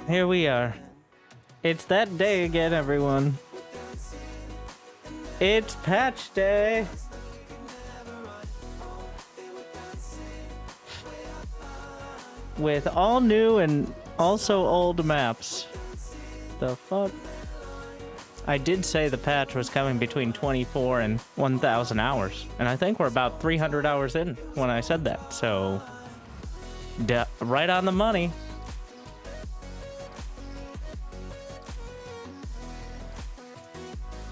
here we are. It's that day again, everyone. It's patch day. With all new and also old maps. The fuck? I did say the patch was coming between 24 and 1,000 hours. And I think we're about 300 hours in when I said that. So, right on the money.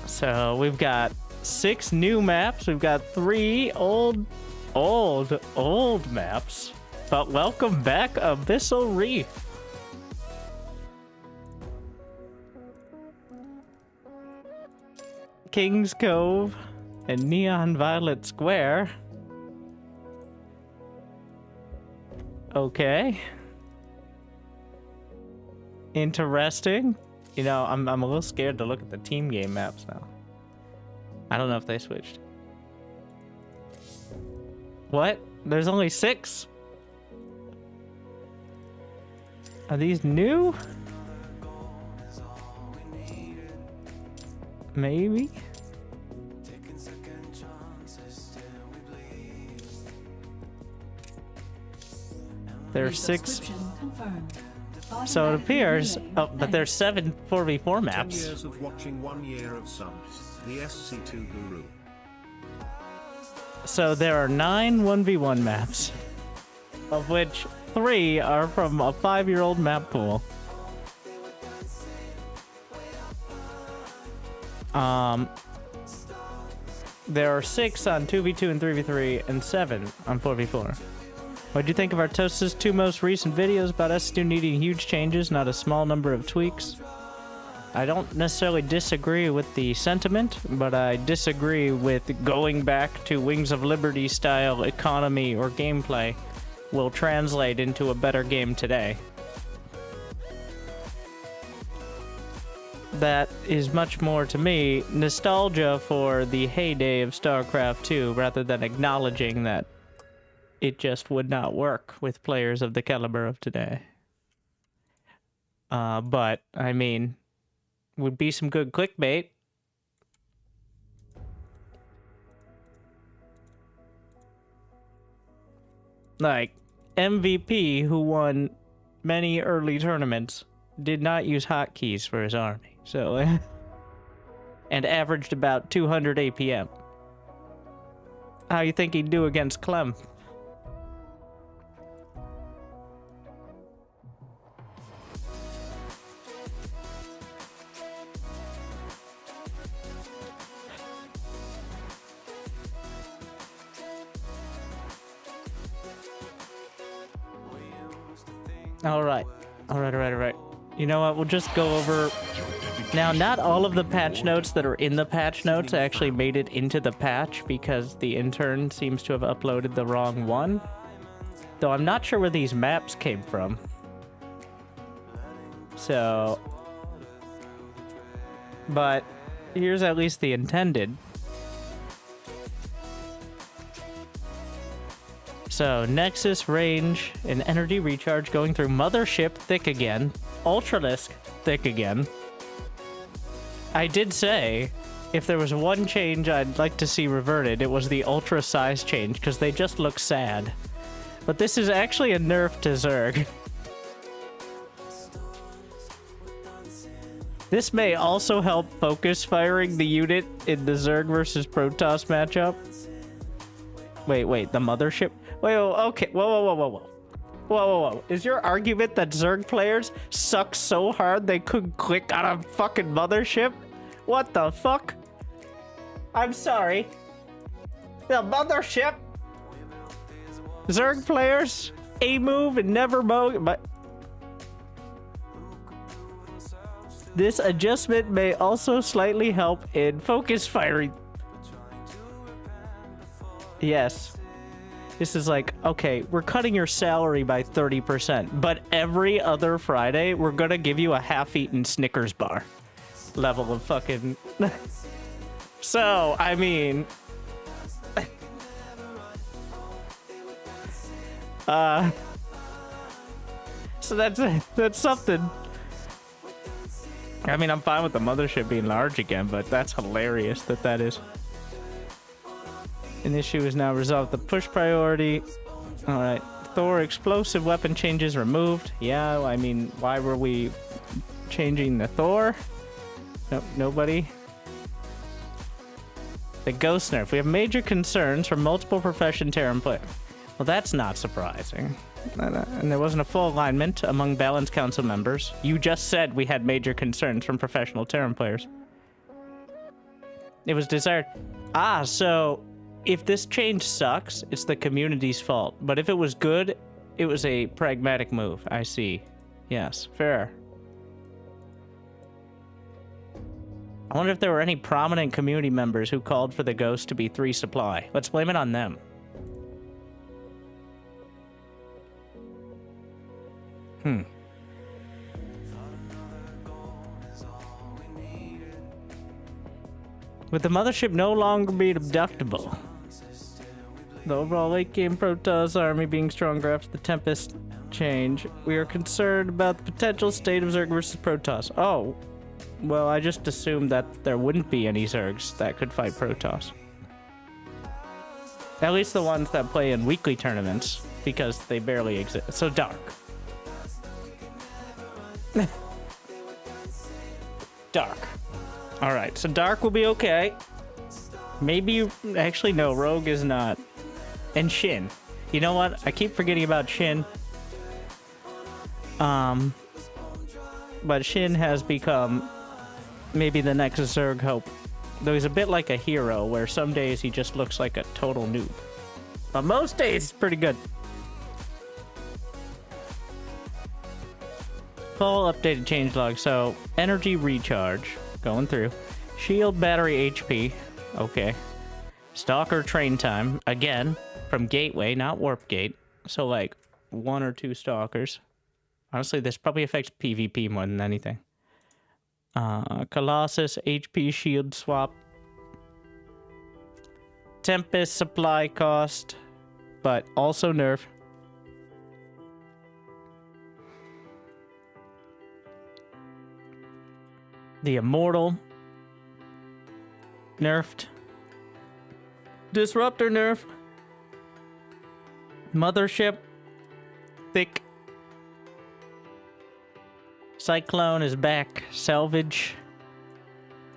So we've got 6 new maps. We've got 3 old maps. But welcome back, Abyssal Reef. King's Cove and Neon Violet Square. Okay. Interesting. You know, I'm a little scared to look at the team game maps now. I don't know if they switched. What? There's only 6? Are these new? Maybe? There's 6. So it appears, oh, but there's 7 4v4 maps. 10 years of watching, 1 year of subs. The SC2 Guru. So there are 9 1v1 maps, of which 3 are from a 5-year-old map pool. There are 6 on 2v2 and 3v3, and 7 on 4v4. What do you think of our Toast's 2 most recent videos about S2 needing huge changes, not a small number of tweaks? I don't necessarily disagree with the sentiment, but I disagree with going back to Wings of Liberty style economy or gameplay will translate into a better game today. That is much more, to me, nostalgia for the heyday of Starcraft 2, rather than acknowledging that it just would not work with players of the caliber of today. But, I mean, would be some good clickbait. Like, MVP, who won many early tournaments, did not use hotkeys for his army, so... and averaged about 200 APM. How you think he'd do against Clem? Alright. You know what, we'll just go over... Now, not all of the patch notes that are in the patch notes actually made it into the patch because the intern seems to have uploaded the wrong one. Though I'm not sure where these maps came from. So... But, here's at least the intended. So, Nexus, range, and energy recharge going through Mothership, thick again. Ultralisk, thick again. I did say, if there was one change I'd like to see reverted, it was the Ultra size change, because they just look sad. But this is actually a nerf to Zerg. This may also help focus firing the unit in the Zerg versus Protoss matchup. Wait, the Mothership? Wait, okay, whoa. Is your argument that Zerg players suck so hard they couldn't click on a fucking Mothership? What the fuck? I'm sorry. The Mothership? Zerg players? A-move and never move, but... This adjustment may also slightly help in focus firing. Yes. This is like, okay, we're cutting your salary by 30%, but every other Friday, we're gonna give you a half-eaten Snickers bar. Level of fucking... So, I mean... So that's something. I mean, I'm fine with the mothership being large again, but that's hilarious that is. An issue is now resolved. The push priority. Alright. Thor explosive weapon changes removed. Yeah, I mean, why were we changing the Thor? Nope, nobody. The Ghost nerf. We have major concerns from multiple profession Terran players. Well, that's not surprising. And there wasn't a full alignment among Balance Council members. You just said we had major concerns from professional Terran players. It was desired. Ah, so if this change sucks, it's the community's fault. But if it was good, it was a pragmatic move. I see. Yes, fair. I wonder if there were any prominent community members who called for the Ghost to be 3 supply. Let's blame it on them. With the mothership no longer being abductable, the overall late game Protoss army being stronger after the Tempest change, we are concerned about the potential state of Zerg versus Protoss. Oh, well, I just assumed that there wouldn't be any Zergs that could fight Protoss. At least the ones that play in weekly tournaments, because they barely exist. So Dark. Dark. Alright, so Dark will be okay. Maybe, actually no, Rogue is not. And Shin. You know what? I keep forgetting about Shin. But Shin has become maybe the next Zerg hope. Though he's a bit like a hero, where some days he just looks like a total noob. But most days, it's pretty good. Full updated changelog. So, energy recharge. Going through. Shield battery HP. Okay. Stalker train time. Again, from Gateway, not Warp Gate. So, like, 1 or 2 Stalkers. Honestly, this probably affects PvP more than anything. Colossus HP shield swap. Tempest supply cost, but also nerf. The Immortal nerfed. Disruptor nerf. Mothership thick. Cyclone is back. Salvage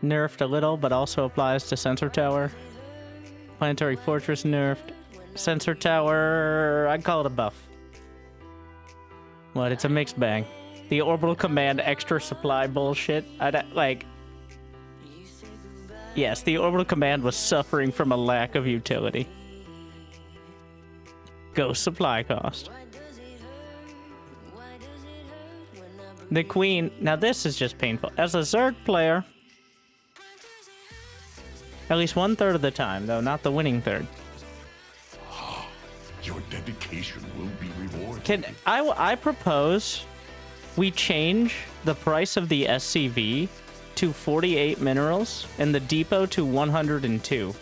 nerfed a little, but also applies to Sensor Tower. Planetary Fortress nerfed. Sensor Tower, I'd call it a buff. What? It's a mixed bag. The Orbital Command extra supply bullshit. Yes, the Orbital Command was suffering from a lack of utility. Ghost supply cost. The Queen. Now this is just painful. As a Zerg player, at least 1/3 of the time, though, not the winning third. Your dedication will be rewarded. I propose we change the price of the SCV to 48 minerals and the depot to 102.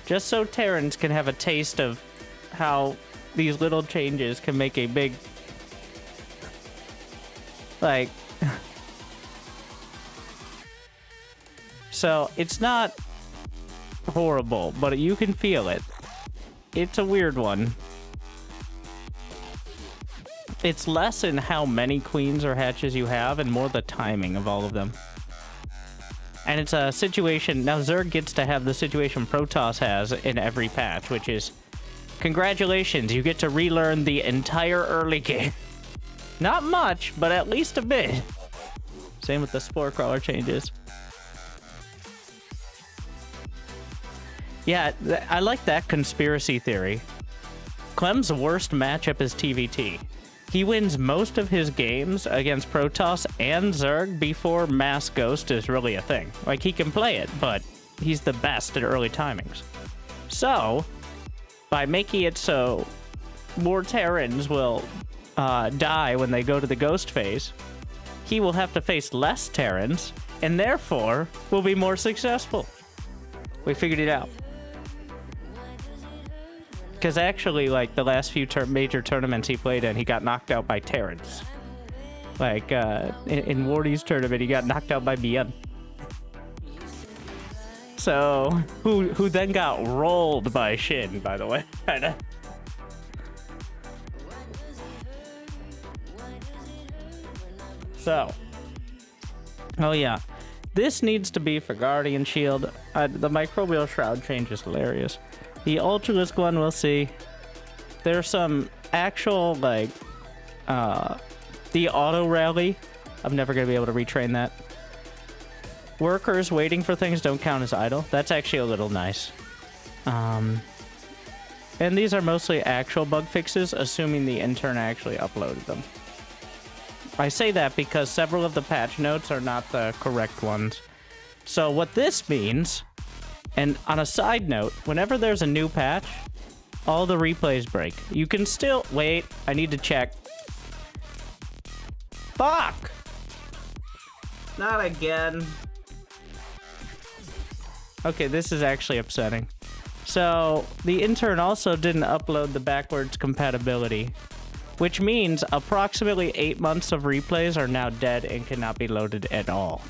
Just so Terrans can have a taste of how these little changes can make a big... Like... So, it's not horrible, but you can feel it. It's a weird one. It's less in how many queens or hatches you have and more the timing of all of them. And it's a situation... Now, Zerg gets to have the situation Protoss has in every patch, which is... Congratulations, you get to relearn the entire early game. Not much, but at least a bit. Same with the Spore Crawler changes. Yeah, I like that conspiracy theory. Clem's worst matchup is TVT. He wins most of his games against Protoss and Zerg before Mass Ghost is really a thing. Like, he can play it, but he's the best at early timings. So, by making it so more Terrans will die when they go to the Ghost phase, he will have to face less Terrans, and therefore will be more successful. We figured it out. Because actually, like, the last few major tournaments he played in, he got knocked out by Terrans. Like, in Wardy's tournament, he got knocked out by Bien. So, who then got rolled by Shin, by the way. Kinda. So, oh yeah, this needs to be for Guardian Shield. The Microbial Shroud change is hilarious. The Ultralisk one, we'll see. There's some actual, like, the auto rally. I'm never going to be able to retrain that. Workers waiting for things don't count as idle. That's actually a little nice. And these are mostly actual bug fixes, assuming the intern actually uploaded them. I say that because several of the patch notes are not the correct ones. So what this means, and on a side note, whenever there's a new patch, all the replays break. You can still... Wait, I need to check. Fuck! Not again. Okay, this is actually upsetting. So, the intern also didn't upload the backwards compatibility, which means approximately 8 months of replays are now dead and cannot be loaded at all.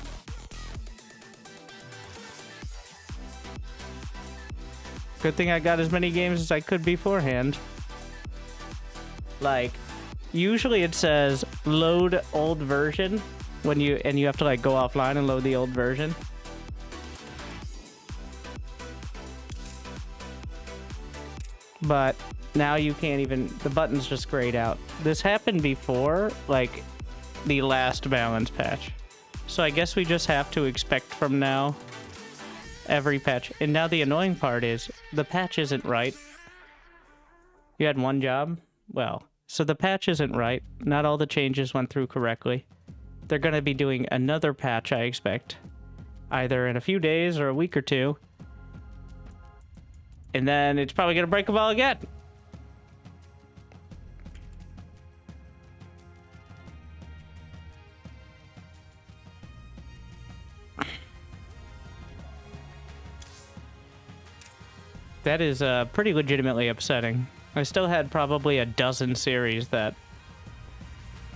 Good thing I got as many games as I could beforehand. Like, usually it says load old version when you have to like go offline and load the old version. But now you can't even, the button's just grayed out. This happened before, like, the last balance patch. So I guess we just have to expect from now every patch. And now the annoying part is, the patch isn't right. You had one job? Well, so the patch isn't right. Not all the changes went through correctly. They're going to be doing another patch, I expect. Either in a few days or a week or two. And then it's probably going to break them all again. That is pretty legitimately upsetting. I still had probably a dozen series that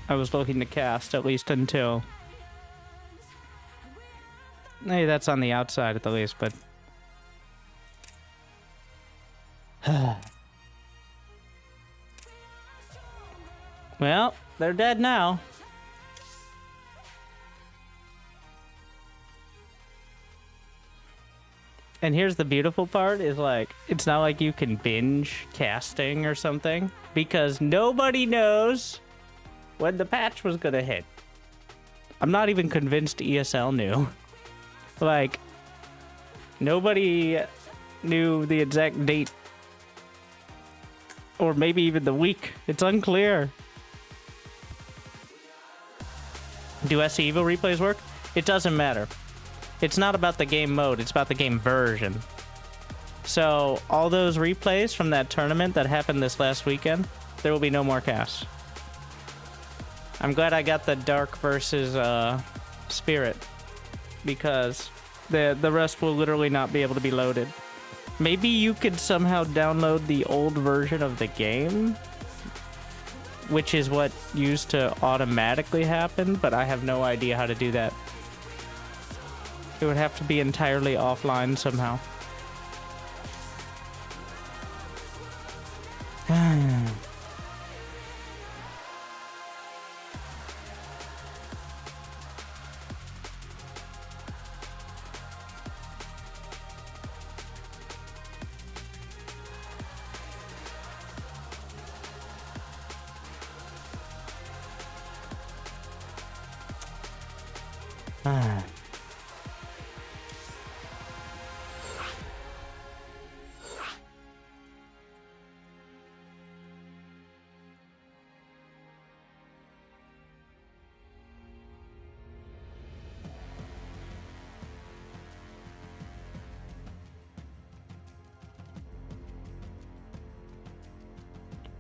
I was looking to cast, at least until... Hey, that's on the outside at the least, but... Well, they're dead now. And here's the beautiful part, is like, it's not like you can binge casting or something, because nobody knows when the patch was gonna hit. I'm not even convinced ESL knew. Like, nobody knew the exact date. Or maybe even the week. It's unclear. Do SC Evo replays work? It doesn't matter. It's not about the game mode, it's about the game version. So, all those replays from that tournament that happened this last weekend, there will be no more casts. I'm glad I got the Dark versus Spirit, because the rest will literally not be able to be loaded. Maybe you could somehow download the old version of the game, which is what used to automatically happen, but I have no idea how to do that. It would have to be entirely offline somehow.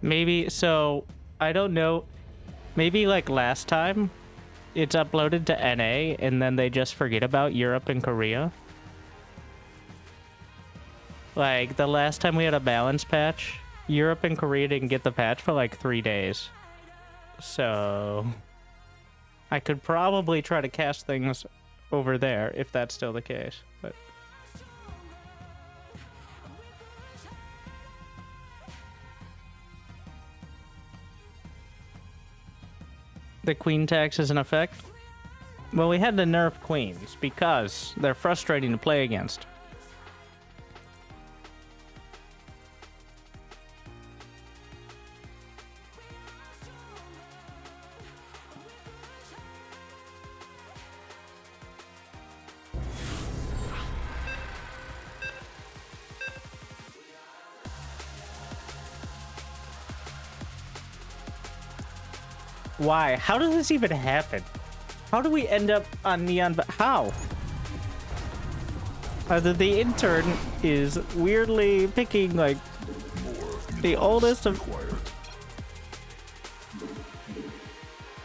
Maybe, so, I don't know. Maybe like last time, it's uploaded to NA and then they just forget about Europe and Korea. Like, the last time we had a balance patch, Europe and Korea didn't get the patch for like 3 days. So, I could probably try to cast things over there if that's still the case, but the queen tax is in effect. Well, we had to nerf queens because they're frustrating to play against. Why? How does this even happen? How do we end up on Neon? How? Either the intern is weirdly picking, like, the oldest of...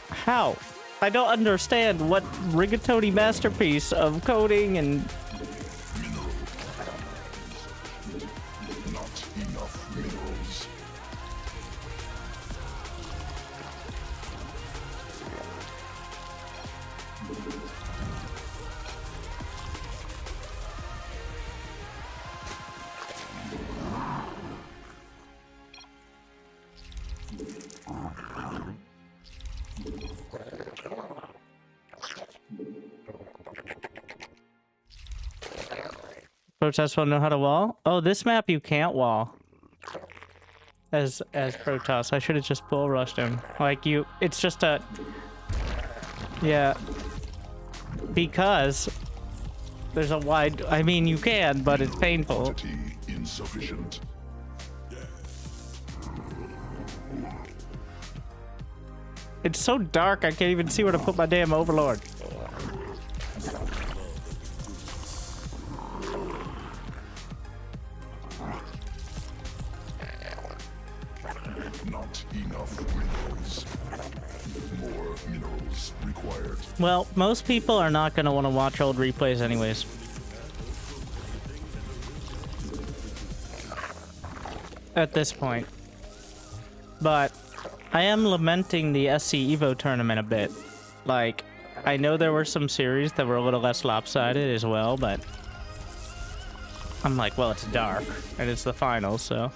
How? I don't understand what rigatoni masterpiece of coding and... Not enough minerals. Protoss will know how to wall? Oh, this map you can't wall. As Protoss. I should have just bull rushed him. Like, you... It's just a... Yeah. Because... There's a wide... I mean, you can, but it's painful. Quantity insufficient. It's so dark, I can't even see where to put my damn overlord. Not enough minerals. More minerals required. Well, most people are not going to want to watch old replays anyways. At this point. But I am lamenting the SC Evo tournament a bit. Like, I know there were some series that were a little less lopsided as well, but I'm like, well, it's dark and it's the finals, so.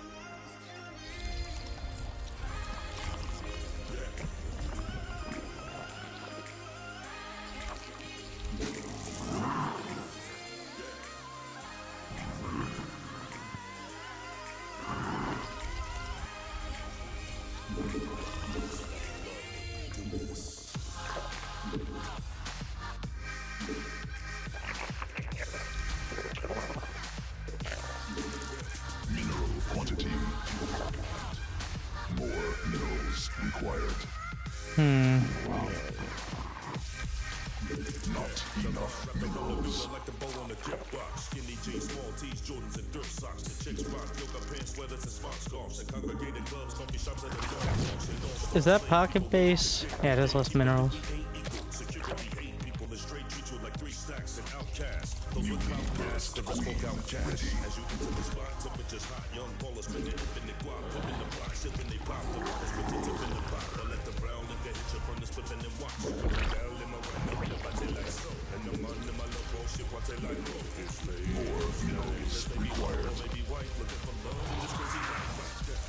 Mineral quantity. More minerals required. Not enough minerals. Like the bow on the jukebox, skinny jeans, small tees, Jordans, and dirt socks. The chicks rock yoga pants, sweaters, and smart scarves, and congregated clubs, coffee shops, and the dogs. Is that pocket base? Yeah, it has less minerals. Security hate people that straight treat you like 3 stacks and outcasts. Those look outcasts, the rest folk outcasts. As you enter the spot, temperatures hot, young ballers spinning up in the guap, up in the block, sipping they pop, the rockers with the tip in the pot. I let the brown liquor hit your furnace, flipping and watch. Coming down in my right, up I take like so. And the man in my low bullshit, watch it like oh, it's late. More minerals required. Maybe white, looking for love in this crazy life like that.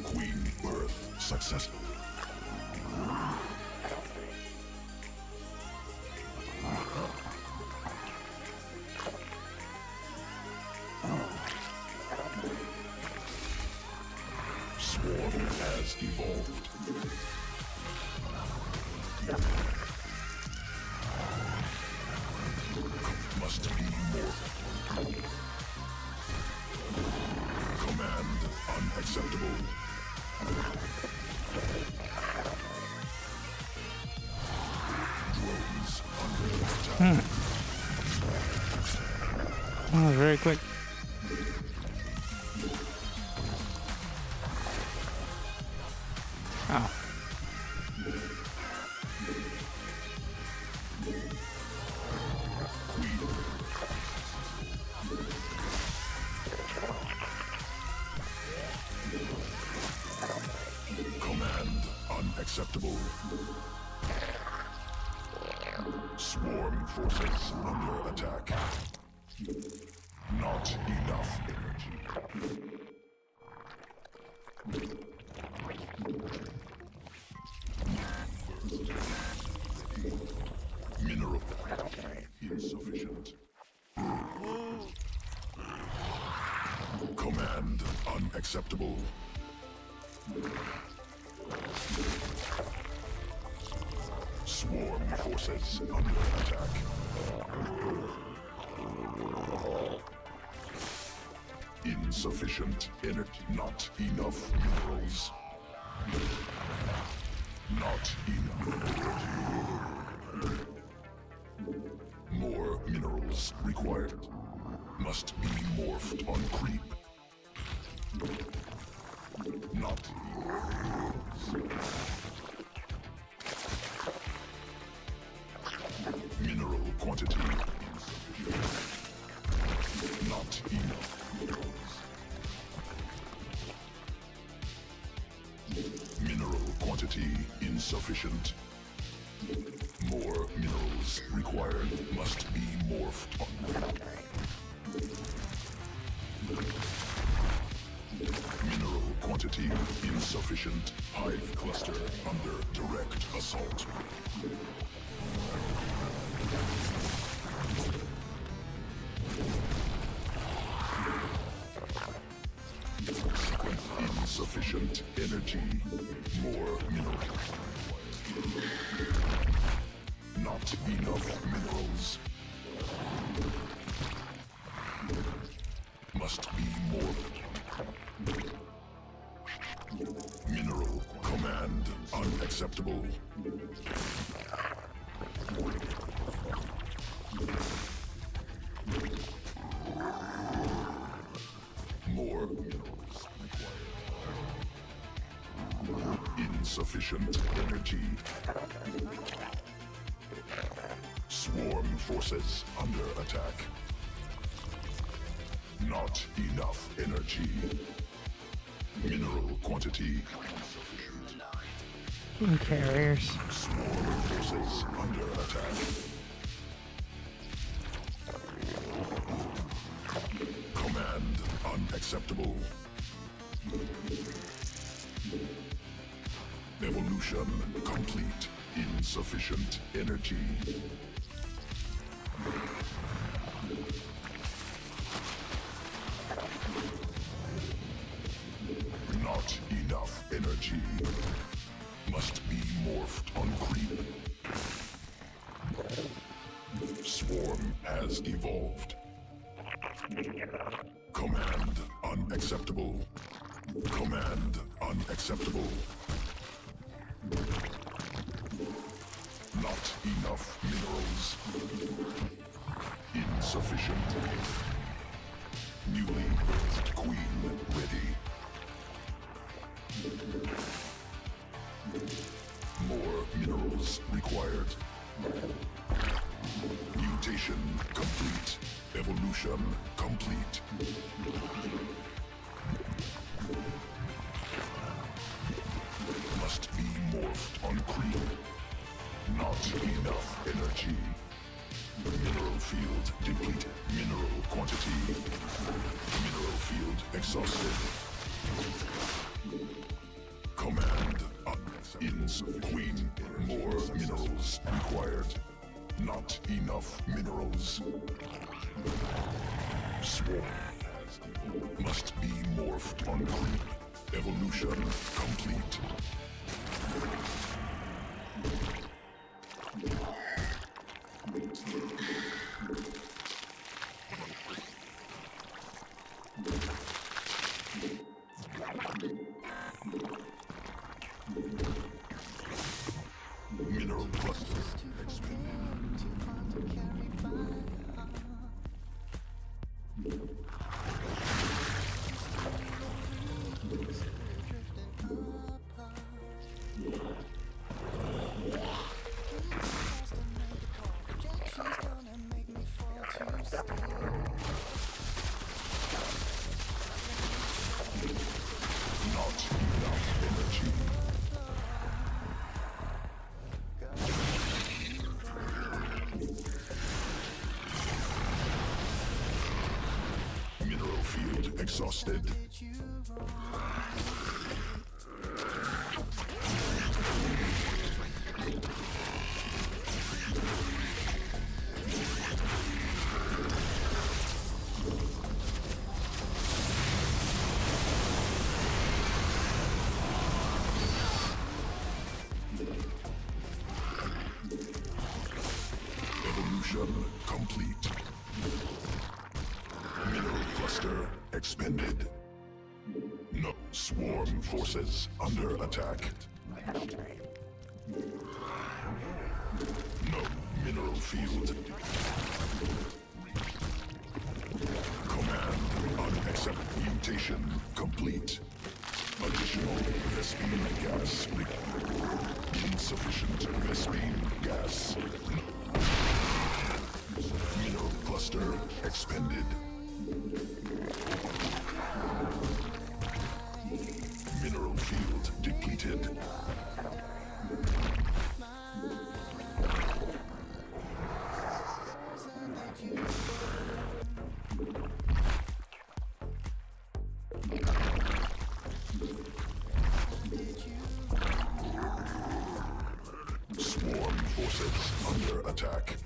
Queen birth successful. Swarm has evolved. Must be more. Command unacceptable. Drones under attack. That was very quick. Oh. Command unacceptable. Swarm forces under attack. Not enough energy. Mineral insufficient. Command unacceptable. Swarm forces under attack. Insufficient energy. Not enough minerals. Not enough energy. More minerals required. Must be morphed on creep. Not mineral quantity insufficient. Not enough minerals. Mineral quantity insufficient. More minerals required. Must be morphed on. Mineral quantity insufficient. Hive cluster under direct assault. Insufficient energy. More minerals. Not enough minerals. Must be more. Mineral command unacceptable. More minerals required. Insufficient energy. Swarm forces under attack. Not enough energy. Mineral quantity insufficient. Carriers. Swarm forces under attack. Command unacceptable. Evolution complete. Insufficient energy. Not enough energy. Must be morphed on creep. Swarm has evolved. Command unacceptable. Command unacceptable. Not enough minerals. Insufficient. Newly birthed queen ready. More minerals required. Mutation complete. Evolution complete. Must be morphed on creep. Not enough energy. Mineral field depleted. Mineral quantity. Mineral field exhausted. Command unacceptable. Queen. More minerals required. Not enough minerals. Swarm must be morphed on creep. Evolution complete. Mineral cluster expanded. exhausted. Evolution complete. Mineral cluster expended. No swarm forces under attack. No mineral field. Command unacceptable. Mutation complete. Additional Vespene gas. Insufficient Vespene gas. Mineral cluster expended. Mineral field depleted. Swarm forces under attack.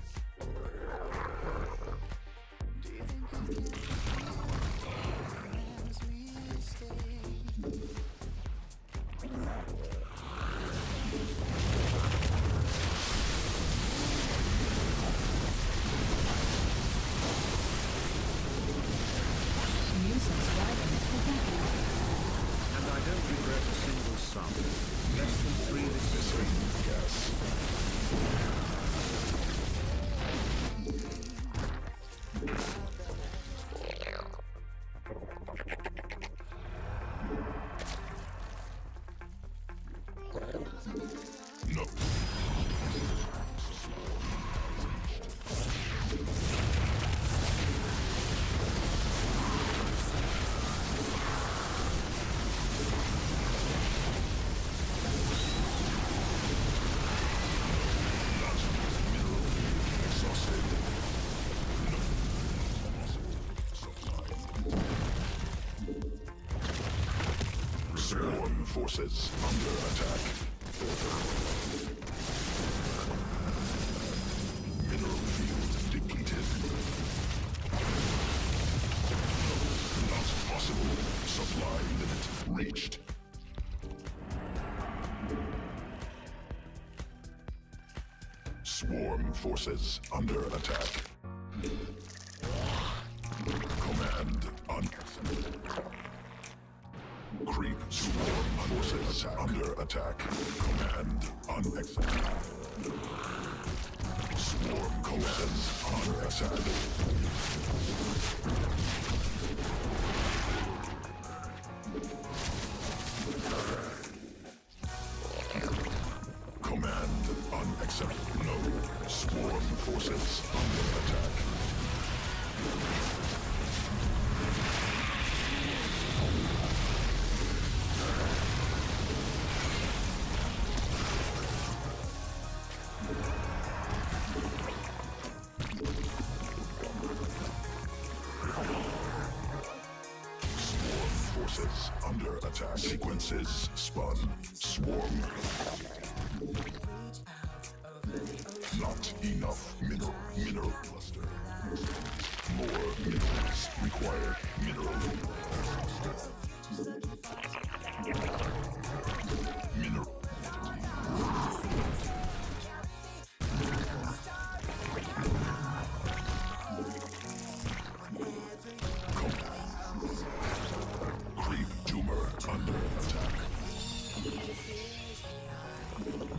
And I don't regret a single sum. Less than 3 this is Gas. No. Swarm forces under attack. Mineral field depleted. Not possible. Supply limit reached. Swarm forces under attack. Command unacceptable. Creep swarm forces under attack. Command unacceptable. Swarm commands unacceptable. Command unacceptable. No. Swarm forces under attack. Forces under attack. Sequences spun. Swarm. Not enough mineral cluster. More minerals required. Mineral. Creep tumor under attack.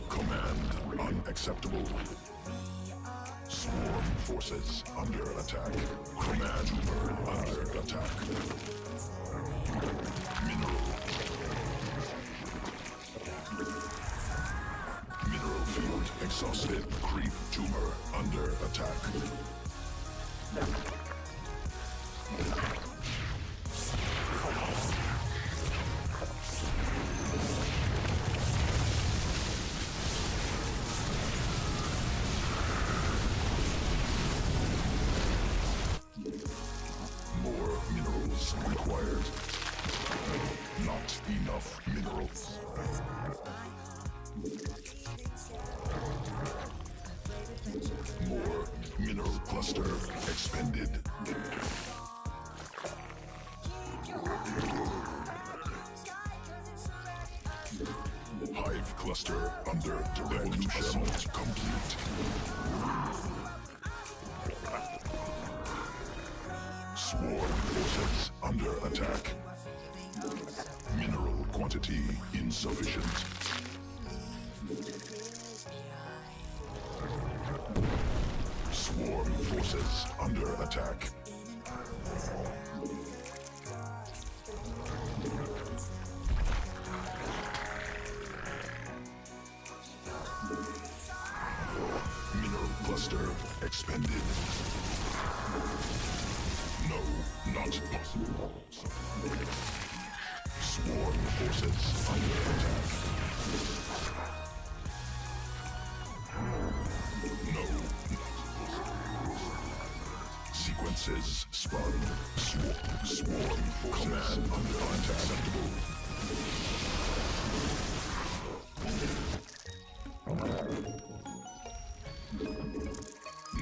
Command unacceptable. Swarm forces under attack. Command tumor under attack. Mineral. Mineral field exhausted. Creep tumor under attack. More minerals required. minerals. More mineral cluster expended. Hive cluster under direct assault complete. Swarm forces under attack. Mineral quantity insufficient. Swarm forces under attack. Mineral cluster expended. No, not possible. Swarm forces under attack. No. Sequences spun. Swarm forces command under unacceptable.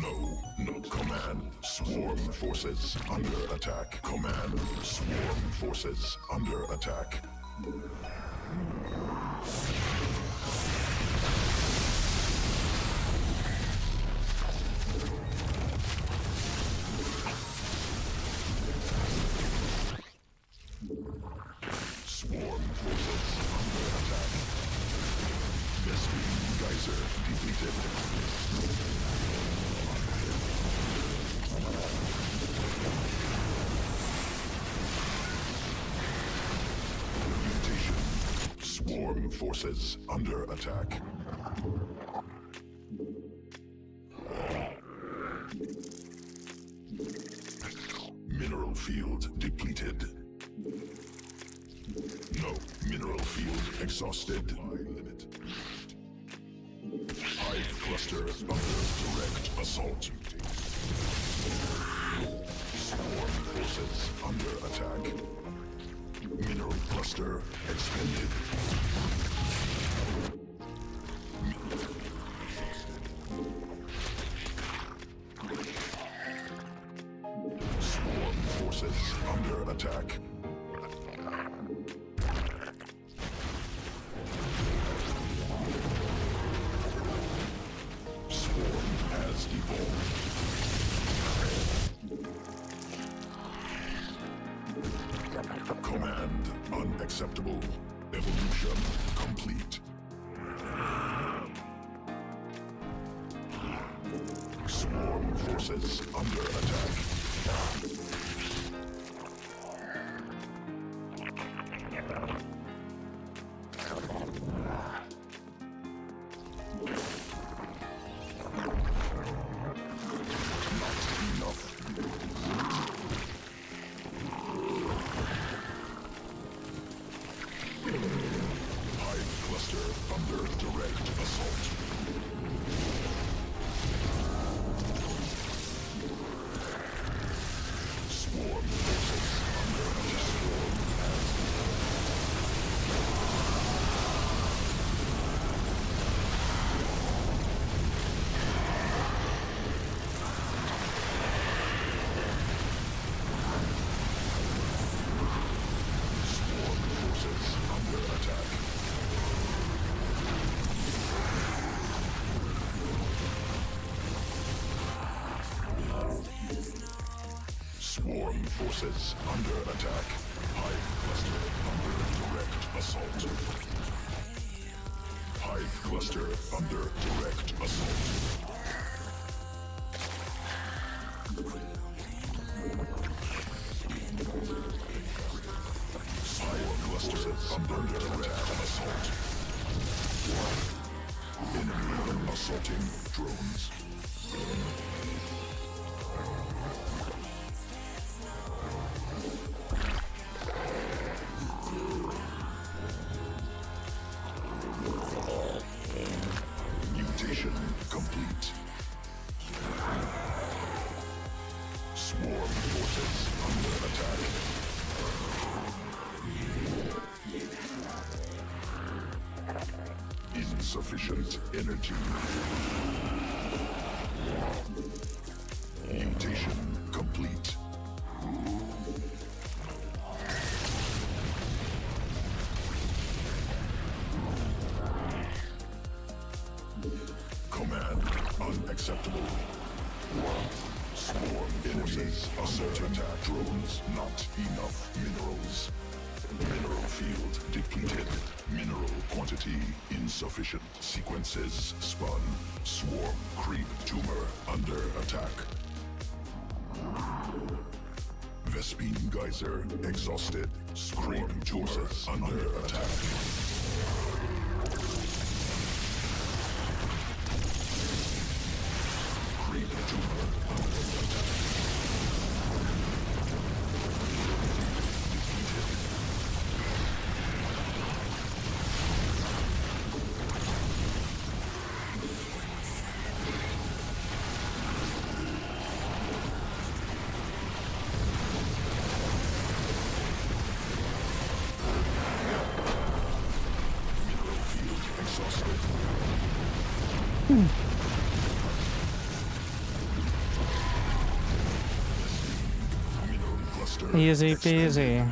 No, not command. Swarm forces under attack. Command. Swarm forces under attack. Swarm forces under attack. Vespene geyser depleted. Mutation. Swarm forces under attack. Mineral field depleted. No, mineral field exhausted. Limit. Hive cluster under direct assault. Swarm forces under attack. Mineral cluster expended. Swarm forces under attack. Swarm has evolved. Command unacceptable. Evolution complete. Swarm forces under attack. Hive cluster under direct assault. Swarm forces under attack. Swarm forces under attack. Swarm forces under attack. Hive cluster under direct assault. Hive cluster under direct assault. Hive cluster under direct assault. Enemy assaulting drones. Mutation complete. Swarm forces under attack. Insufficient energy. Mutation complete. Command unacceptable. Swarm enemies under attack. Drones not enough minerals. Mineral field depleted. Mineral quantity insufficient. Sequences spun. Swarm creep tumor under attack. Vespine geyser exhausted. Creep tumor under attack. Creep tumor under attack. Easy peasy.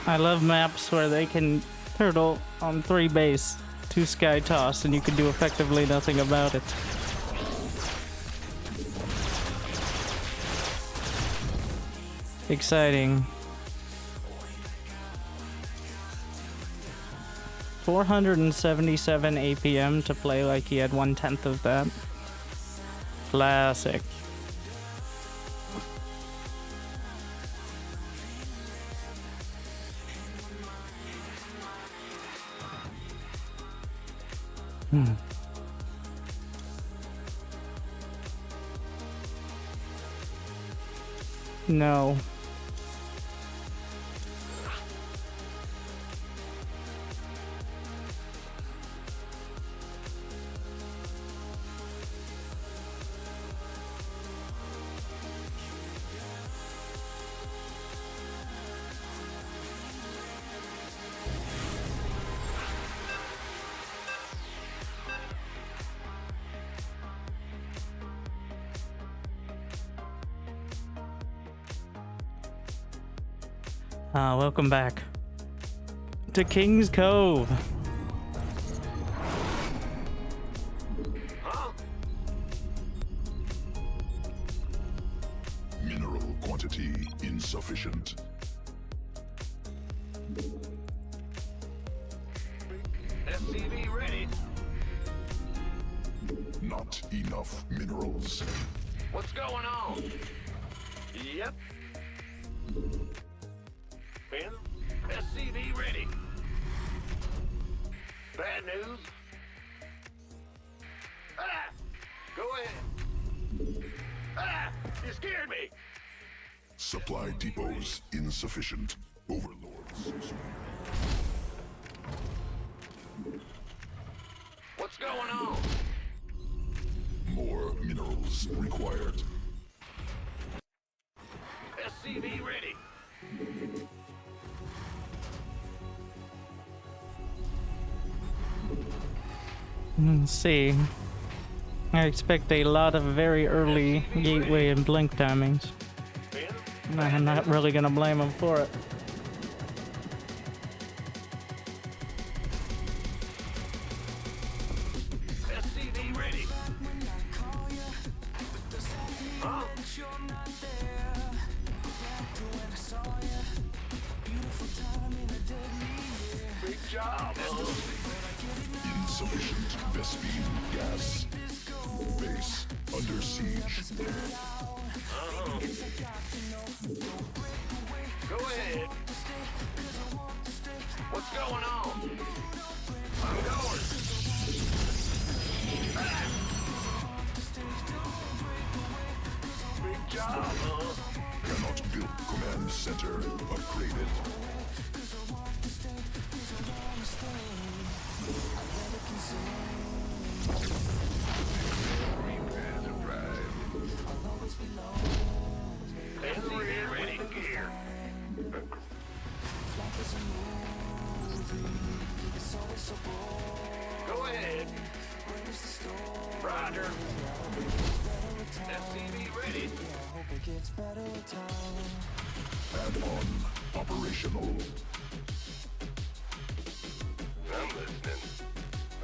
I love maps where they can turtle on 3 base, 2 sky toss, and you can do effectively nothing about it. Exciting. 477 APM to play like he had 1/10 of that. Classic. No. Welcome back to King's Cove. Mineral quantity insufficient. SCV ready. Not enough minerals. What's going on? Yep. Ben, SCV ready. Bad news. Ah! Go ahead. Ah! You scared me. Supply depots insufficient. Overlords. What's going on? More minerals required. SCV ready. Let's see. I expect a lot of very early gateway and blink timings. Ben, I'm not really gonna blame him for it. SCV ready. Huh? Big job. Insufficient Vespine gas. Base under siege. Go ahead. What's going on? I'm going. Ah! Big job, Cannot build command center upgraded. SCV ready. Add-on operational. I'm listening.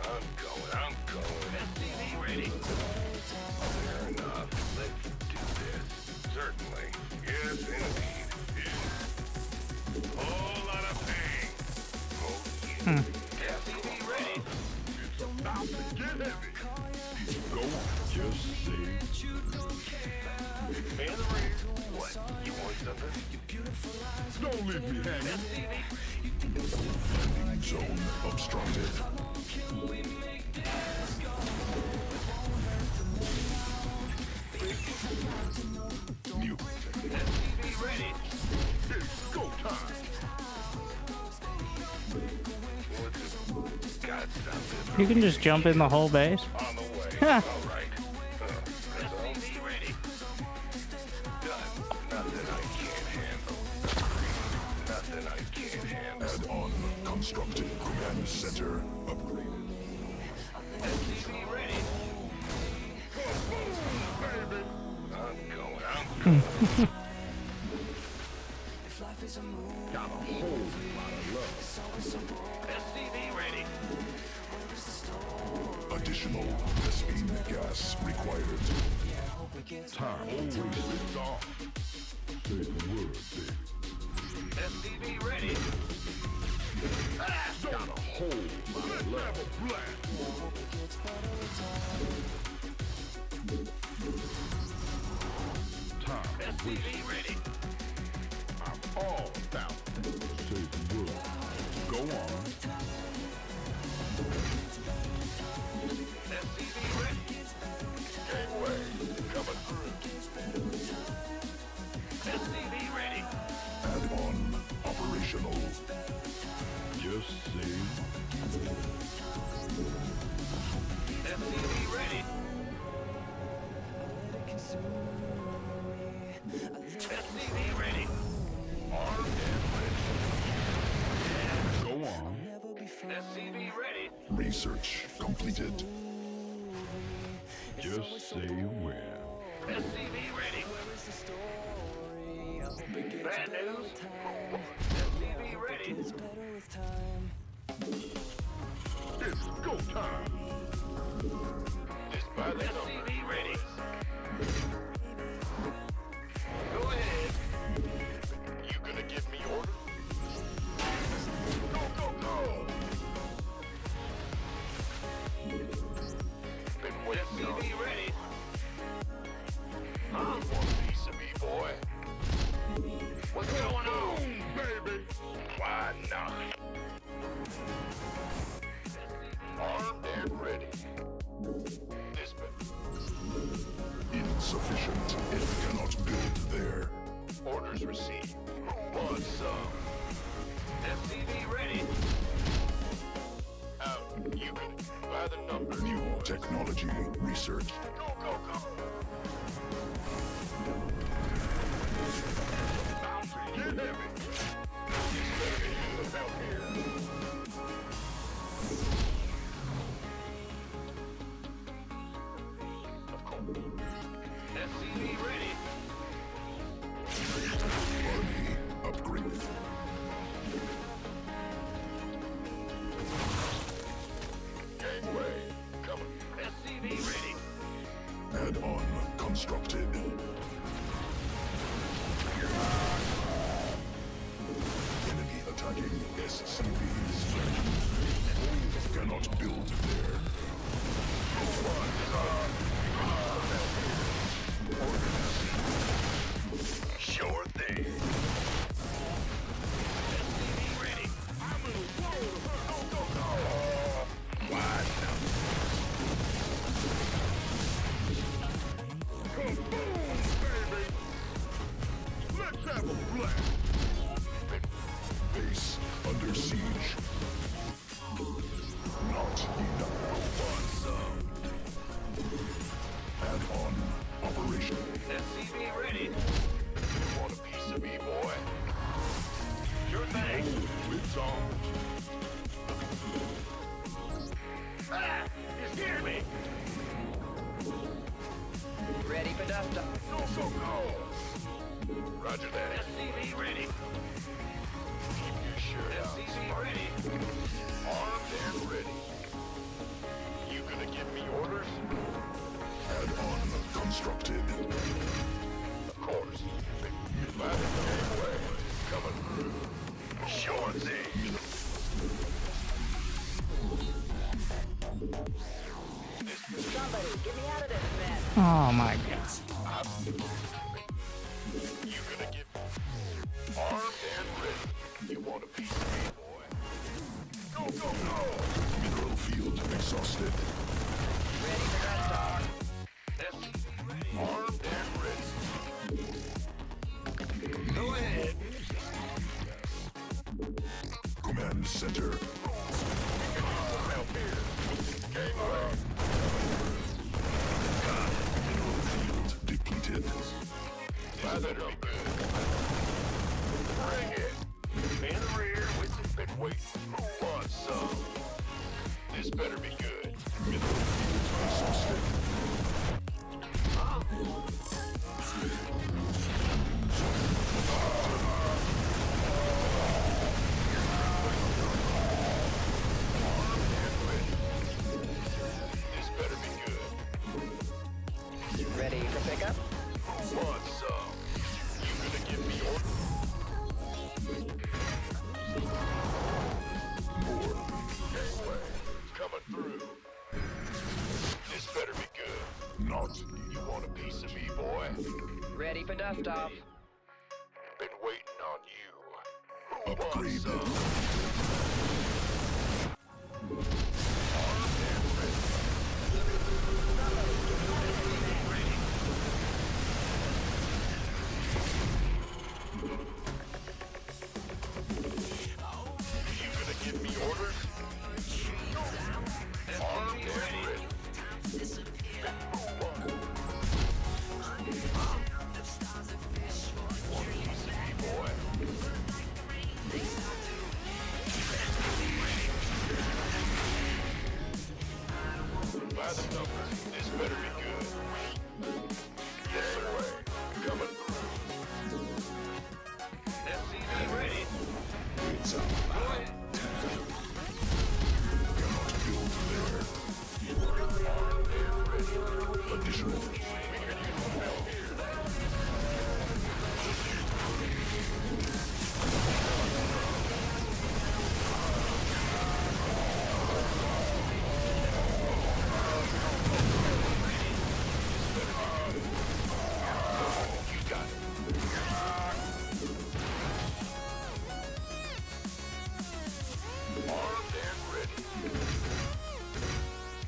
I'm going. SCV ready. Fair enough. Let's do this. Certainly. Yes, indeed. Yeah. Whole lot of pain. Oh, yeah. SCV ready. It's about to get heavy. Go on. Just say. Man in the rear. What? You want something? Don't leave me hanging. Landing zone obstructed. New. SCV ready. It's go time. God, stop You can just jump in the whole base. it. On the way. Huh. All right. SCV ready. Done. Nothing I can't handle. Nothing I can't handle. Add-on constructed. Command center upgraded. SCV ready. Baby. I'm going. Got a whole lot of love. SCV ready. Additional Vespine gas required. Time always is on. Say the word, baby. SCV ready. Got a whole lot of love. Time SCV ready. I'm all about it. Say the word. Go on. SCV ready. Gateway coming through. SCV ready. Add-on operational. Just say. SCV ready. SCV ready. Armed and ready. Go on. SCV ready. Research completed. Just say when. SCV ready. Bad news. SCV ready. It's go time. This by the SCV ready. Go ahead. You gonna give me orders? Go, go, go! Been waiting on SCV ready. I want a piece of me, boy. What's going on, baby? Why not? Armed and ready. Dispatch. Insufficient. It cannot build there. Orders received. Who wants some? SCV ready. Out. You can by the number. New technology research. Go, go, go. Bound to get heavy. This baby is about here. Of course. SCV ready. Army upgraded. Gangway coming. SCV ready. Add-on constructed. Enemy attacking SCVs. Cannot build there. Sure thing. SCV ready. I'm in a world of hurt. Go, go, go. Wide now. Kaboom, baby. Let's have a blast. Base under siege. Not enough. Want some? Add-on operation. SCV ready. Want a piece of me, boy? Sure thing. It's on. Ah! You scared me. Ready for dust-up. Go, go, go. Roger that. SCV ready. Keep your shirt out. SCV ready. Armed and ready. You gonna give me orders? Add-on constructed. Of course. By the same way. Coming through. Sure thing. Somebody, get me out of this mess. Oh my god. You gonna get armed and ready. You want a piece of me, boy? Go, go, go! Mineral field exhausted. Ready for that dog. SCV ready. Armed and ready. Go ahead. Command center. Help here. Gangway. Mineral field depleted. That better be good. Bring it. In the rear with the been waiting. Who wants some? This better be good. Mineral field exhausted. This better be good. Ready for pickup? Who wants some? You gonna give me orders? Gangway. Coming through. This better be good. Not. You want a piece of me, boy? Ready for dust off. Been waiting on you. Who Upgrade. wants some? Armed and ready. You gonna give me orders? Armed and ready. Want a piece of me, boy? By the numbers, this better be good. Yes, sir. Coming through. SCV ready. It's up. Cannot build there. Armed and ready. Additional. We can use some help here. You got it. Armed and ready.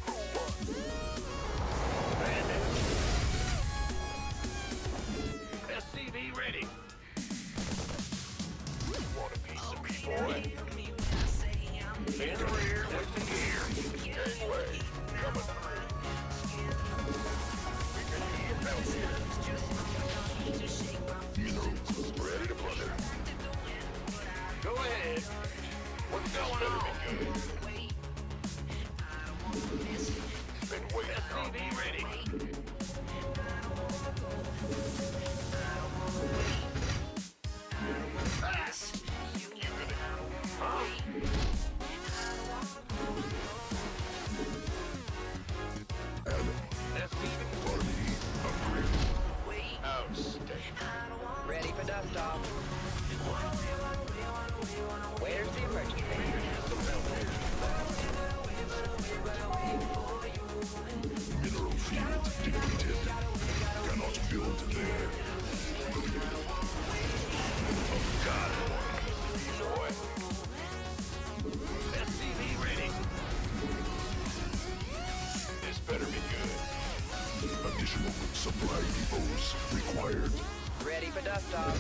Who wants? Bandit. SCV ready. Want a piece of me, boy? In the rear with the gear. Gangway. Coming through. We can use some help here. Minerals. Ready to plunder. Go ahead. What's going on? Been waiting. SCV ready. You gonna? Huh? SCV Army upgrade. outstanding. Ready for dust off. Where's the emergency? Mineral field depleted. Cannot build there. God, boy. SCV ready. This better be good. Additional supply depots required. Ready for dust off.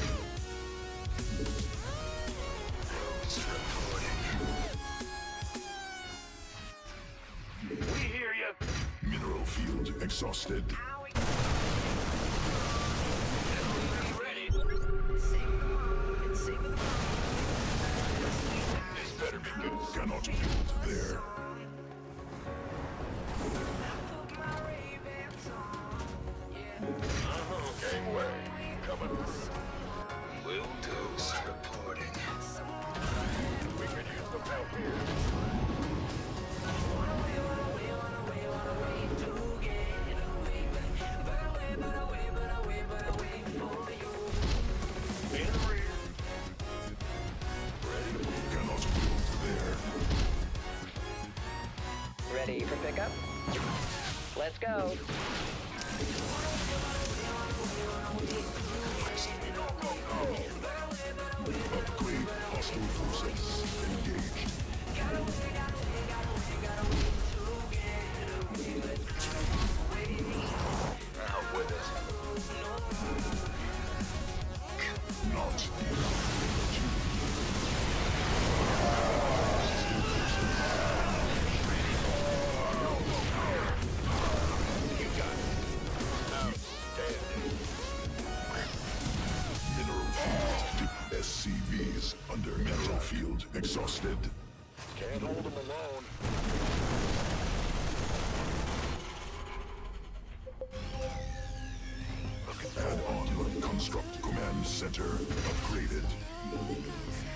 We hear you. Mineral field exhausted. SCV ready. This better be good. Cannot build there. Gangway. Coming through. Bulldoze reporting. We could use some help here. In the rear. Cannot build there. Ready for pickup? Let's go. Upgrade hostile forces engaged. Out with it. Not enough energy. You got it. Outstanding. Mineral field. SCVs under mental field exhausted. Can't hold them alone. Add-on construct command center upgraded.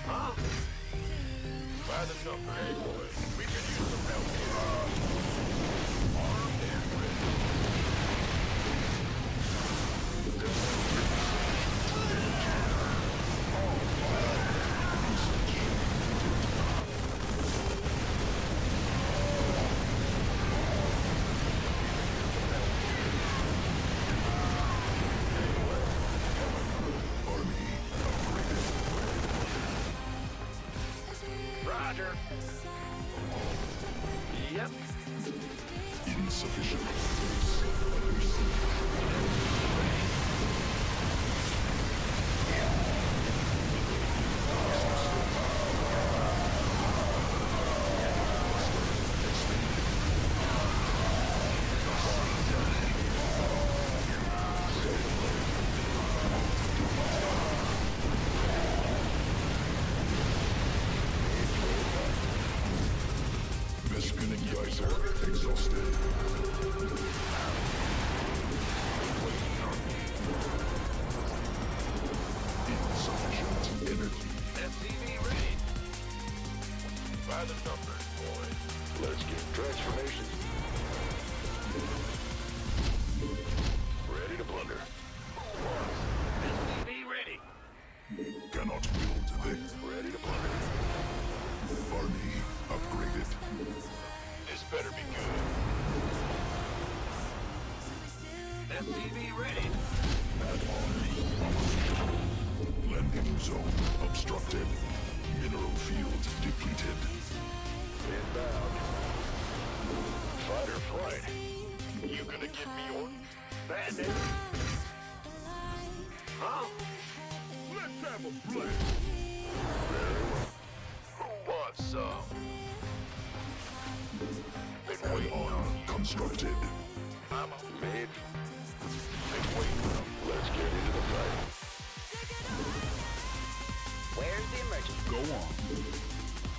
Huh? By the number, hey boy. We can use some help here. Armed and ready. Army upgraded. Roger. Yep. Insufficient space under siege. Vespin geyser exhausted. Insufficient energy. SCV ready. By the numbers, boy. Let's get transformations. Ready to plunder. SCV ready. Cannot build there. Ready to plunder. Army upgraded. This better be good. SCV ready. Landing zone obstructed. Mineral field depleted. Inbound. Fight or flight. You gonna give me orders? Bandit? Huh? Let's have a blast. Very well. Who wants some? Been waiting on. Constructed. I'm made. Been waiting. Let's get into the fight. Where's the emergency? Go on.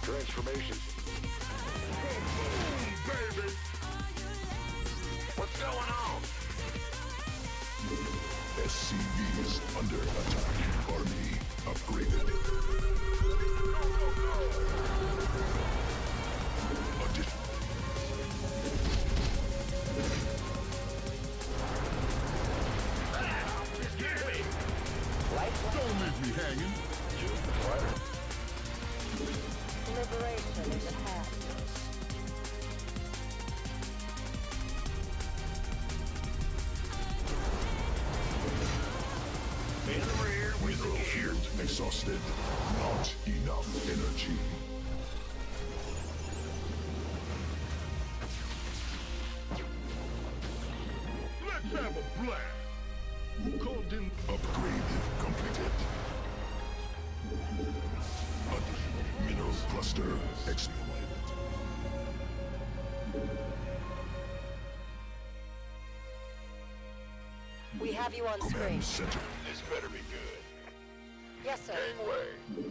Transformation. Baby. What's going on? SCVs under attack. Army upgraded. Addition. Hear me. Lifeline. Don't leave me hanging. You fighter. Liberation is at hand. In the rear with the Mineral gear. field exhausted. Not enough energy. Let's have a blast. Who called in? Upgrade completed. Additional mineral cluster exploited. We have you on screen. Command center. This better be good. Yes, sir. Gangway,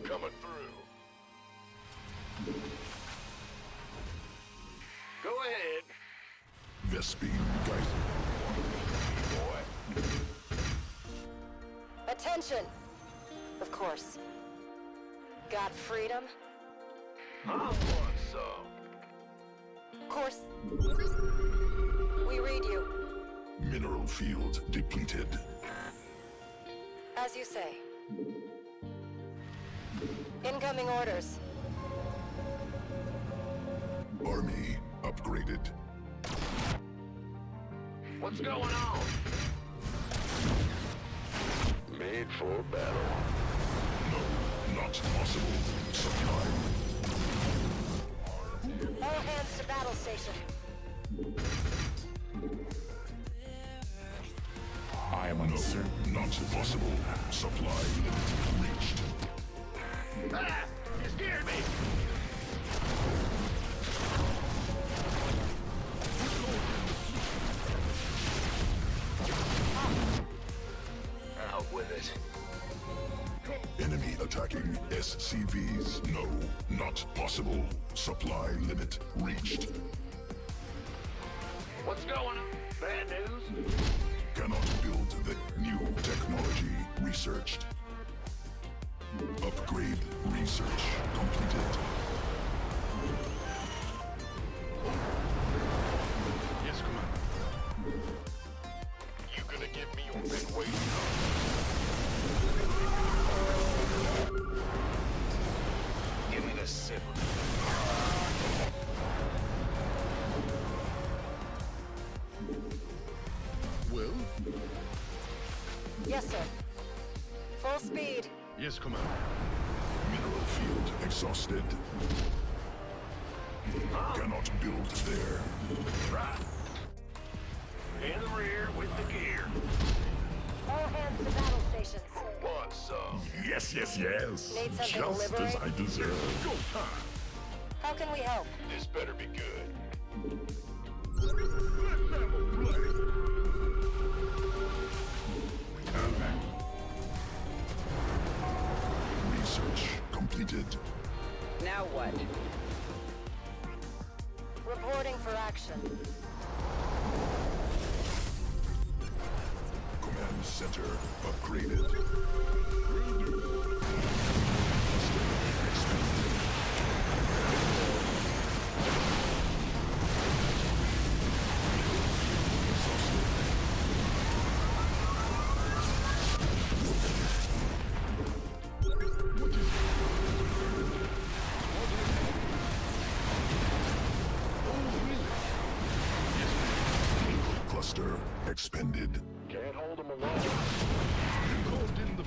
coming through. Go ahead, Vespine geyser. boy. Attention! Of course. Got freedom? I want some. Course. We read you. Mineral field depleted. As you say. Incoming orders. Army upgraded. What's going on? Made for battle. No, not possible. Supply. All hands to battle station. I am uncertain. Not possible. Supply limit reached. Ah! You scared me! Out with it. Enemy attacking SCVs. No, not possible. Supply limit reached. What's going on? Bad news? Cannot build the new technology researched. Upgrade research completed. Yes, Commander. You gonna give me your big weight? Give me the silver. Well? Yes, sir. Full speed. Yes, Commander. Mineral field exhausted. Cannot build there. Right. In the rear with the gear. All hands to battle stations. Want some? Yes. Need something to Just as liberate? I deserve. Go time. How can we help? This better be good. Research completed. Now what? Reporting for action. Command center upgraded. Cluster expended. Can't hold them alone. Involved in the...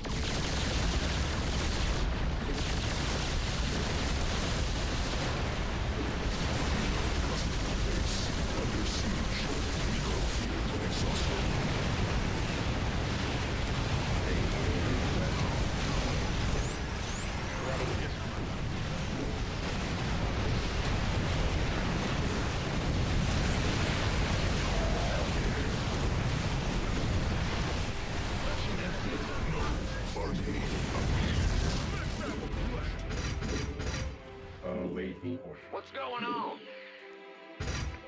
Base under siege. Mineral field exhausted. Army Awaiting order. What's going on?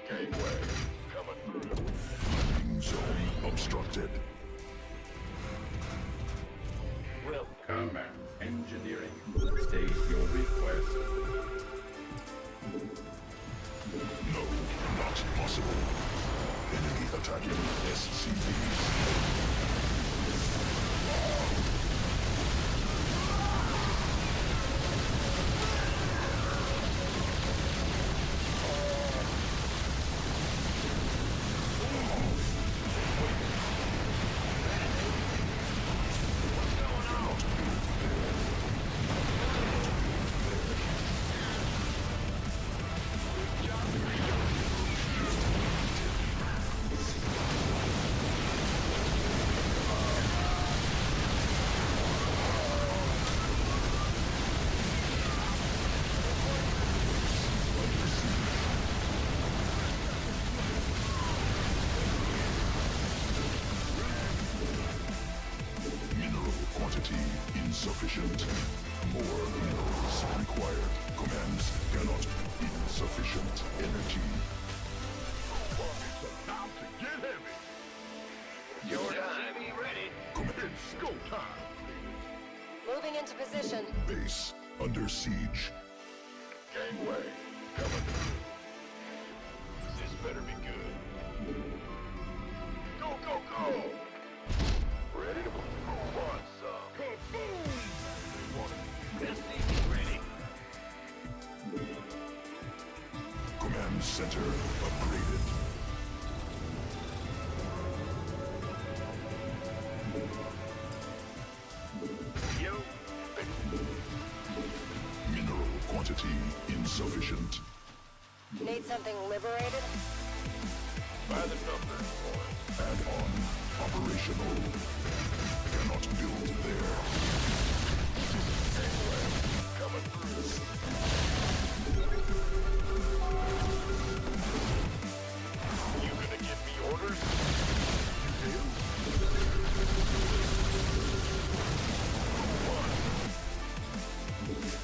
gateway. Coming through. Landing zone obstructed. Command engineering. State your request. No, not possible. Enemy attacking SCVs. Mineral quantity insufficient. More minerals required. Commands cannot. Insufficient energy. About to get heavy. Your time. Be ready. Command. It's go time. Moving into position. Base under siege. Gangway, coming through. This better be good. Go, go, go! Ready to move on some. Kaboom! SCV ready. Command center upgraded. Yo, Mineral quantity insufficient. Need something liberated? by the numbers, boys. Add-on operational. Cannot build there. Gangway, coming through. You gonna give me orders?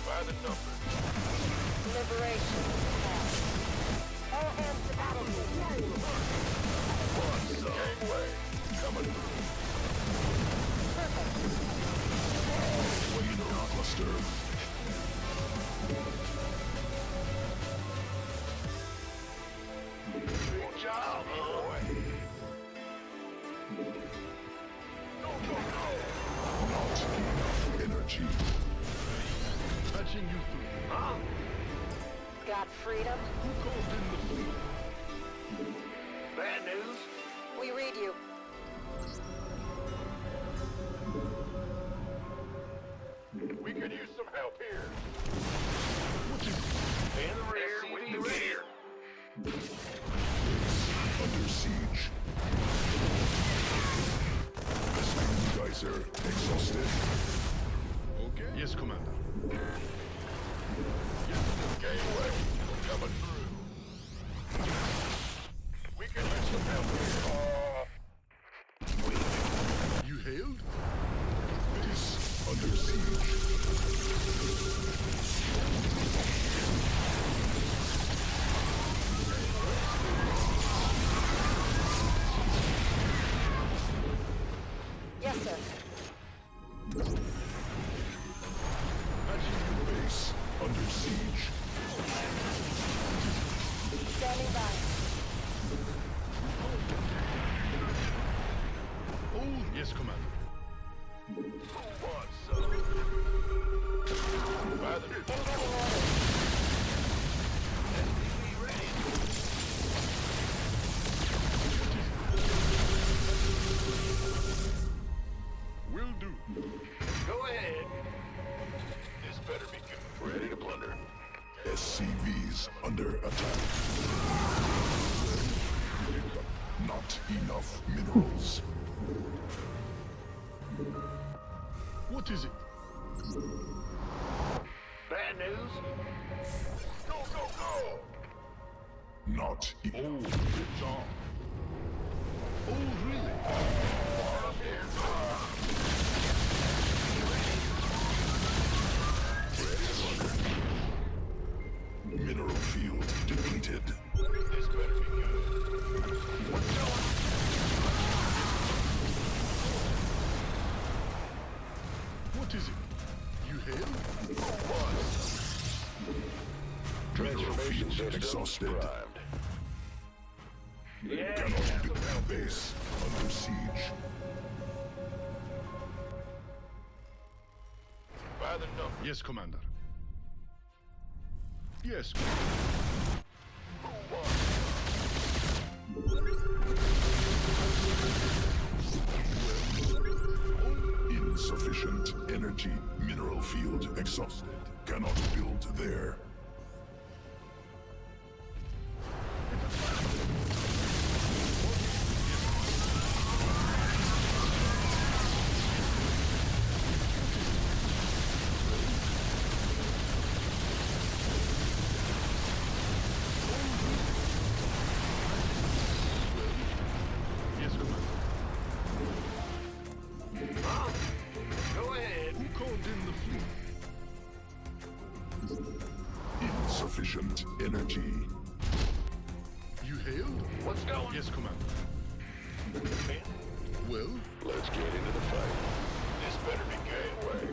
By the numbers. Liberation. All hands to battle. Gangway, coming through. Mineral cluster. Good job, boy. Go, go, go. Not enough energy. Patching you through. Huh? Got freedom? Who called in the fleet? Bad news? We read you. We could use some help here. In the rear, with the rear. Under siege. Steam geyser exhausted. Okay. Yes, Commander. Gangway, coming through. We can use some help here. You hailed? Base under siege. Yes, sir. Base under siege. Standing by. Oh, yes, Commander. Who wants some? By the Incoming orders. SCV ready. Will do. Go ahead. This better be good. Ready to plunder. SCVs under attack. Not enough minerals. What is it? Bad news? Go, go, go! Not Oh, good job. Oh, really? Far up here. mineral field depleted. This better be good. What's going? What is it? You hail? Transformation system exhausted. Yeah. Cannot build base under siege. By the number. Yes, Commander. Yes, Commander. Insufficient energy. Mineral field exhausted. Cannot build there. Yes, Commander. Go ahead. Who called in the fleet? Insufficient energy. You hailed? What's going? Yes, Commander. Well, let's get into the fight. This better be Gateway.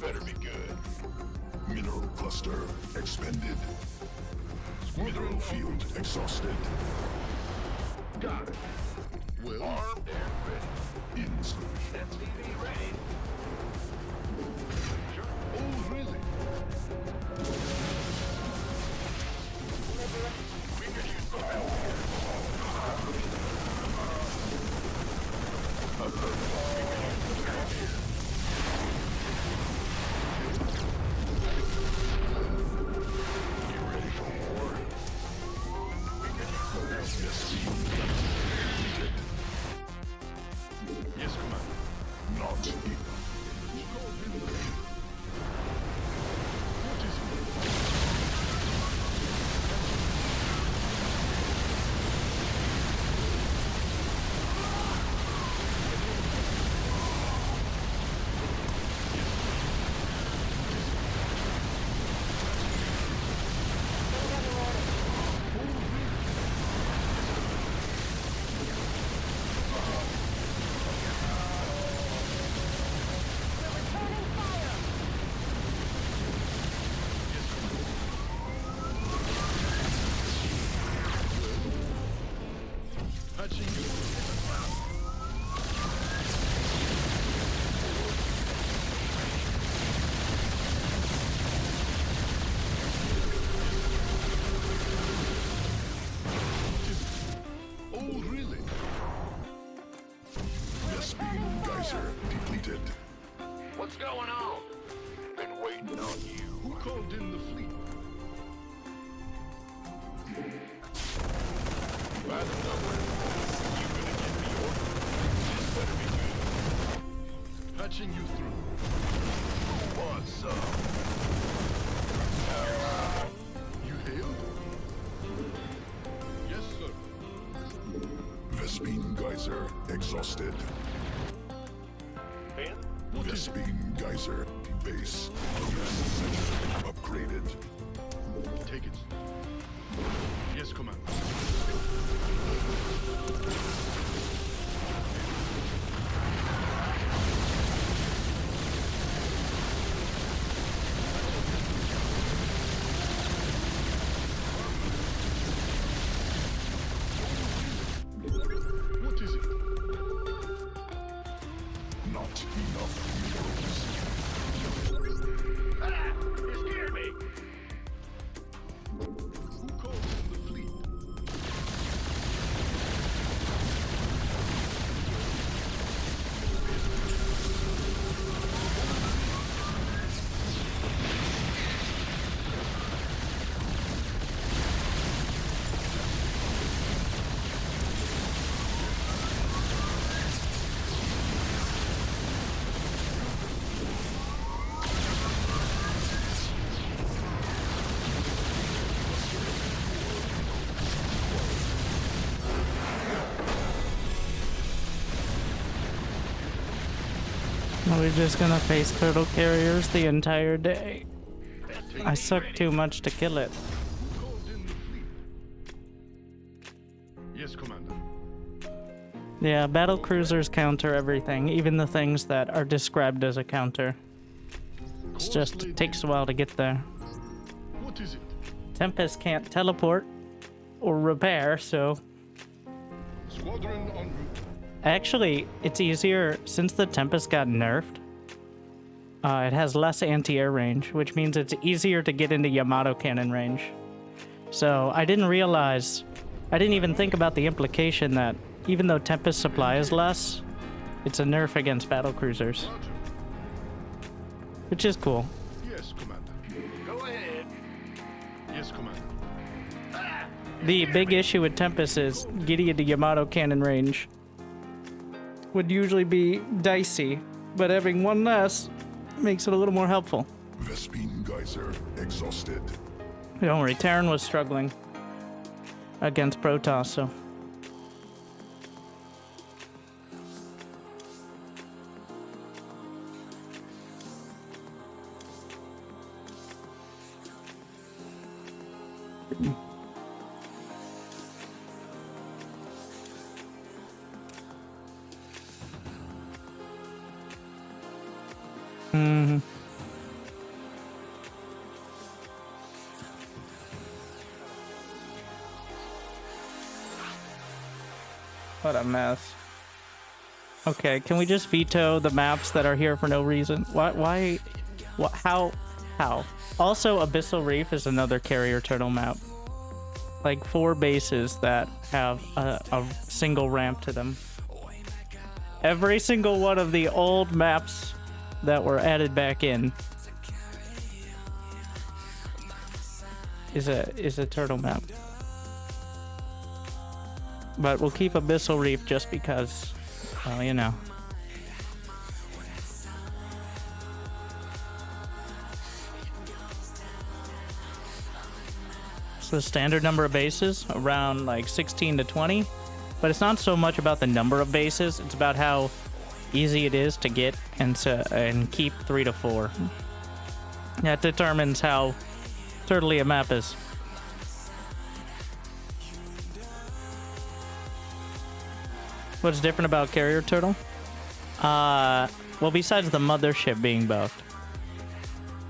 better be good. Mineral cluster expended. Mineral field exhausted. Got it. Well, Armed and ready. SCV ready. oh, really? We could use some help. Yes, Commander. Not enough. What is it? Patching you. Oh, really? Vespene geyser depleted. What's going on? Been waiting on you. Who called in the fleet? Bad enough. You gonna give me orders? This better be good. Patching you through. Who wants some? You hail? Yes, sir. Vespene geyser exhausted. Ben? Vespene geyser base. Upgraded. Take it. Yes, Commander. What is it? Not enough minerals. Ah! You scared me! Who called in the fleet? We're just gonna face turtle carriers the entire day. I suck too much to kill it. Who called in the fleet? Yes, Commander. Yeah, battle cruisers counter everything, even the things that are described as a counter. It's just, it takes a while to get there. What is it? Tempest can't teleport or repair, so Squadron en route. actually it's easier since the Tempest got nerfed. It has less anti-air range, which means it's easier to get into Yamato cannon range. So I didn't even think about the implication that even though Tempest supply is less, it's a nerf against battle cruisers, Roger. which is cool. Yes, Commander. Go ahead. Yes, Commander. The big issue with Tempest is getting into Yamato cannon range would usually be dicey, but having one less makes it a little more helpful. Vespene geyser exhausted. Don't worry, Terran was struggling against Protoss, so. What a mess. Okay, can we just veto the maps that are here for no reason? Why? What? How? Also, Abyssal Reef is another carrier turtle map. Like 4 bases that have a single ramp to them. Every single one of the old maps that were added back in is a turtle map. But we'll keep Abyssal Reef just because, well, you know. So the standard number of bases, around like 16 to 20. But it's not so much about the number of bases, it's about how easy it is to get and keep 3 to 4. That determines how turtly a map is. What's different about Carrier Turtle? Well, besides the mothership being buffed,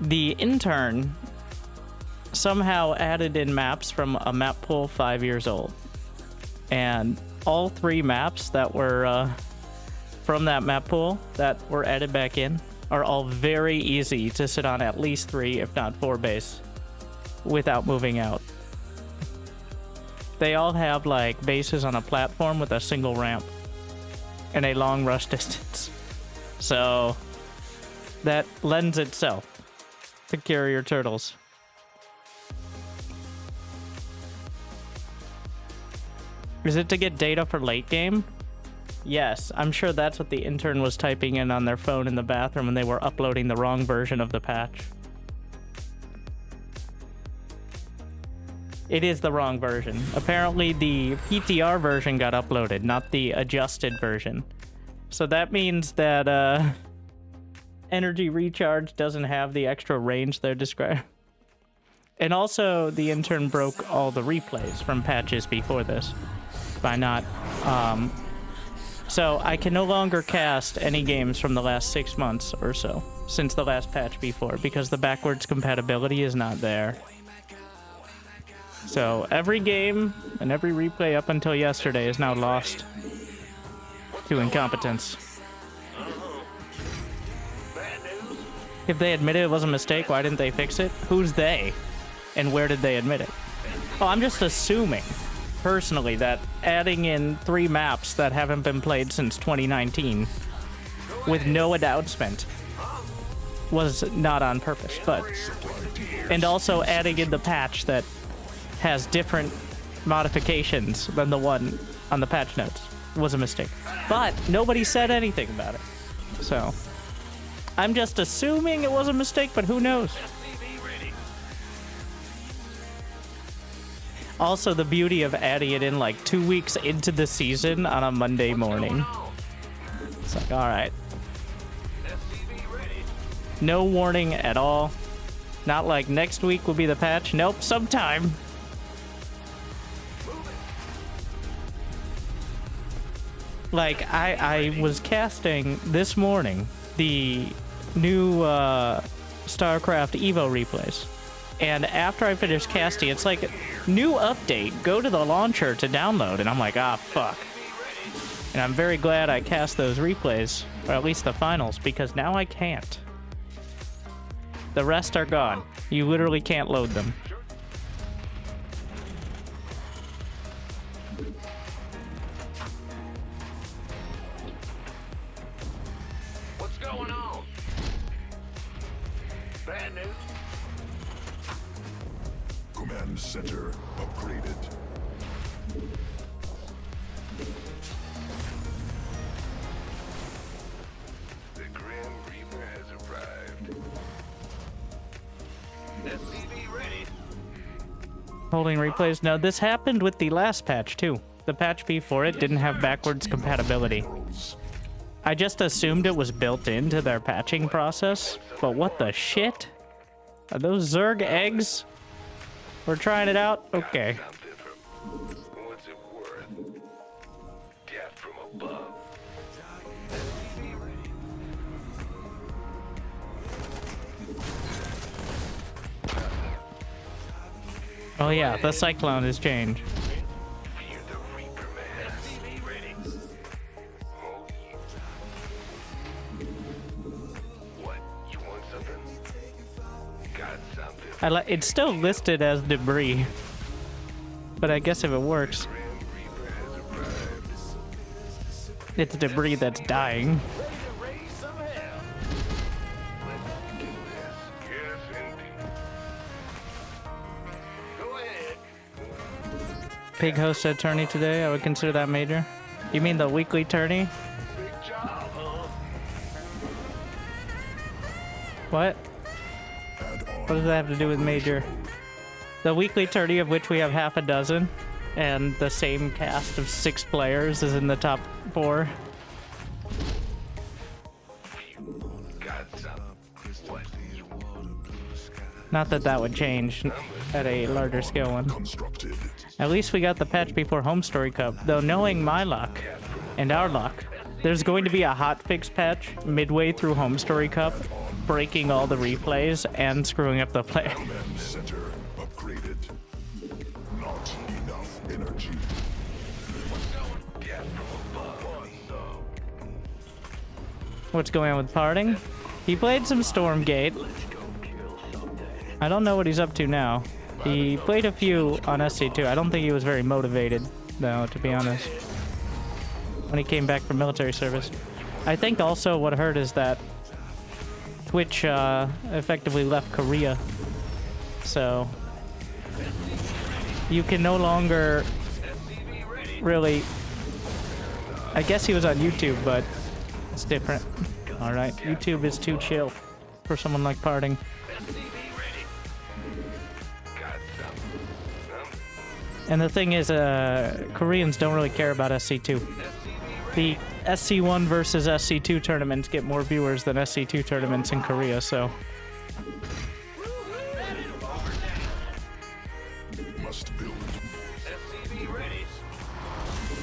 the intern somehow added in maps from a map pool 5 years old. And all 3 maps that were from that map pool that were added back in are all very easy to sit on at least 3, if not 4 base without moving out. They all have like bases on a platform with a single ramp and a long rush distance. So that lends itself to carrier turtles. Is it to get data for late game? Yes, I'm sure that's what the intern was typing in on their phone in the bathroom when they were uploading the wrong version of the patch. It is the wrong version. Apparently the PTR version got uploaded, not the adjusted version. So that means that energy recharge doesn't have the extra range they're describing. And also the intern broke all the replays from patches before this by not... So I can no longer cast any games from the last 6 months or so, since the last patch before, because the backwards compatibility is not there. So every game and every replay up until yesterday is now lost to incompetence. If they admitted it was a mistake, why didn't they fix it? Who's they? And where did they admit it? Oh, I'm just assuming, personally, that adding in 3 maps that haven't been played since 2019 with no announcement was not on purpose, but... And also adding in the patch that has different modifications than the one on the patch notes was a mistake. But nobody said anything about it. So I'm just assuming it was a mistake, but who knows? Also, the beauty of adding it in like 2 weeks into the season on a Monday morning. It's like, all right. No warning at all. Not like next week will be the patch. Nope, sometime. Like, I was casting this morning the new Starcraft Evo replays. And after I finished casting, it's like, new update, go to the launcher to download. And I'm like, ah, fuck. And I'm very glad I cast those replays, or at least the finals, because now I can't. The rest are gone. You literally can't load them. What's going on? Bad news? Command center upgraded. The Grim Reaper has arrived. SCV ready. Holding replays. No, this happened with the last patch, too. The patch before it didn't have backwards compatibility. I just assumed it was built into their patching process, but what the shit? Are those Zerg eggs? We're trying it out? Okay. Something from what's it worth? Death from above. SCV ready. Oh yeah, the Cyclone has changed. You're the Reaper man. SCV ready. something. It's still listed as debris, but I guess if it works, it's debris that's dying. Yes, indeed. Go ahead. Pig hosted attorney today. I would consider that major. You mean the weekly tourney? Big job, huh? What? What does that have to do with major? The weekly tourney, of which we have half a dozen, and the same cast of 6 players is in the top 4. Got some. What? Not that that would change at a larger scale one. Constructed. At least we got the patch before Home Story Cup. Though knowing my luck and our luck, there's going to be a hotfix patch midway through Home Story Cup, breaking all the replays and screwing up the play. Command center upgraded. Not enough energy. Get from above. What's going on with Parting? He played some Stormgate. I don't know what he's up to now. He played a few on SC2. I don't think he was very motivated, though, to be honest, when he came back from military service. I think also what I heard is that Twitch effectively left Korea. So you can no longer really... I guess he was on YouTube, but it's different. Alright, YouTube is too chill for someone like Parting. And the thing is, Koreans don't really care about SC2. The SC1 versus SC2 tournaments get more viewers than SC2 tournaments in Korea, so... Must build.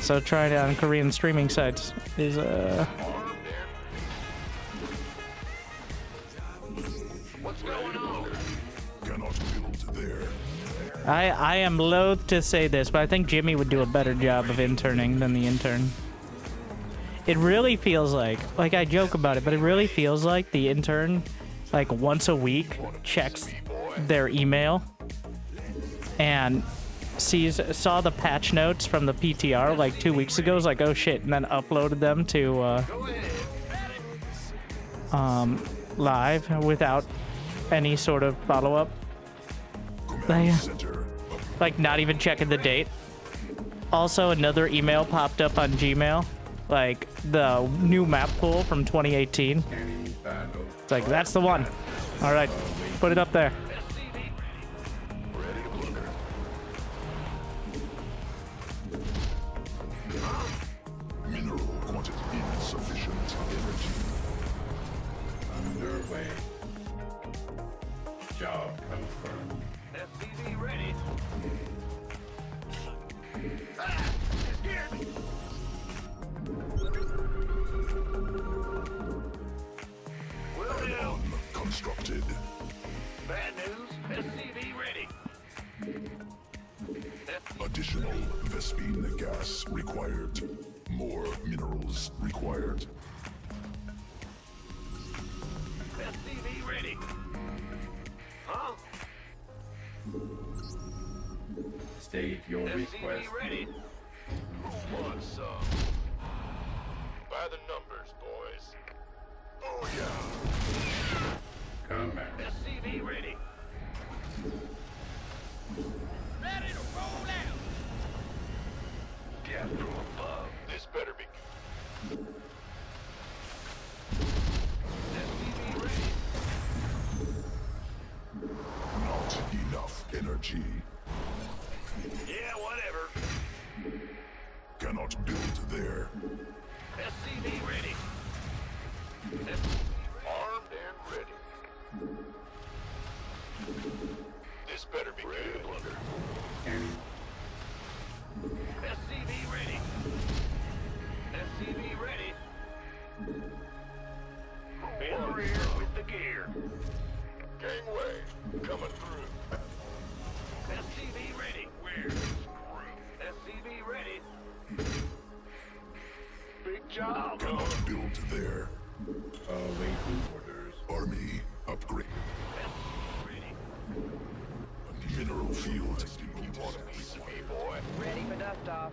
So trying it on Korean streaming sites is, Cannot build there. I am loath to say this, but I think Jimmy would do a better job of interning than the intern. It really feels like I joke about it, but it really feels like the intern, like once a week, checks their email and saw the patch notes from the PTR like 2 weeks ago, was like, oh shit, and then uploaded them to live without any sort of follow-up. Command center Like not even checking the date. Also, another email popped up on Gmail, like the new map pool from 2018. It's like, that's the one. All right, put it up there. mineral quantity insufficient energy. Underway. Job confirmed. FPV ready. Ah! You scared me. Will do. Constructed. Bad news. SCV ready. Additional Vespine gas required. More minerals required. SCV ready. Huh? State your request. SCV ready. Who wants some? By the numbers, boys. Oh yeah. Command. SCV ready. Ready to roll out. Death from above. This better be. SCV ready. Not enough energy. Yeah, whatever. Cannot build there. SCV ready. Armed and ready. This better be good. SCV ready. SCV ready. Warrior with the gear. Gangway coming through. SCV ready. Where's crew? SCV ready. Big job. Cannot build there. Awaiting orders. Army upgrade. Ready. field depleted. boy. Ready for dust off.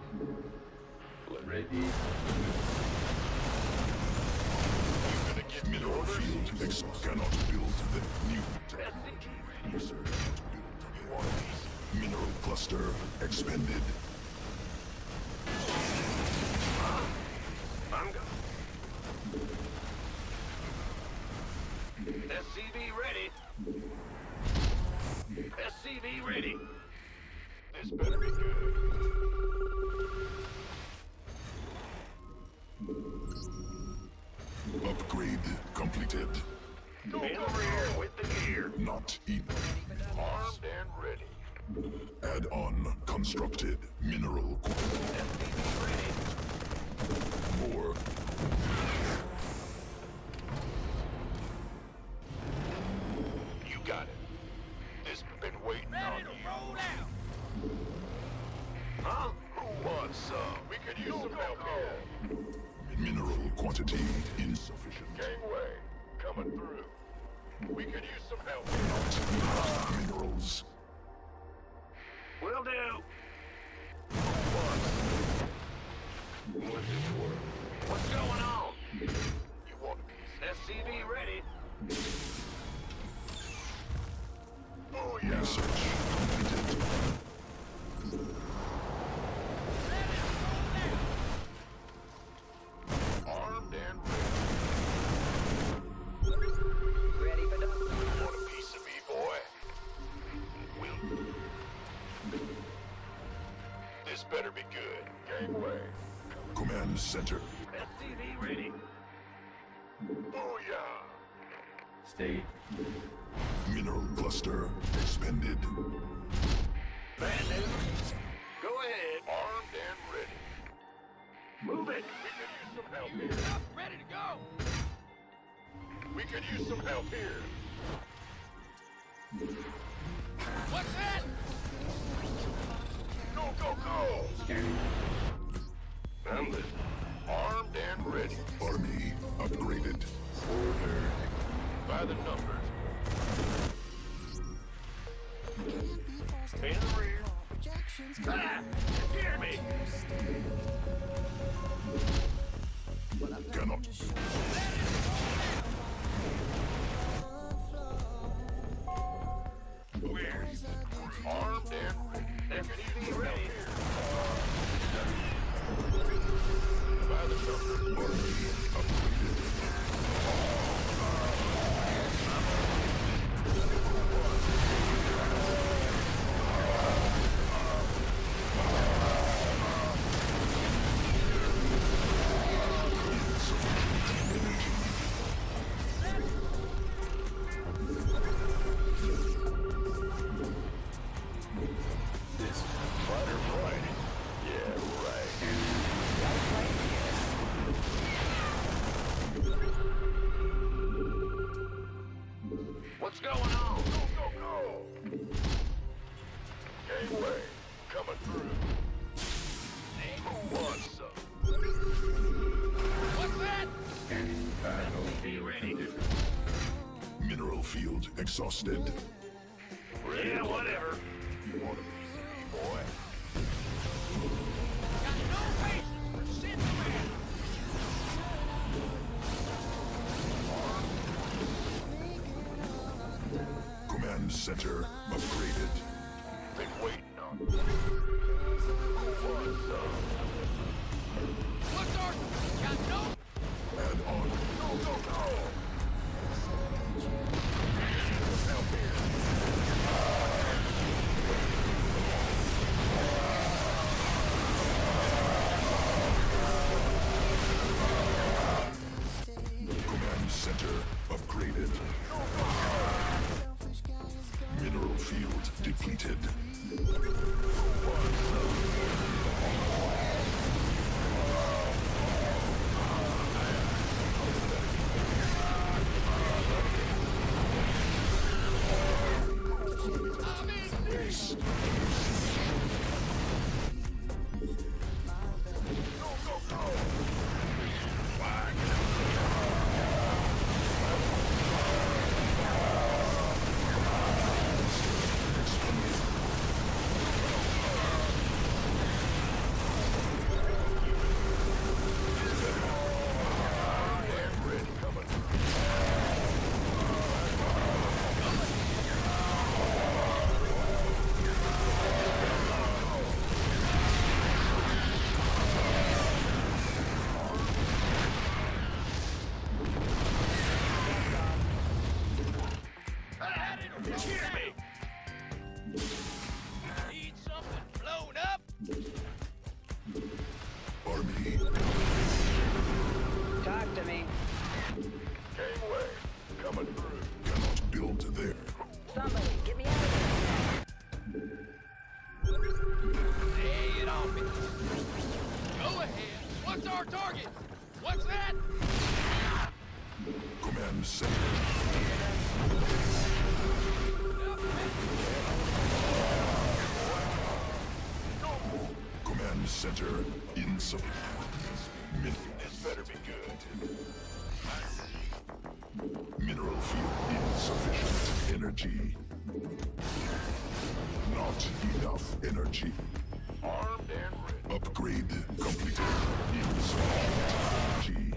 Ready. Mineral field cannot build the new technology. Research to build quantities. Mineral cluster expended. I'm going. SCV ready. SCV ready. This better be good. Upgrade completed. In the rear with the gear. Not even. Armed and ready. Add-on constructed. Mineral SCV ready. more. You got it. This been waiting on you. Roll out. Huh? Who wants some? We could use some help here. Mineral quantity insufficient. Gangway, coming through. We could use some help. Not enough minerals. Will do. Who wants? What's this work? What's going on? You want a piece? SCV ready. Oh yeah. Research completed. Armed and ready. Ready for dust. Want a piece of me, boy? Will. This better be good. Gangway. Command center. SCV ready. Oh yeah. State. Mineral cluster expended. Bad news. Go ahead. Armed and ready. Move it. We could use some help here. Ready to go. We could use some help here. What's that? Go, go, go. Scanning. I'm listening. Armed and ready. Army upgraded. Order. By the numbers. In the rear. Ah! Hear me! Cannot. Where? Armed and ready. FTV ready. By the numbers. Army upgraded. Fighter right. Yeah, right. What's going on? Go, go, go! Gangway, coming through. Who wants some? What's that? Scanning. Battlefield condition. Mineral field exhausted. Yeah, whatever. You want a piece of me, boy? Got no patience for shit, man. Command center upgraded. Been waiting on. Who wants some? What's our? Got no. Add-on. Go, go, go! Help here. Command center upgraded. Mineral field depleted. Base. Hear me! Need something blown up? Army. Talk to me. Gangway, coming through. Cannot build there. Somebody, get me out of Lay it on me. Go ahead. What's our target? What's that? Command center. Command center insufficient. This better be good. Mineral field insufficient energy. Not enough energy. Armed and ready. Upgrade completed. Insufficient energy.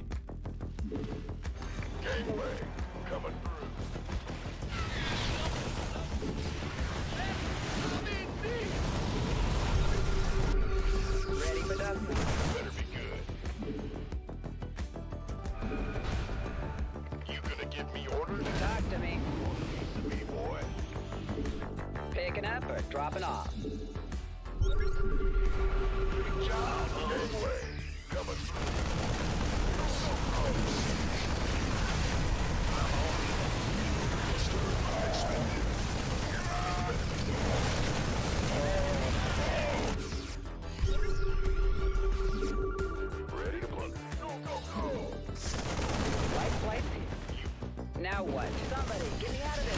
Gangway, coming through. Ready for dusting. Better be good. You gonna give me orders? Talk to me. Piece of me, boy. Picking up or dropping off? Good job. Gangway, coming through. Ready to plunder. Go, go, go. Light flight. Now what? Somebody, get me out of this.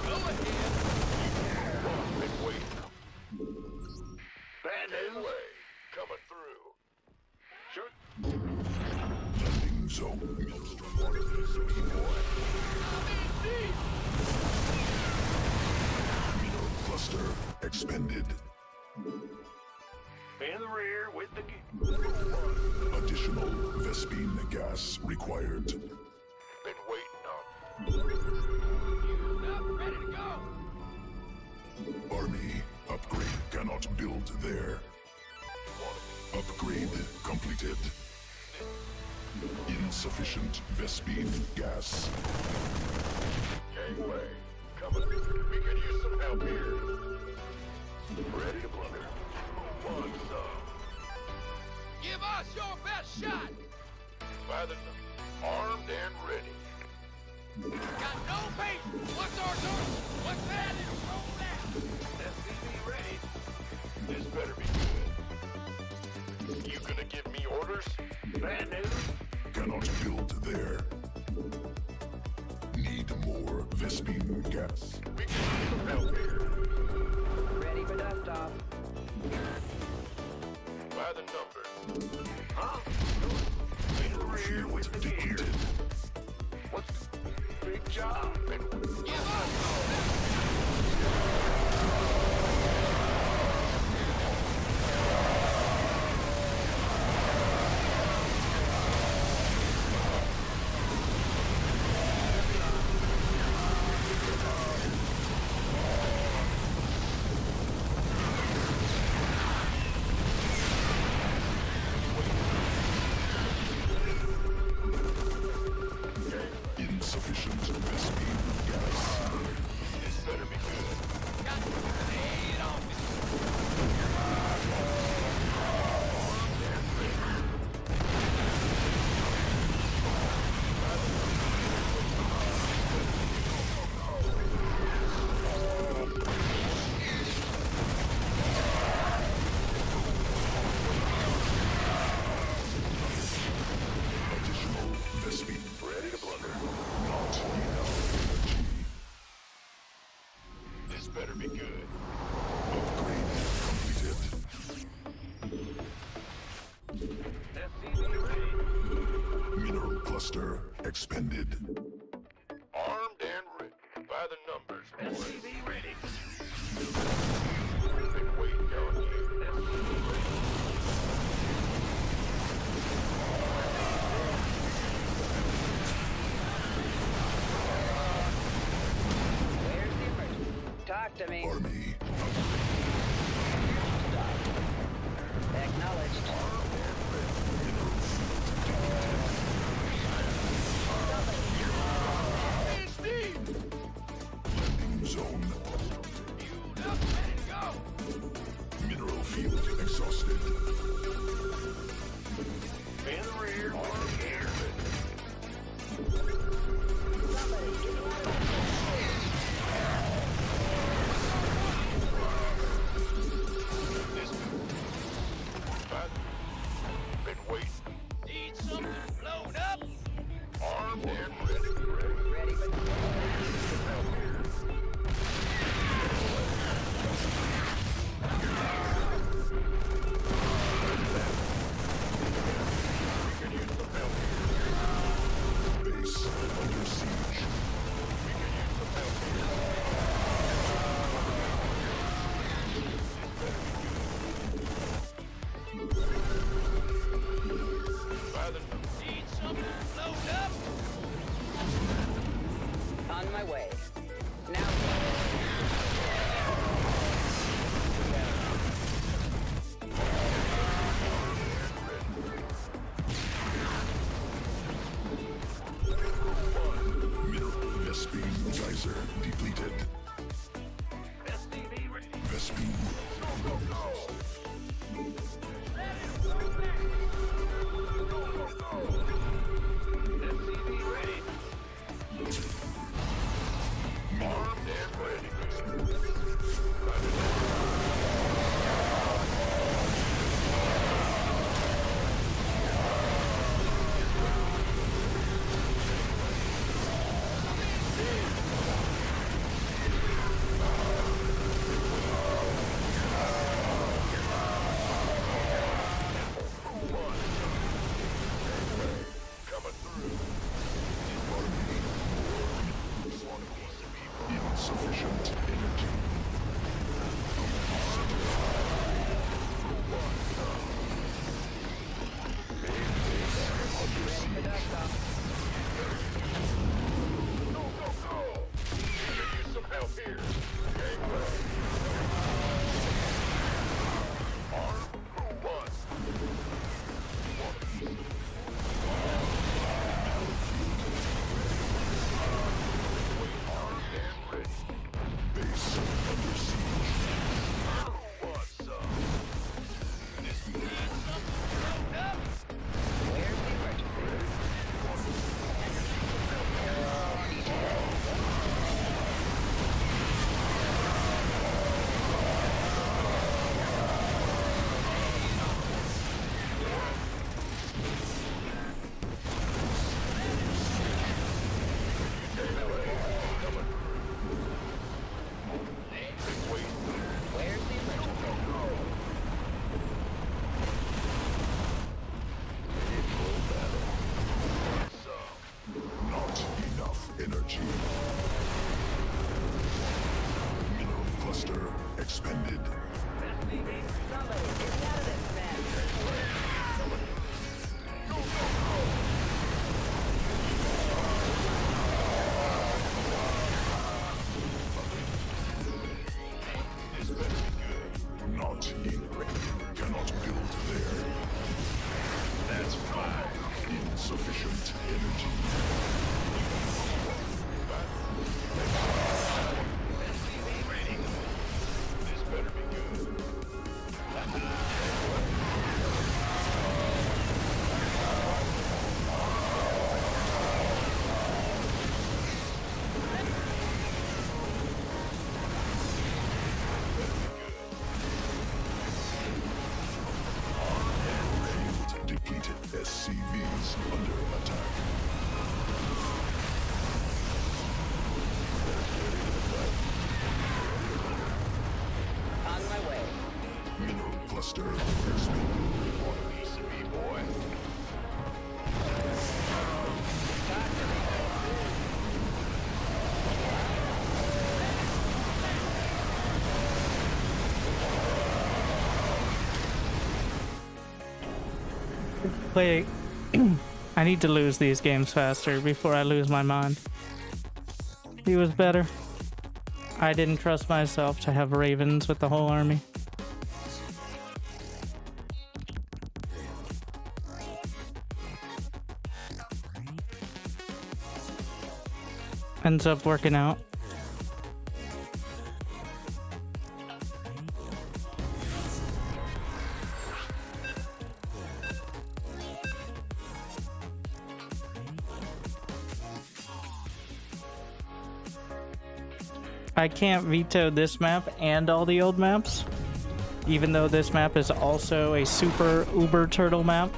Go ahead. Been waiting. Bad way. Coming through. Shoot. Landing zone. Maelstrom water. Mineral cluster expended. In the rear with the gear. Additional Vespine gas required. Been waiting on. Up, ready to go. Army upgrade cannot build there. Upgrade completed. Insufficient Vespine gas. Gangway, coming. We could use some help here. Ready to plunder. One some. Give us your best shot. By the armed and ready. Got no patience. What's our target? What's that? And roll that. SCV ready. This better be good. You gonna give me orders? Bad news. Cannot build there. Need more Vespine gas. We can use some help here. Ready for dust off. By the numbers. Huh? In the rear with the gear. Depleted. What's the big job? Give us! Insufficient Vespine gas. This better be good. Got to lay it on me. Additional Vespine. Ready to blunder. Not enough energy. This better be good. Upgrade completed. SCV ready. Mineral cluster expended. Armed and ready. By the numbers. SCV ready. Been waiting on you. SCV ready. talk to me. Army. Acknowledged. Landing zone. Mineral field exhausted. In the rear, arm here. Been waiting. Need something blown up? Armed and ready. Ready, but Base under siege. Need something blown up? on my way. Now what? Mineral Vespine geyser depleted. SCV ready. Vespine. SCV ready. Armed and ready. Insufficient energy. Some help here. Gateway. Arm who won? Armed and ready. Base under siege. What's up? This needs something blown up? Where's the emergency? Where's the emergency? Not enough energy. Mineral cluster expended. Somebody get me out of this mess. Not in. Cannot build there. That's fine. Insufficient energy. This better be good. Field depleted. SCVs under attack. On my way. Mineral cluster expended. Want a piece of me, boy? Wait, I need to lose these games faster before I lose my mind. He was better. I didn't trust myself to have ravens with the whole army. Ends up working out. I can't veto this map and all the old maps, even though this map is also a super uber turtle map.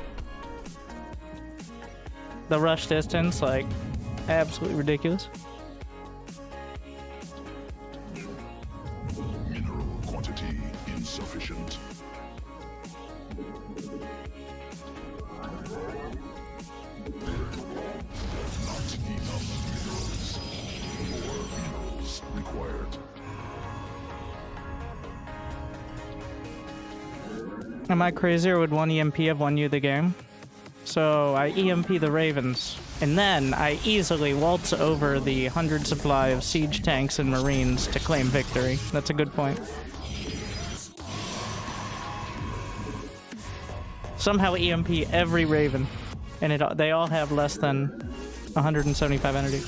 The rush distance, like, absolutely ridiculous. Mineral quantity insufficient. Not enough minerals. More minerals required. Am I crazy, or would one EMP have won you the game? So I EMP the ravens, and then I easily waltz over the 100 supply of siege tanks and marines to claim victory. That's a good point. Somehow EMP every raven, and they all have less than 175 energy.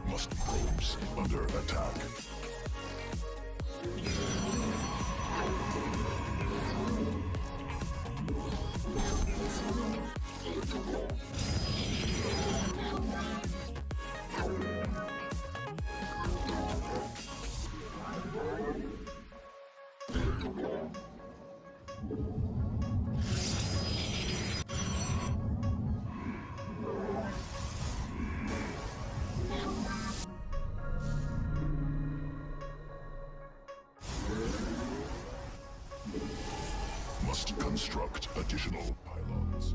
Must probes under attack. Must construct additional pylons.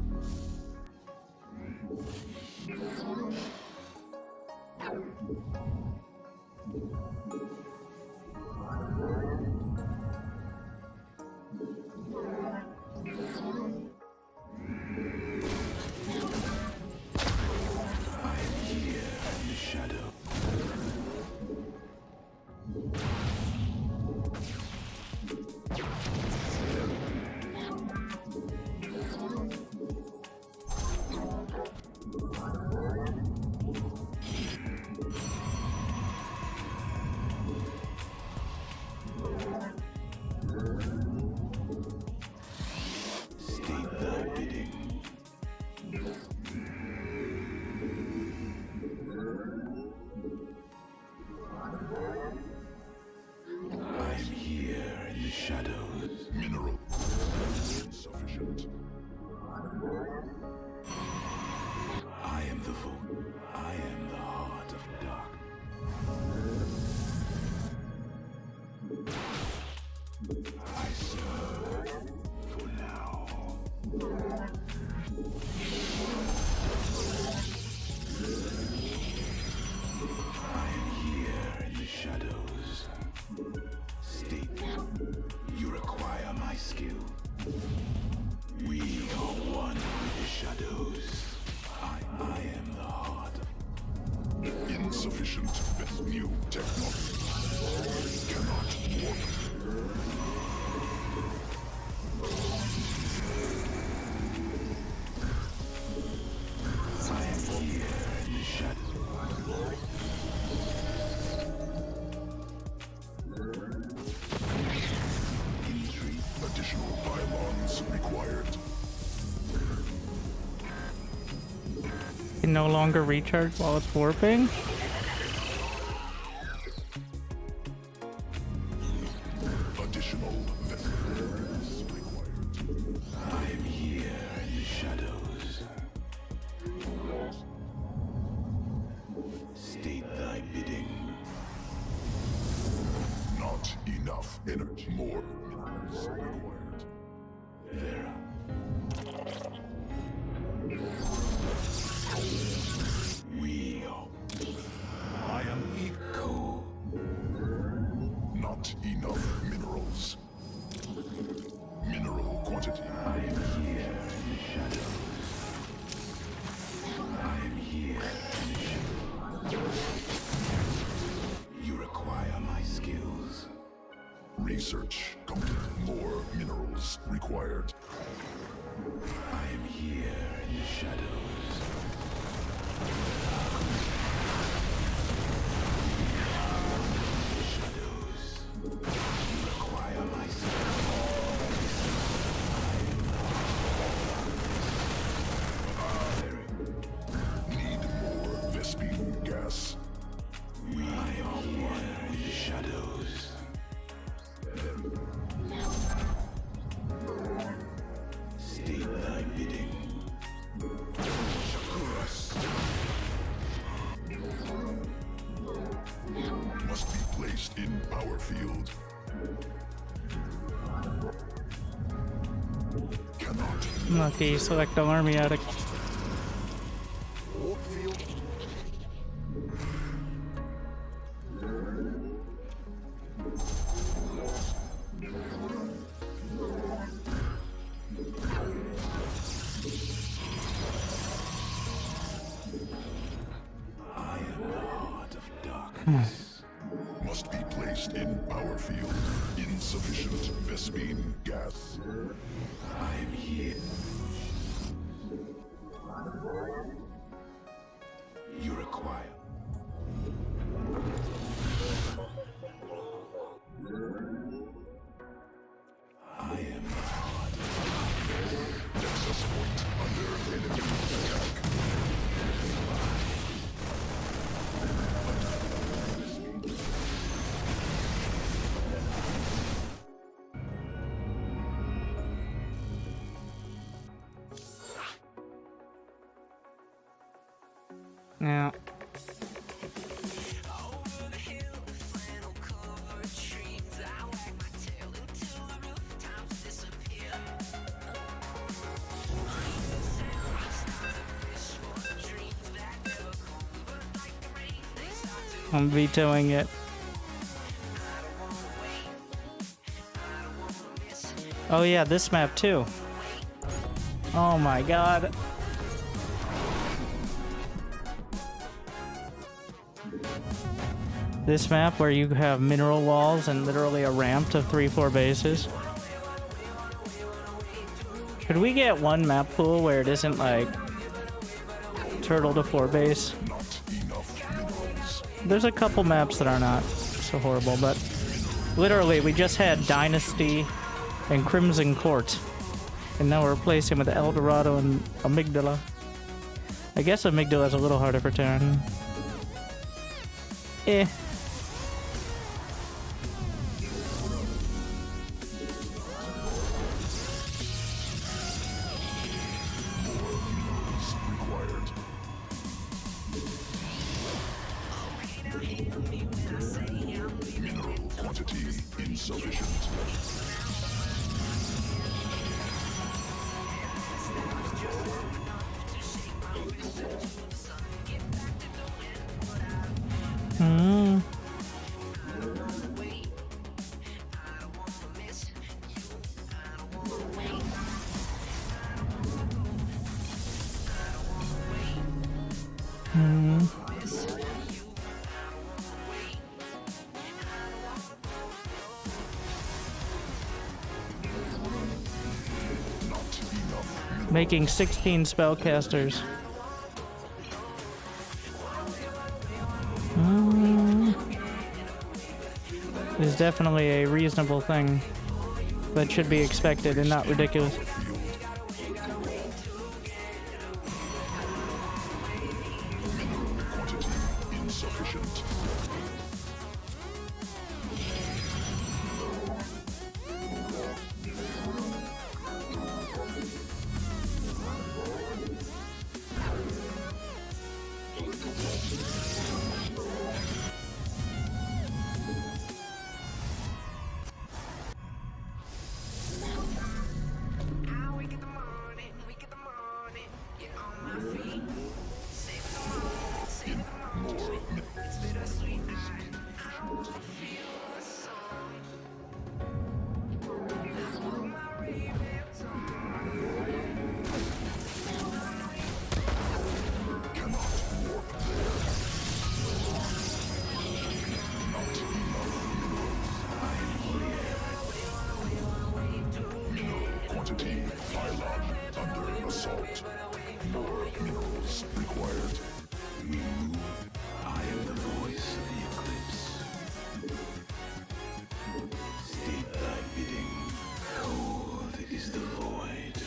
Mineral insufficient. I am the vote. I am the heart of dark. I serve for now. I am here in the shadows. State, you require my skill. We are one with the shadows. I am the heart of Insufficient with new technology. Cannot warp. I am here in the shadows. Intrigue. Additional pylons required. Can no longer recharge while it's warping. Additional vessels. Not enough energy. More minerals required. There. I am eco. Not enough minerals. Mineral quantity. I am here in the shadows. I am here in the shadows. You require my skills. Research complete. More minerals required. I am here in the shadows. Shadows. You require my need more Vespine gas. We are one with the shadows. State thy bidding. Must be placed in power field. Cannot. Lucky, select the army out of. Warp field. I am the heart of darkness. Must be placed in power field. Insufficient Vespine gas. I am here. You require. I am the heart of darkness. Nexus point under enemy attack. Yeah. I'm vetoing it. Oh yeah, this map too. Oh my god. This map where you have mineral walls and literally a ramp to 3-4 bases. Could we get one map pool where it isn't like turtle to 4 base? There's a couple maps that are not so horrible, but literally we just had Dynasty and Crimson Court, and now we're replacing with El Dorado and Amygdala. I guess Amygdala's a little harder for Terran. Eh. Making 16 spellcasters. Is definitely a reasonable thing that should be expected and not ridiculous. assault. More minerals required. I am the voice of the eclipse. State thy bidding. Cold is the void.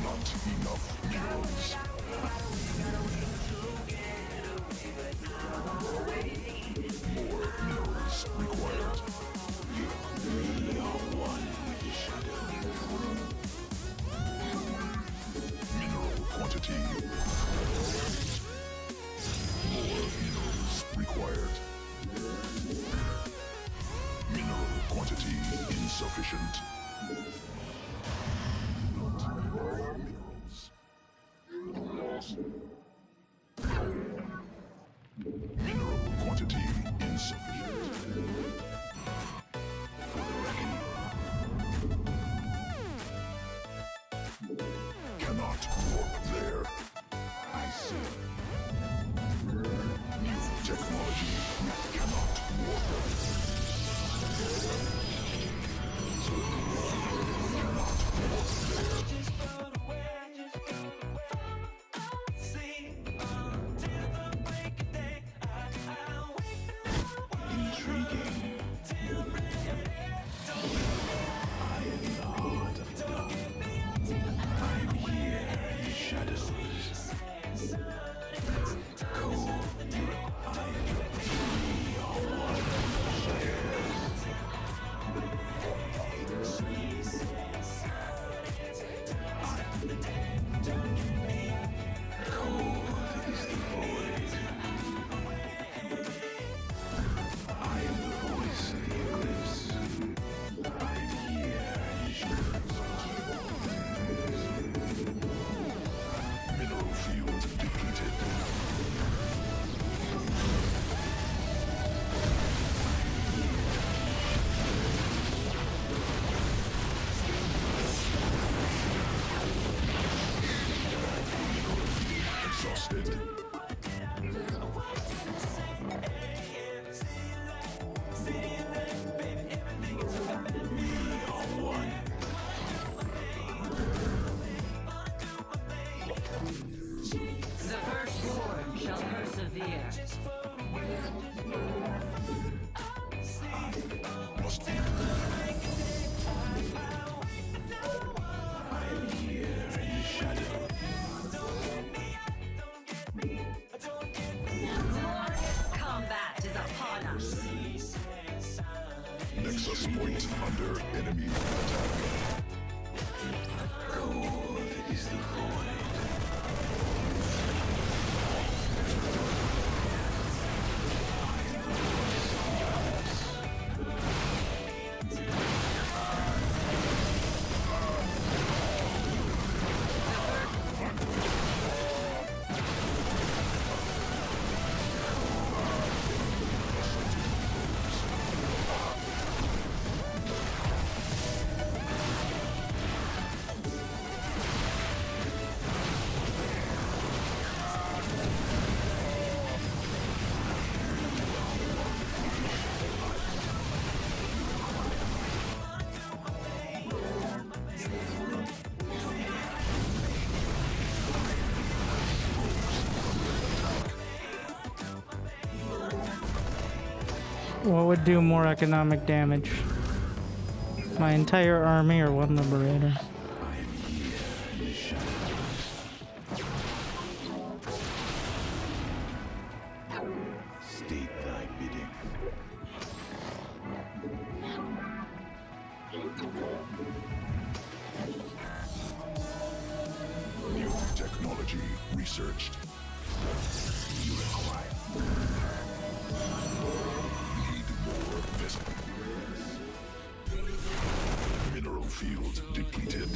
Not enough minerals. More minerals required. We are one with the shadow. Mineral quantity. More minerals required. Mineral quantity insufficient. Not enough minerals. Mineral quantity insufficient. For the reckoning. Cannot warp there. I see. New technology cannot warp. Intriguing. I am the heart of dark. I am here in the shadows. Cold. I am we are one. Cold is the void. I am the voice of the eclipse. I am here in the shadows. Mineral field depleted. Exhausted. The firstborn shall persevere. Must be. I am here in the shadow. Combat is upon us. Nexus point under enemy attack. Cold is the void. What would do more economic damage? My entire army or one liberator? I am here in the shadows. State thy bidding. New technology researched. You require. Need more vessel. Mineral field depleted.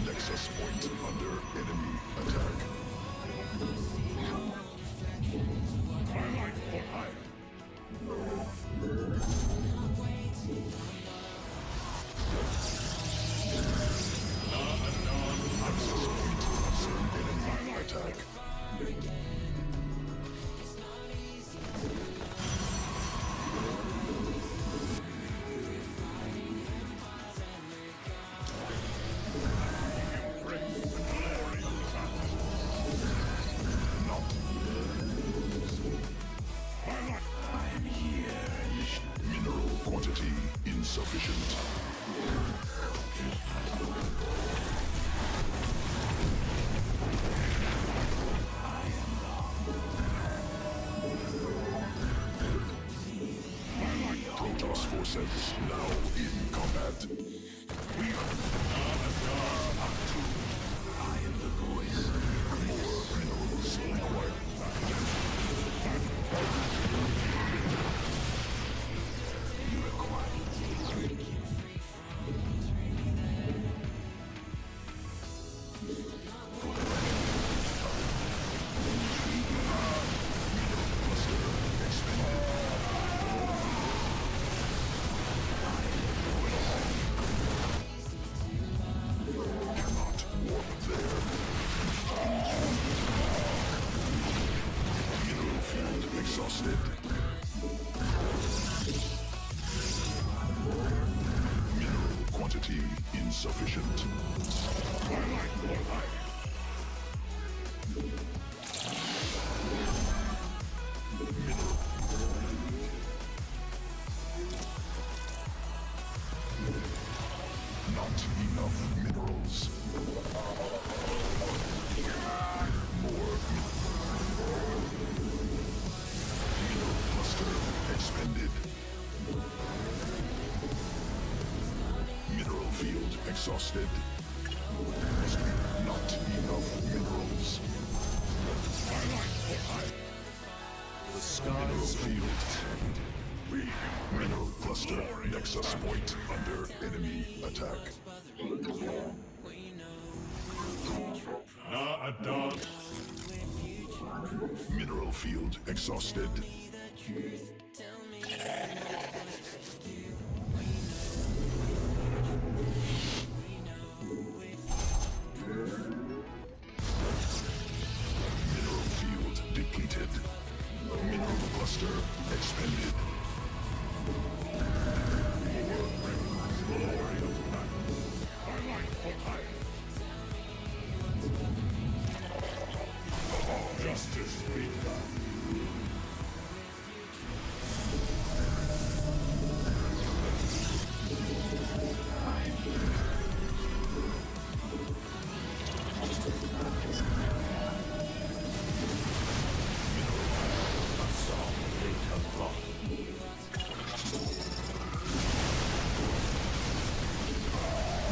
Nexus point under enemy attack. My life for hire. insufficient. Protoss forces now in combat. I am the voice. More minerals required. Cannot warp there. Mineral field exhausted. Mineral quantity insufficient. Not enough minerals. More mineral cluster expended. Mineral field exhausted. Not enough minerals. The skies field. Mineral cluster nexus point under enemy attack. Mineral field exhausted. Mineral field depleted. Mineral cluster expended. Justice be done.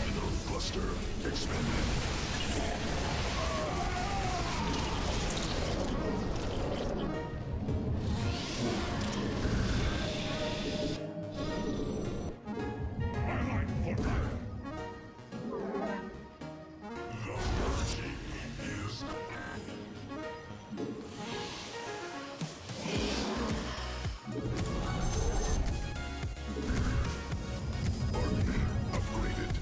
Mineral cluster expended. Army upgraded.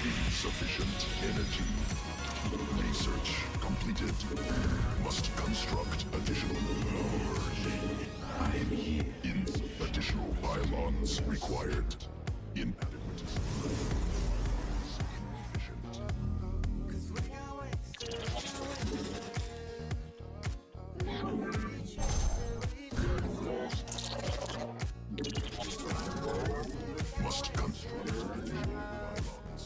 Insufficient energy. Research completed. Must construct additional. I am here. Additional pylons required. Inadequate. Insufficient. Must construct additional pylons.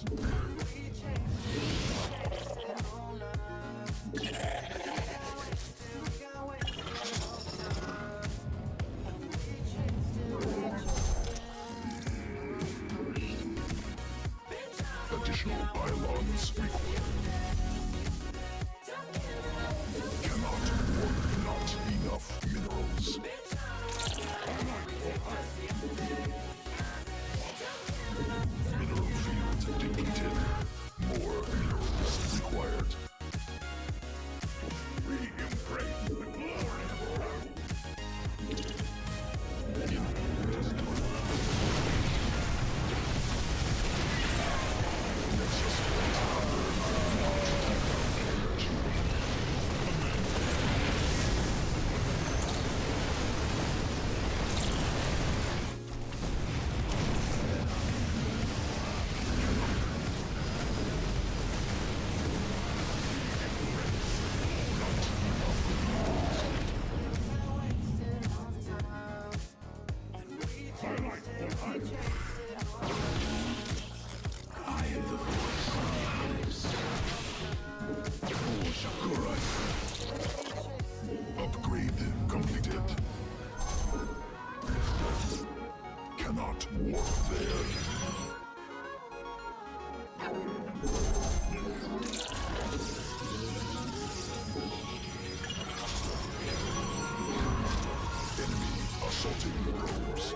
assaulting probes.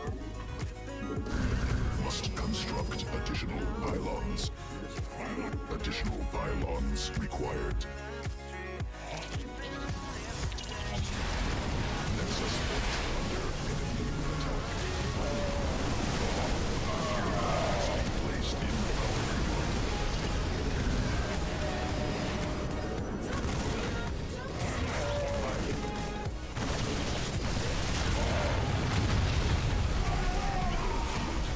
Must construct additional pylons. Additional pylons required. Nexus point under enemy attack. Must be placed in power field.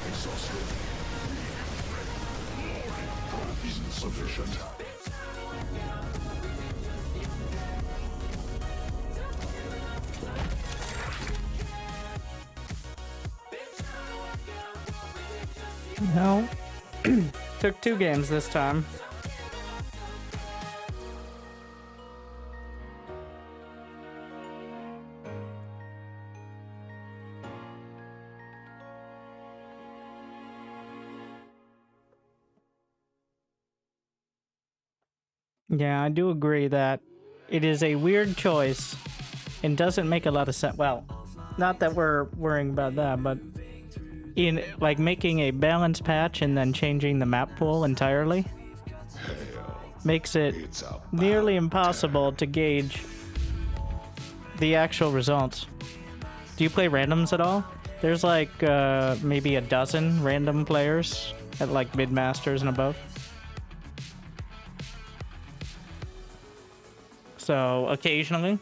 Exhausted. Insufficient. No. Took 2 games this time. Yeah, I do agree that it is a weird choice and doesn't make a lot of sense. Well, not that we're worrying about that, but in like making a balanced patch and then changing the map pool entirely makes it nearly impossible to gauge the actual results. Do you play randoms at all? There's like maybe a dozen random players at like mid-masters and above. So occasionally.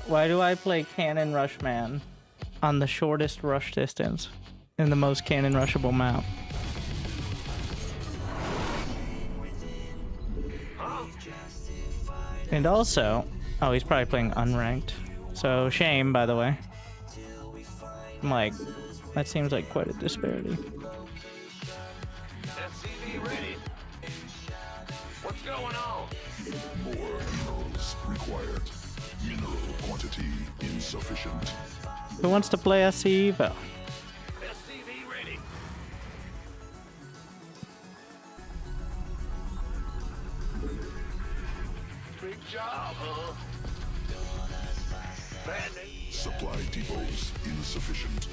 Why do I play Cannon Rushman on the shortest rush distance in the most cannon rushable map? And also, oh, he's probably playing unranked. So shame, by the way. I'm like, that seems like quite a disparity. SCV ready. What's going on? More minerals required. Mineral quantity insufficient. Who wants to play SC Evo? SCV ready. Big job, huh? Bad news. Supply depots insufficient.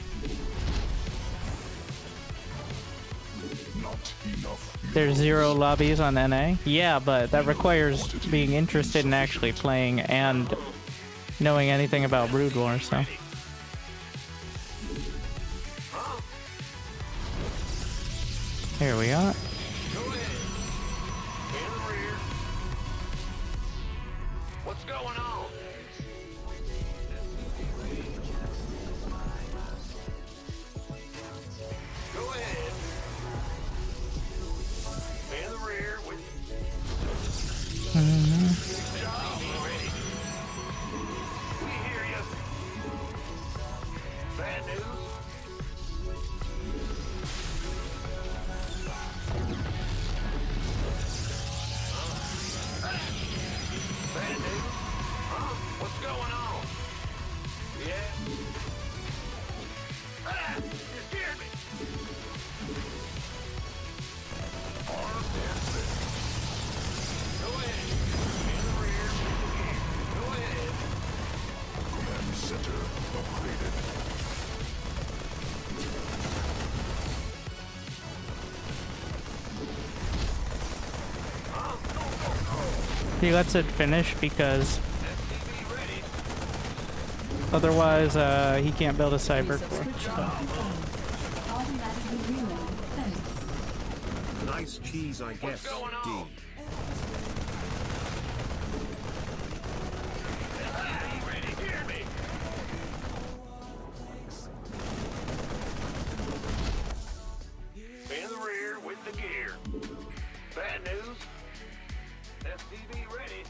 Not enough. There's 0 lobbies on NA? Yeah, but that requires being interested in actually playing and knowing anything about Brood War, so. Here we are. Go ahead. In the rear. What's going on? Go ahead. In the rear with job ready. We hear you. Bad news. Bad news? Huh? What's going on? Yeah? Ah! You scared me! Armed and ready. Go ahead. In the rear. Go ahead. Command center upgraded. Huh? Go, go, go! He lets it finish because SCV ready. otherwise he can't build a cyber core. Nice cheese, I guess. What's going D. on? SCV ready. Hear me. In the rear with the gear. Bad news. SCV ready.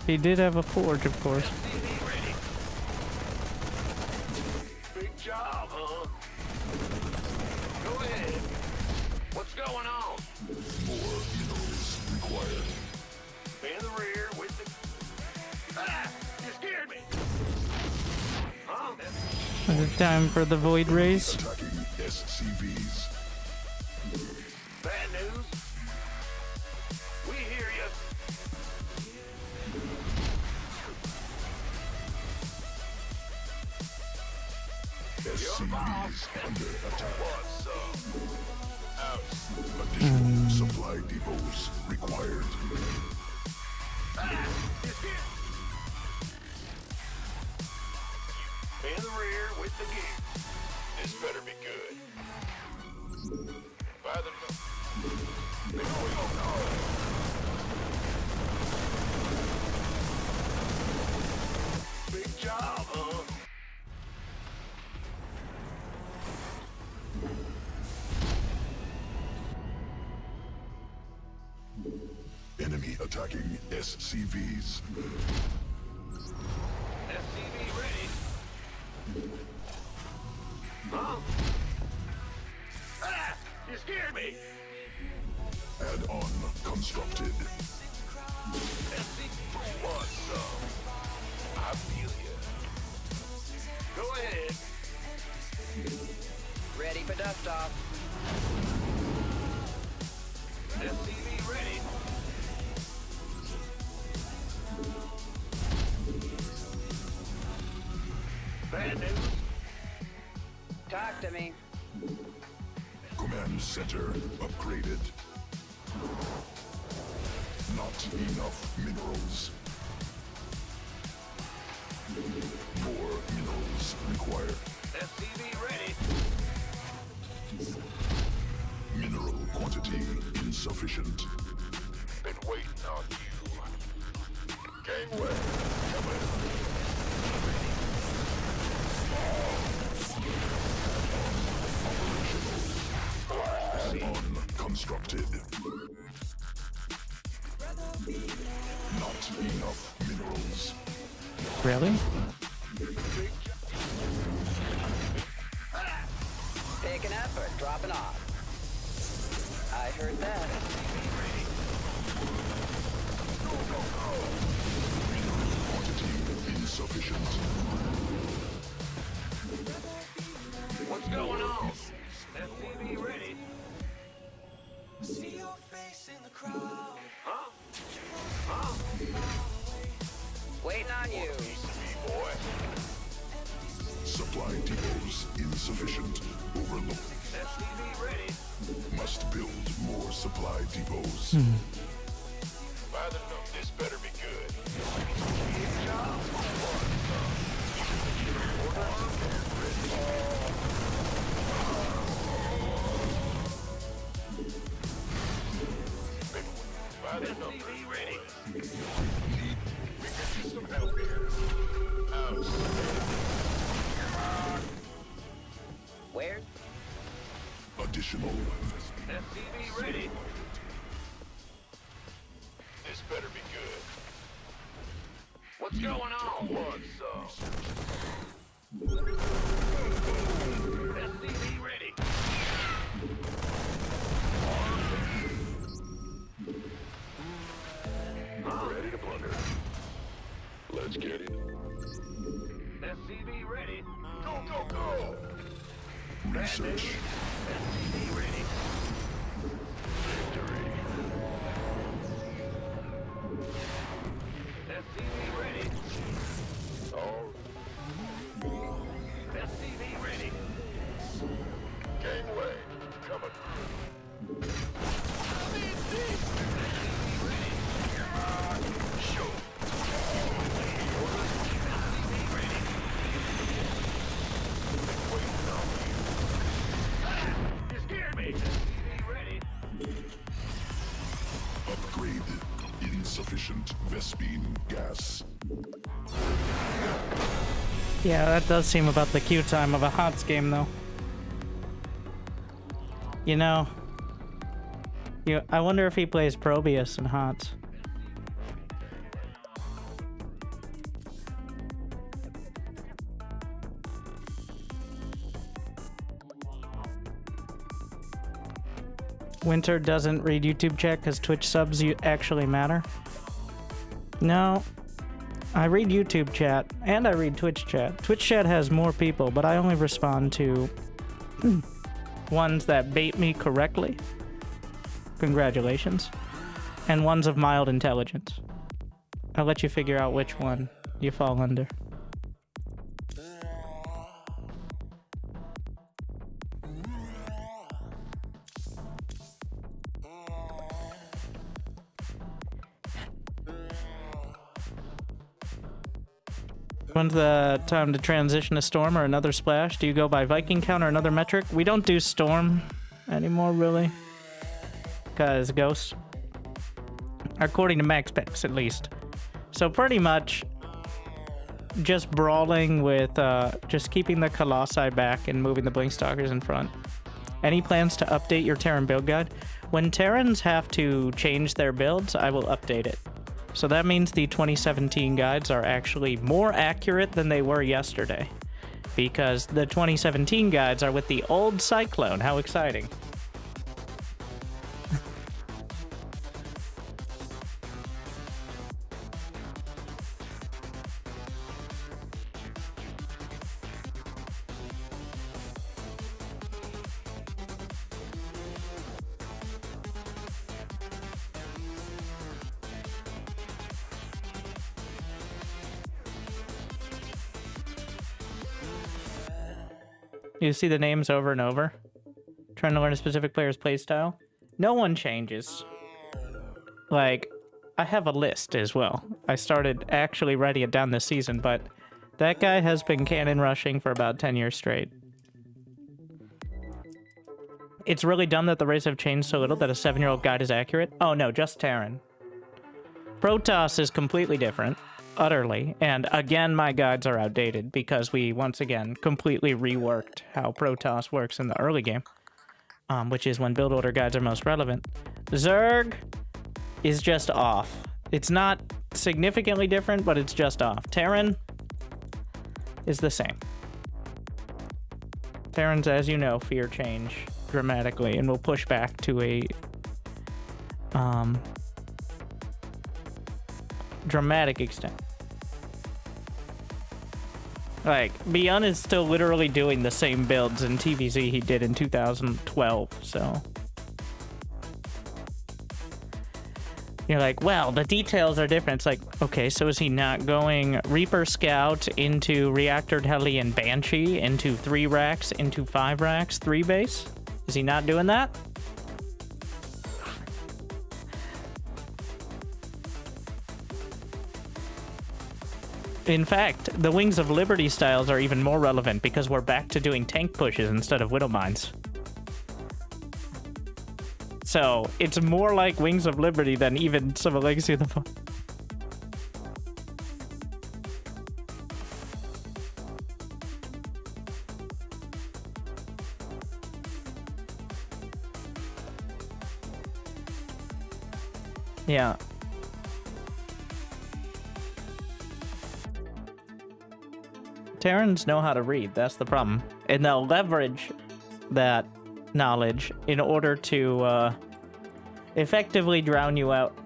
He did have a forge, of course. Big job, huh? Go ahead. What's going on? More minerals required. In the rear with the... Ah! You scared me! Huh? Is it time for the void race? Attacking SCVs. Bad news? We hear you. SCVs under attack. What's up? Additional supply depots required. Ah! You scared? In the rear with the gear. This better be good. By the... Big job, huh? Enemy attacking SCVs. SCV ready. Huh? Ah! You scared me! Add-on constructed. SCV, what's up? I feel you. Go ahead. Ready for dust off. SCV ready. Bad news. Talk to me. Command center upgraded. Not enough minerals. More minerals required. SCV ready. Mineral quantity insufficient. Been waiting on you. Gangway, come in. Add-on constructed. Not enough minerals. Really? Picking up or dropping off? I heard that. Quantity insufficient. What's going on? SCV ready. See your face in the crowd. Huh? Huh? Waiting on you. SCV boy. Supply depots insufficient. Overlooked. SCV ready. Must build more supply depots. By the note, this better be good. Big job. By the note, SCV ready. We could use some help here. Where? Additional. SCV ready. This better be good. What's going on? What's up? SCV ready. Ready to plunder. Let's get it. SCV ready. Go, go, go! Research. SCV ready. Victory. SCV ready. Oh. SCV ready. Gangway. Coming. SCV ready. Shoot. SCV ready. Waiting on you. You scared me. SCV ready. Upgrade. Insufficient Vespine gas. Yeah, that does seem about the queue time of a HOTS game, though. You know, I wonder if he plays Probius in HOTS. Winter doesn't read YouTube chat because Twitch subs actually matter. No, I read YouTube chat and I read Twitch chat. Twitch chat has more people, but I only respond to ones that bait me correctly. Congratulations. And ones of mild intelligence. I'll let you figure out which one you fall under. When's the time to transition to Storm or another Splash? Do you go by Viking count or another metric? We don't do Storm anymore, really. Because Ghost. According to max specs, at least. So pretty much just brawling with, just keeping the Colossi back and moving the Blinkstalkers in front. Any plans to update your Terran build guide? When Terrans have to change their builds, I will update it. So that means the 2017 guides are actually more accurate than they were yesterday. Because the 2017 guides are with the old Cyclone. How exciting. You see the names over and over? Trying to learn a specific player's playstyle? No one changes. Like, I have a list as well. I started actually writing it down this season, but that guy has been cannon rushing for about 10 years straight. It's really dumb that the races have changed so little that a 7-year-old guide is accurate. Oh no, just Terran. Protoss is completely different. Utterly. And again, my guides are outdated because we, once again, completely reworked how Protoss works in the early game. Which is when build order guides are most relevant. Zerg is just off. It's not significantly different, but it's just off. Terran is the same. Terrans, as you know, fear change dramatically and will push back to a dramatic extent. Like, Beyond is still literally doing the same builds in TVZ he did in 2012, so... You're like, well, the details are different. It's like, okay, so is he not going Reaper Scout into Reactor Heli and Banshee into 3 racks, into 5 racks, 3 base? Is he not doing that? In fact, the Wings of Liberty styles are even more relevant because we're back to doing tank pushes instead of Widow Mines. So, it's more like Wings of Liberty than even some of Legacy of the Fall. Yeah. Terrans know how to read, that's the problem. And they'll leverage that knowledge in order to effectively drown you out.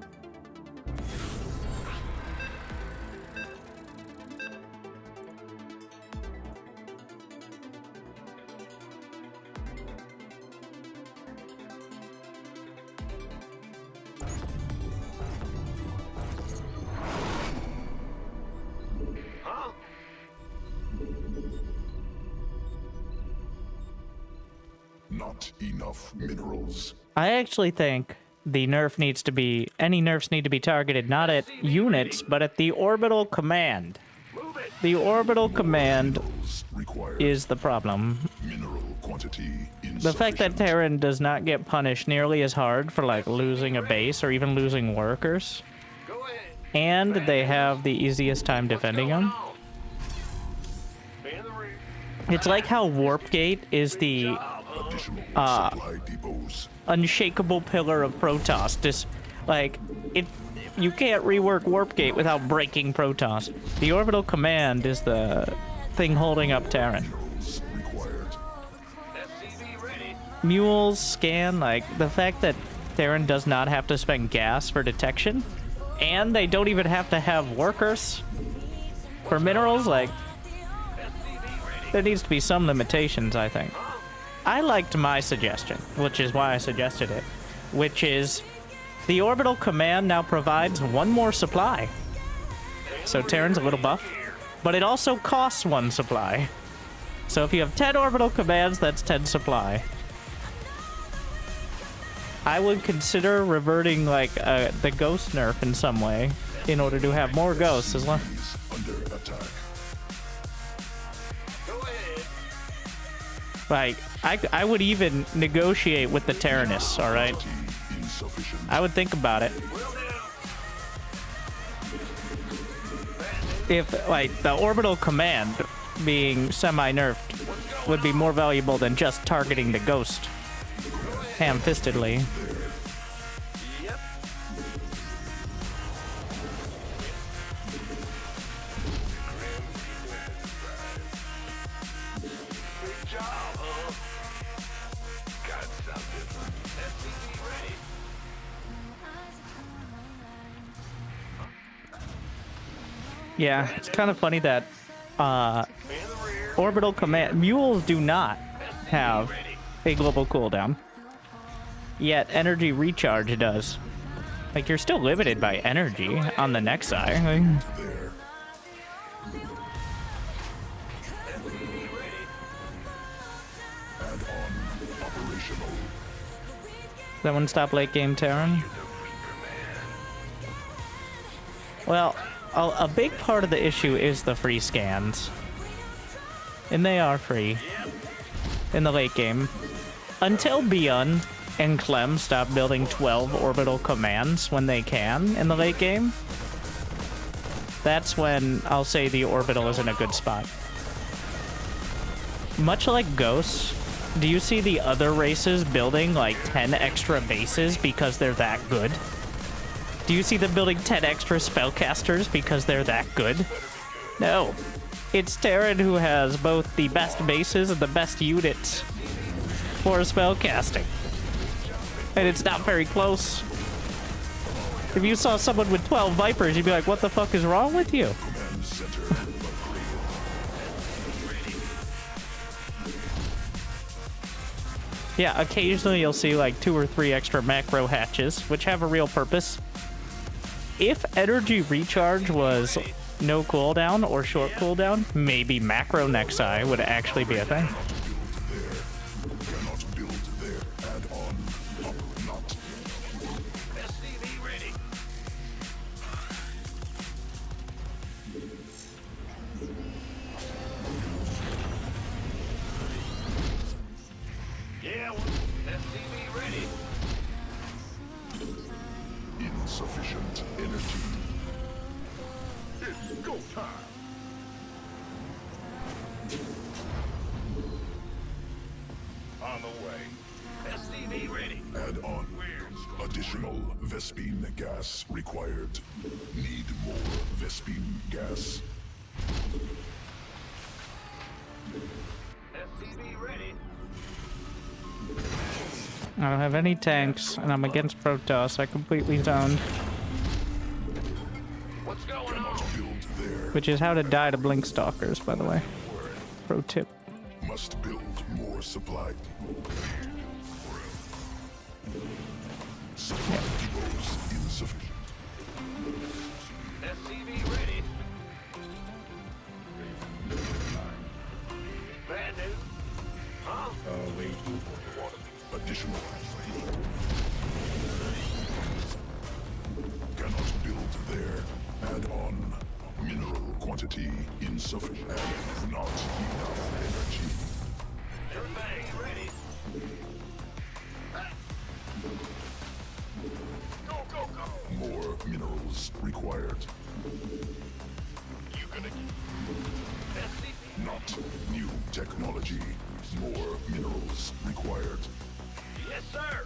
Not enough minerals. I actually think the nerf needs to be, any nerfs need to be targeted not at units, but at the orbital command. The orbital command is the problem. Mineral quantity The fact that Terran does not get punished nearly as hard for like losing a base or even losing workers, and they have the easiest time defending them. It's like how Warp Gate is the unshakable pillar of Protoss. Just like you can't rework Warp Gate without breaking Protoss. The orbital command is the thing holding up Terran. mules scan, like the fact that Theron does not have to spend gas for detection, and they don't even have to have workers for minerals, like there needs to be some limitations, I think. I liked my suggestion, which is why I suggested it, which is the orbital command now provides one more supply. So Terran's a little buff, but it also costs one supply. So if you have 10 orbital commands, that's 10 supply. I would consider reverting like the ghost nerf in some way in order to have more ghosts as well. Under attack. Like, I would even negotiate with the Terranists, alright? Insufficient. I would think about it. If, like, the orbital command being semi-nerfed would be more valuable than just targeting the ghost ham-fistedly. Yeah, it's kind of funny that orbital command mules do not have a global cooldown, yet energy recharge does. Like, you're still limited by energy on the next side. There. Add-on operational. That one stop late game Terran. Well, a big part of the issue is the free scans. And they are free in the late game. Until Beyond and Clem stop building 12 orbital commands when they can in the late game, that's when I'll say the orbital is in a good spot. Much like Ghosts, do you see the other races building like 10 extra bases because they're that good? Do you see them building 10 extra spellcasters because they're that good? No. It's Terran who has both the best bases and the best units for spellcasting. And it's not very close. If you saw someone with 12 Vipers, you'd be like, what the fuck is wrong with you? Command center upgraded. Yeah, occasionally you'll see like 2 or 3 extra macro hatches, which have a real purpose. If energy recharge was no cooldown or short cooldown, maybe macro Nexi would actually be a thing. Cannot build there. Add-on. Up not. SCV ready. Yeah, SCV ready. Insufficient energy. It's go time. On the way. SCV ready. Add-on. Additional Vespine gas required. Need more Vespine gas. SCV ready. I don't have any tanks, and I'm against Protoss. I completely zoned. What's going on? Cannot build there. Which is how to die to Blink Stalkers, by the way. Pro tip. Must build more supply. Supply depots insufficient. SCV ready. Bad news. Huh? Wait. Additional. Cannot build there. Add-on. Mineral quantity insufficient. Not enough energy. Everything ready. Go, go, go. More minerals required. You gonna SCV? Not new technology. More minerals required. Yes, sir.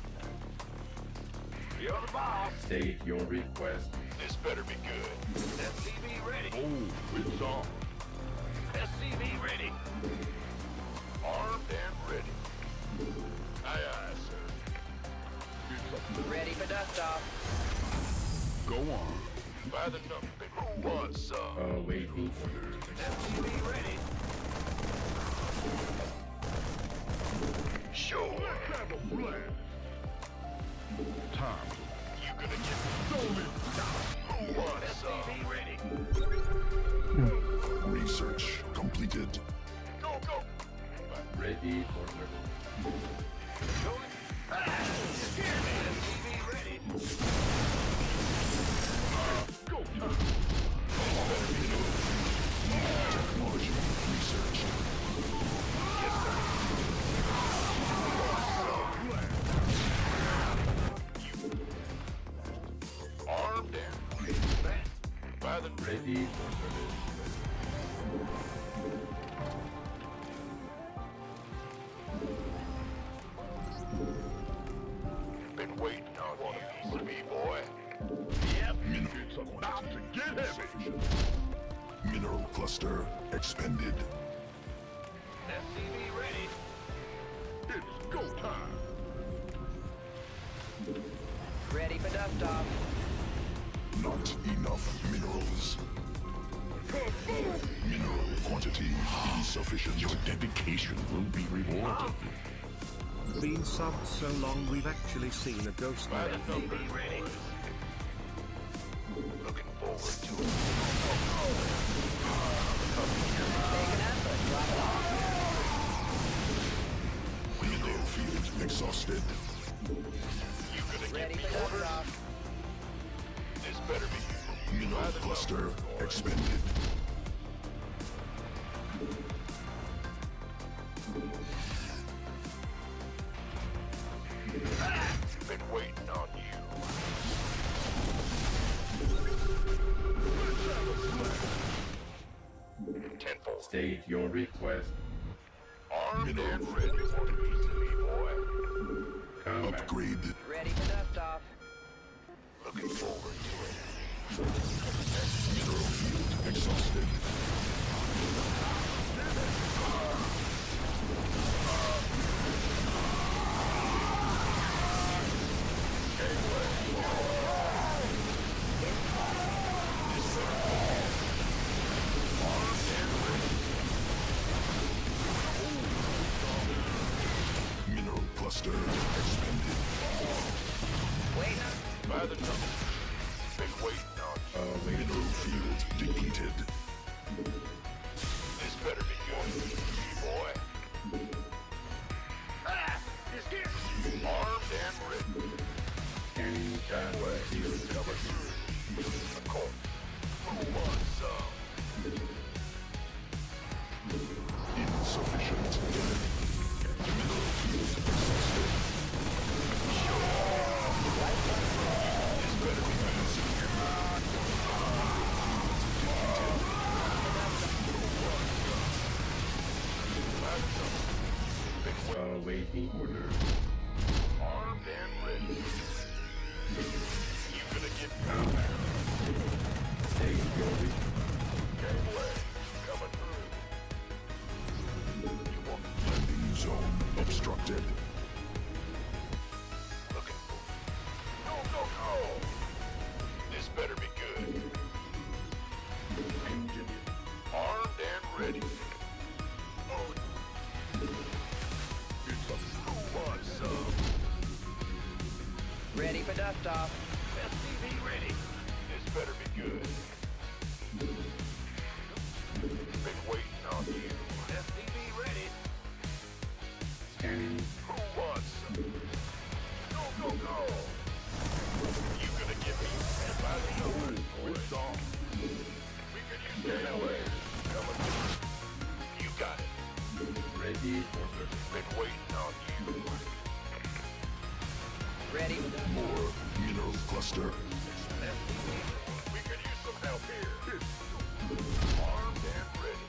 You're the boss. State your request. This better be good. SCV ready. Oh, it's on. SCV ready. Armed and ready. Aye, aye. on. By the number, who wants some? Awaiting orders. SCV ready. Sure. Let's have a blast. Time. You gonna get stolen? Who wants some? SCV ready. Research completed. Go, go. Ready for service. SCV ready. Go time. Technology research. Armed and by the Ready for service. been waiting on one piece of me, boy. Yep, it's about to get heavy. Mineral cluster expended. SCV ready. It's go time. Ready for dust-off. Not enough minerals. Mineral quantity insufficient. Your dedication will be rewarded. Been subbed so long we've actually seen a ghost By man. the number ready. Looking forward to it. Taking effort. Drop it off. Mineral field exhausted. You gonna Ready get me for orders? dust-off. This better be. Mineral cluster expended. Been waiting on you. Tenfold. State your request. Armed and ready for the piece of me, boy. Command. Upgrade. Ready for dust-off. Looking forward to it. Mineral field exhausted. Mineral cluster expended. Wait. By the number. Been waiting on you. Mineral field depleted. This better be good, boy. It's here. Armed and ready. Scanning chat. Cover. Of course. Who wants some? Insufficient. Mineral field exhausted. This better be good. Awaiting orders. Armed and ready. You gonna get combat. State your request. Gateway coming through. You want Landing zone obstructed. looking for? Go, go, go! This better be good. Engineer. Armed and ready. Oh. It's a who wants some? Ready for dust-off. SCV ready. This better be good. Been waiting on you. SCV ready. Scanning. Who wants some? Go, go, go! You gonna get me and by the numbers, boys. We could use getaway. Coming through. You got it. Ready for service. Been waiting on you. Ready. More mineral cluster. We could use some help here. Armed and ready.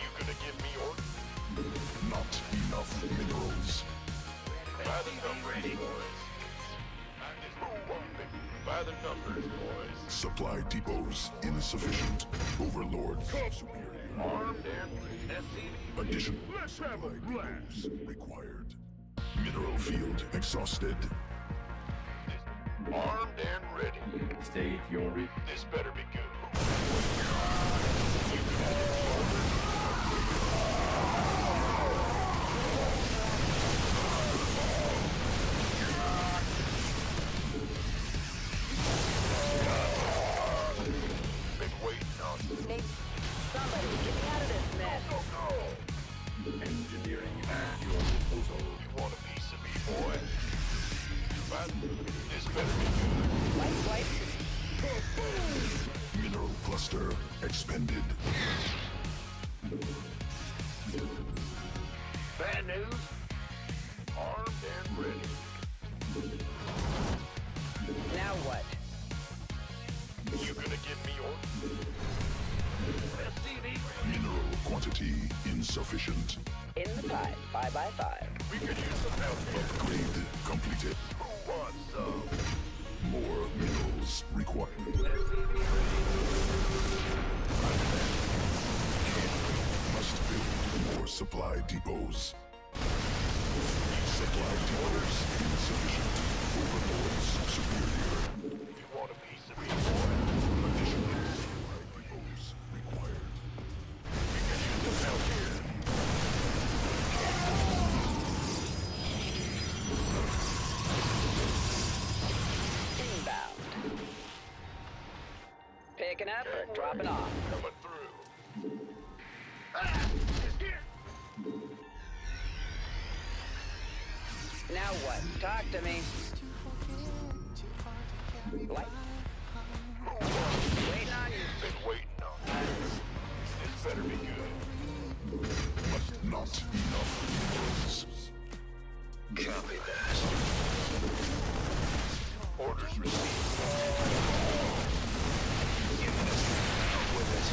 You gonna give me orders? Not enough minerals. By the numbers, boys. Who wants me? By the numbers, boys. Supply depots insufficient. Overlord superior. Armed and ready. SCV. Addition. Let's have a blast. Required. Mineral field exhausted. Armed and ready. State your re- This better be good. Been waiting on you. Somebody, get me out of this mess. engineering at your disposal. You want a piece of me, boy? But this better be good. Light. Mineral cluster expended. Bad news? Armed and ready. Now what? You gonna give me orders? SCV? Mineral quantity insufficient. In the pipe, 5 by 5. We could use some help here. Upgrade completed. Who wants some? More minerals required. Must build more supply depots. Supply depots insufficient. Overlords superior. You want a piece of me, boy? Additional supply depots required. We could use some help here. Inbound. Picking up or dropping off. Coming through. Ah! It's here! Now what? Talk to me. Light. Waiting on you. Been waiting on this. This better be good. But not enough minerals. Copy that. Orders received. With it.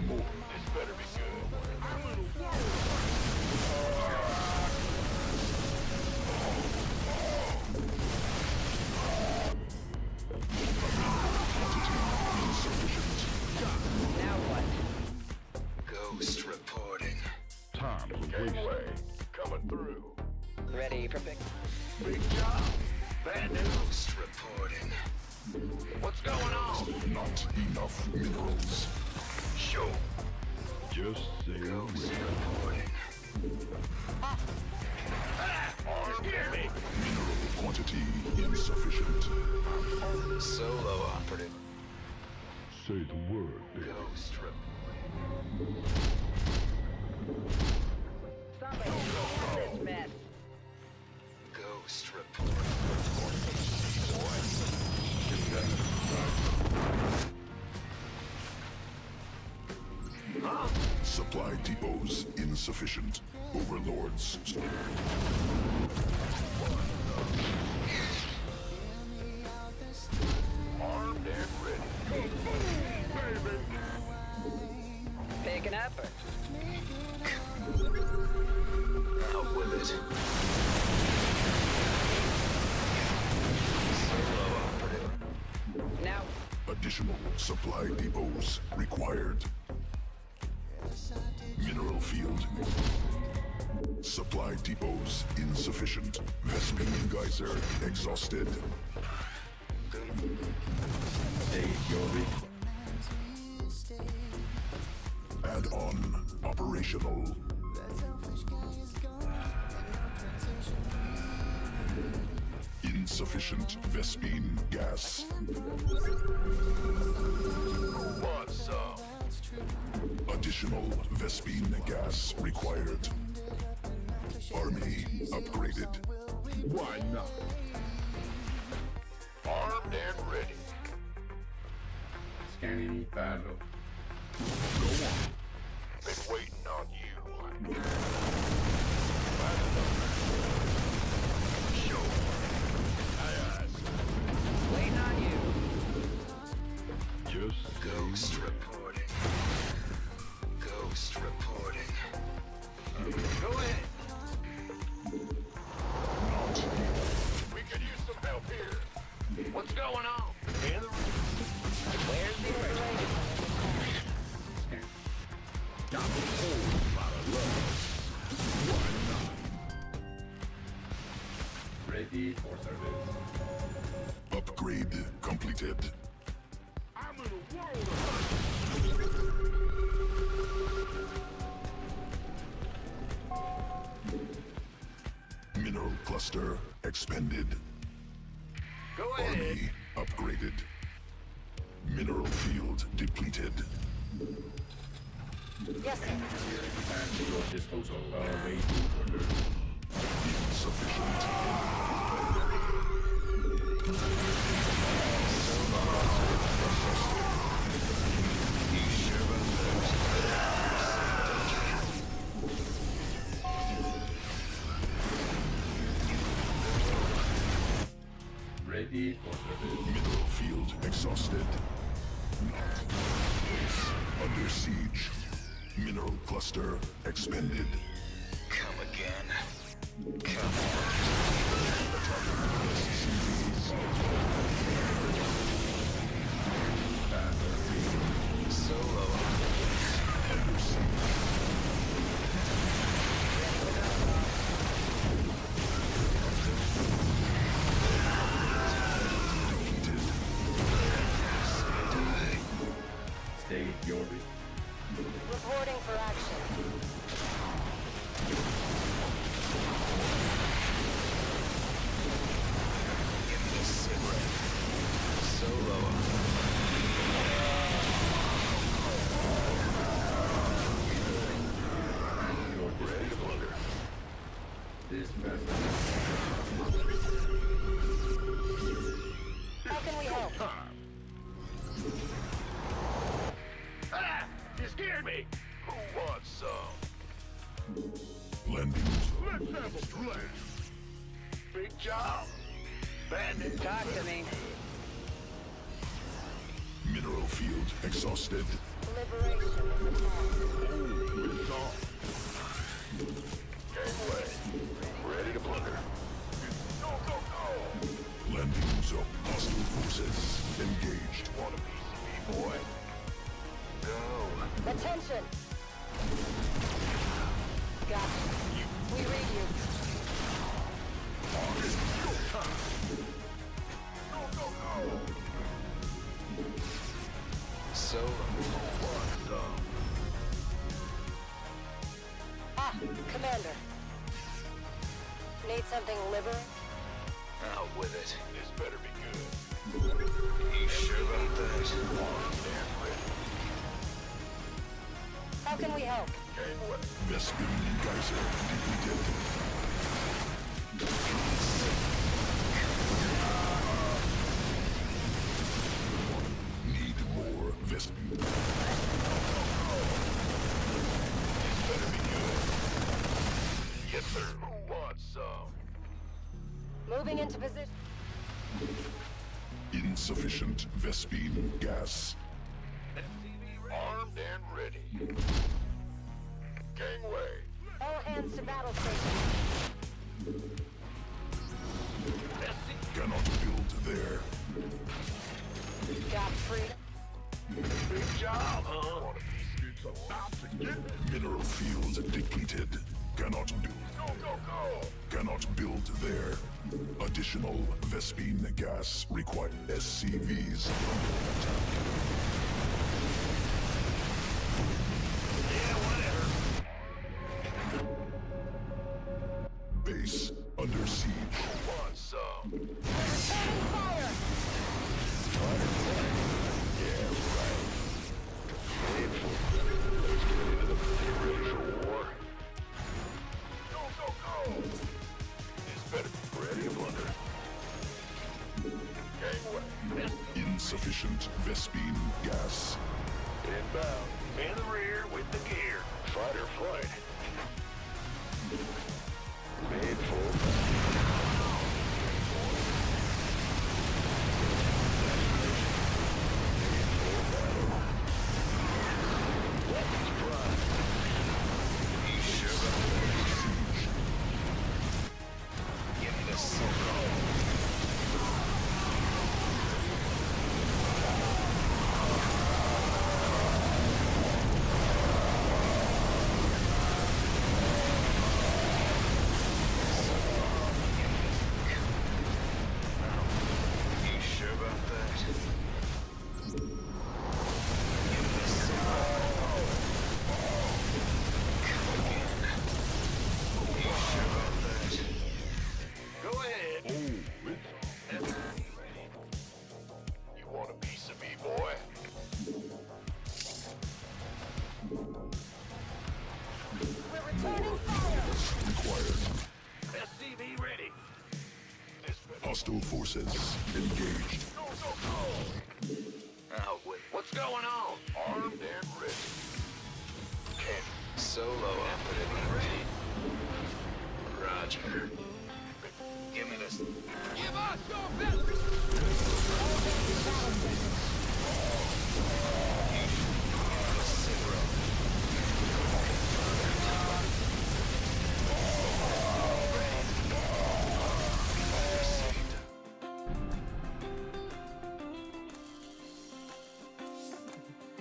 More. This better be good. Now what? Ghost reporting. Time Gateway. Coming through. Ready for pick. Big job. Bad news. Ghost reporting. What's going on? Not enough minerals. Show. Just say Ghost away. reporting. Armed me. Mineral quantity insufficient. Solo operative. Say the word, baby. Ghost reporting. Somebody, get me out of this mess. Ghost reporting. Supply depots insufficient. Overlords. Armed and ready. Baby. Picking up or Out with it. Solo operative. now Additional supply depots required. Mineral field. Supply depots insufficient. Vespine geyser exhausted. State your re- Add-on operational. Insufficient Vespine gas. Want some? Additional Vespine gas required. Army upgraded. Why not? Armed and ready. Scanning battle. Been waiting on you. Show. waiting on you. Just Ghost reporting. Ghost reporting. Go ahead. We could use some help here. What's going on? In the room. Where's the information? got the whole lot of love. Why not? Ready for service. Upgrade completed. I'm in a world of Mineral cluster expanded. Go Army upgraded. Mineral field depleted. Yes, sir. At your disposal. Awaiting order. Insufficient. Ready for service. Mineral field exhausted. Not. Base under siege. Mineral cluster expanded. Come again. Come on. Solo. Under siege. State your Reporting for action. Give me a cigarette. Solo. your Ready to blunder. This message. How can we help? Ah! You scared me! Who wants some? Landing. let's have a blast. Big job. Bandit. Talk to me. Mineral field exhausted. Liberation is upon. Gangway. Ready to blunder. Go, go, go! Landing zone. Hostile forces engaged. Want a piece of me, boy? Go. Attention! Gotcha. We read you. Go, go, go! Solo. What's up? Ah, Commander. Need something liberating? Out with it. This better be good. You sure about that? Damn ready. How can we help? Gangway. Vespin geyser depleted. Need more Vespin. This better be good. Yes, sir. Who wants some? Moving into position. Insufficient Vespine gas. Armed and ready. Gangway. All hands to battle station. Cannot build there. Got freedom. Big job, huh? Want a piece? It's about to get Mineral fields depleted. Cannot build. Go, go, go! Cannot build there. Additional Vespine gas required. SCVs under attack. Yeah, whatever. Base under siege. Who wants some? Returning fire! Yeah, right. Let's get into the ready for war. Go, go, go! This better be ready to blunder. Gangway. Insufficient Vespine gas. Inbound. In the rear with the gear. Fight or flight. Made full. Weapons prime. You sure about that? Give me the silver. required. SCV ready. Hostile forces engaged. Out with what's going on? Armed and ready. Okay. Solo up. Ready. Roger. Give me this. Give us your best.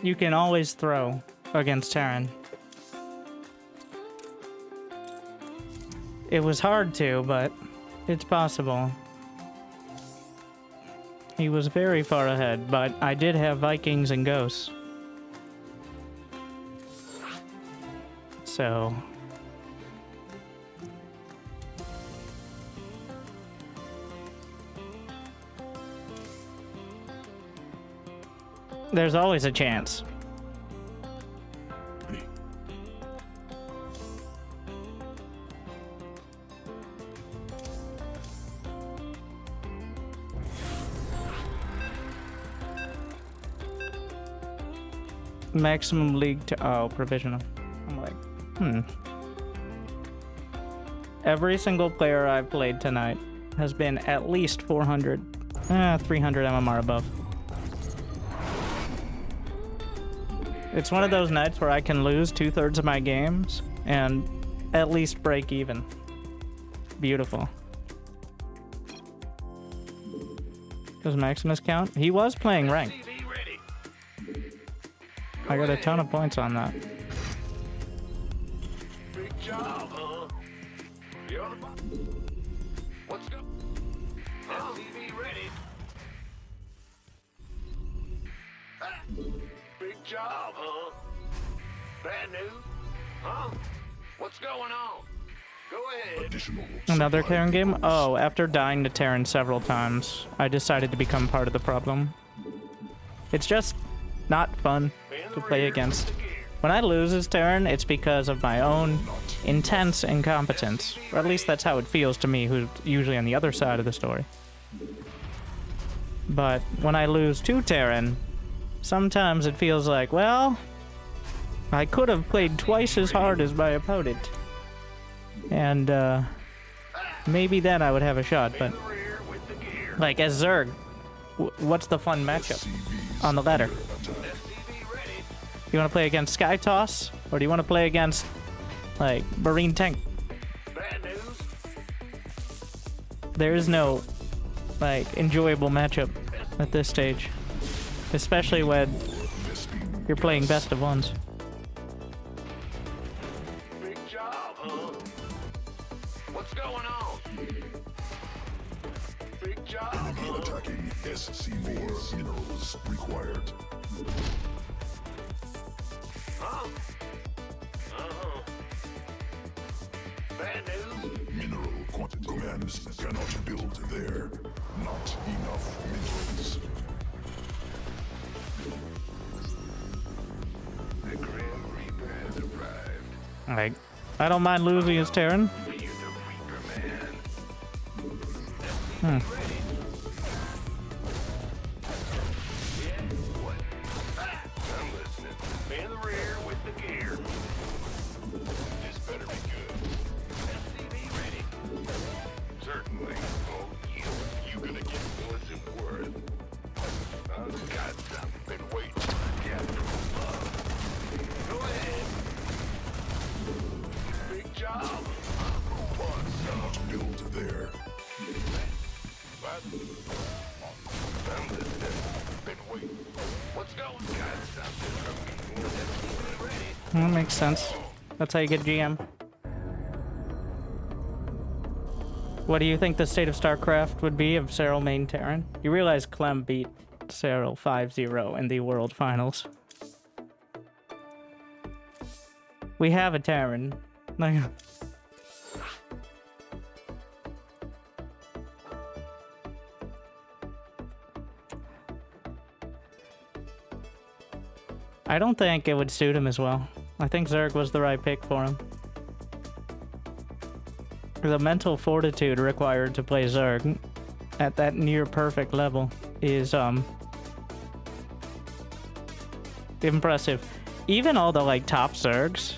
You can always throw against Terran. It was hard to, but it's possible. He was very far ahead, but I did have Vikings and Ghosts. So... there's always a chance. Maximum league to provisional. I'm like, Every single player I've played tonight has been at least 400, 300 MMR above. It's one of those nights where I can lose 2/3 of my games and at least break even. Beautiful. Does Maximus count? He was playing ranked. I got a ton of points on that. Big job, huh? You're on the What's go? SCV ready. Ah, big job, huh? Bad news? Huh? What's going on? Go ahead. Additional Another supply Terran game? depots. Oh, after dying to Terran several times, I decided to become part of the problem. It's just not fun to play against. When I lose as Terran, it's because of my own intense incompetence. Or at least that's how it feels to me, who's usually on the other side of the story. But when I lose to Terran, sometimes it feels like, well, I could have played twice as hard as my opponent. And, maybe then I would have a shot, but... like, as Zerg, what's the fun matchup on the ladder? You want to play against Sky Toss, or do you want to play against, like, Marine Tank? Bad news? There is no, like, enjoyable matchup at this stage. Especially when you're playing best of ones. Big job, huh? What's going on? Big job, Enemy huh? attacking SC4 minerals required. Huh? Uh-huh. Bad news? Mineral quantity. Commands cannot build there. Not enough minerals. The Grim Reaper has arrived. Like, I don't mind losing as Terran. You're the Reaper Man. Hmm. Ready? Yeah? What? Ah, I'm listening. In the rear with the gear. This better be good. SCV ready. Certainly. Oh, you gonna get what's it worth. I've got something waiting for Captain Love. Go ahead. Big job. Cannot build there. What? I'm listening. Been waiting. What's going on? Got something from me. SCV ready. That makes sense. That's how you get GM. What do you think the state of Starcraft would be if Cyril main Terran? You realize Clem beat Cyril 5-0 in the World Finals. We have a Terran. Like, I don't think it would suit him as well. I think Zerg was the right pick for him. The mental fortitude required to play Zerg at that near perfect level is impressive. Even all the like top Zergs,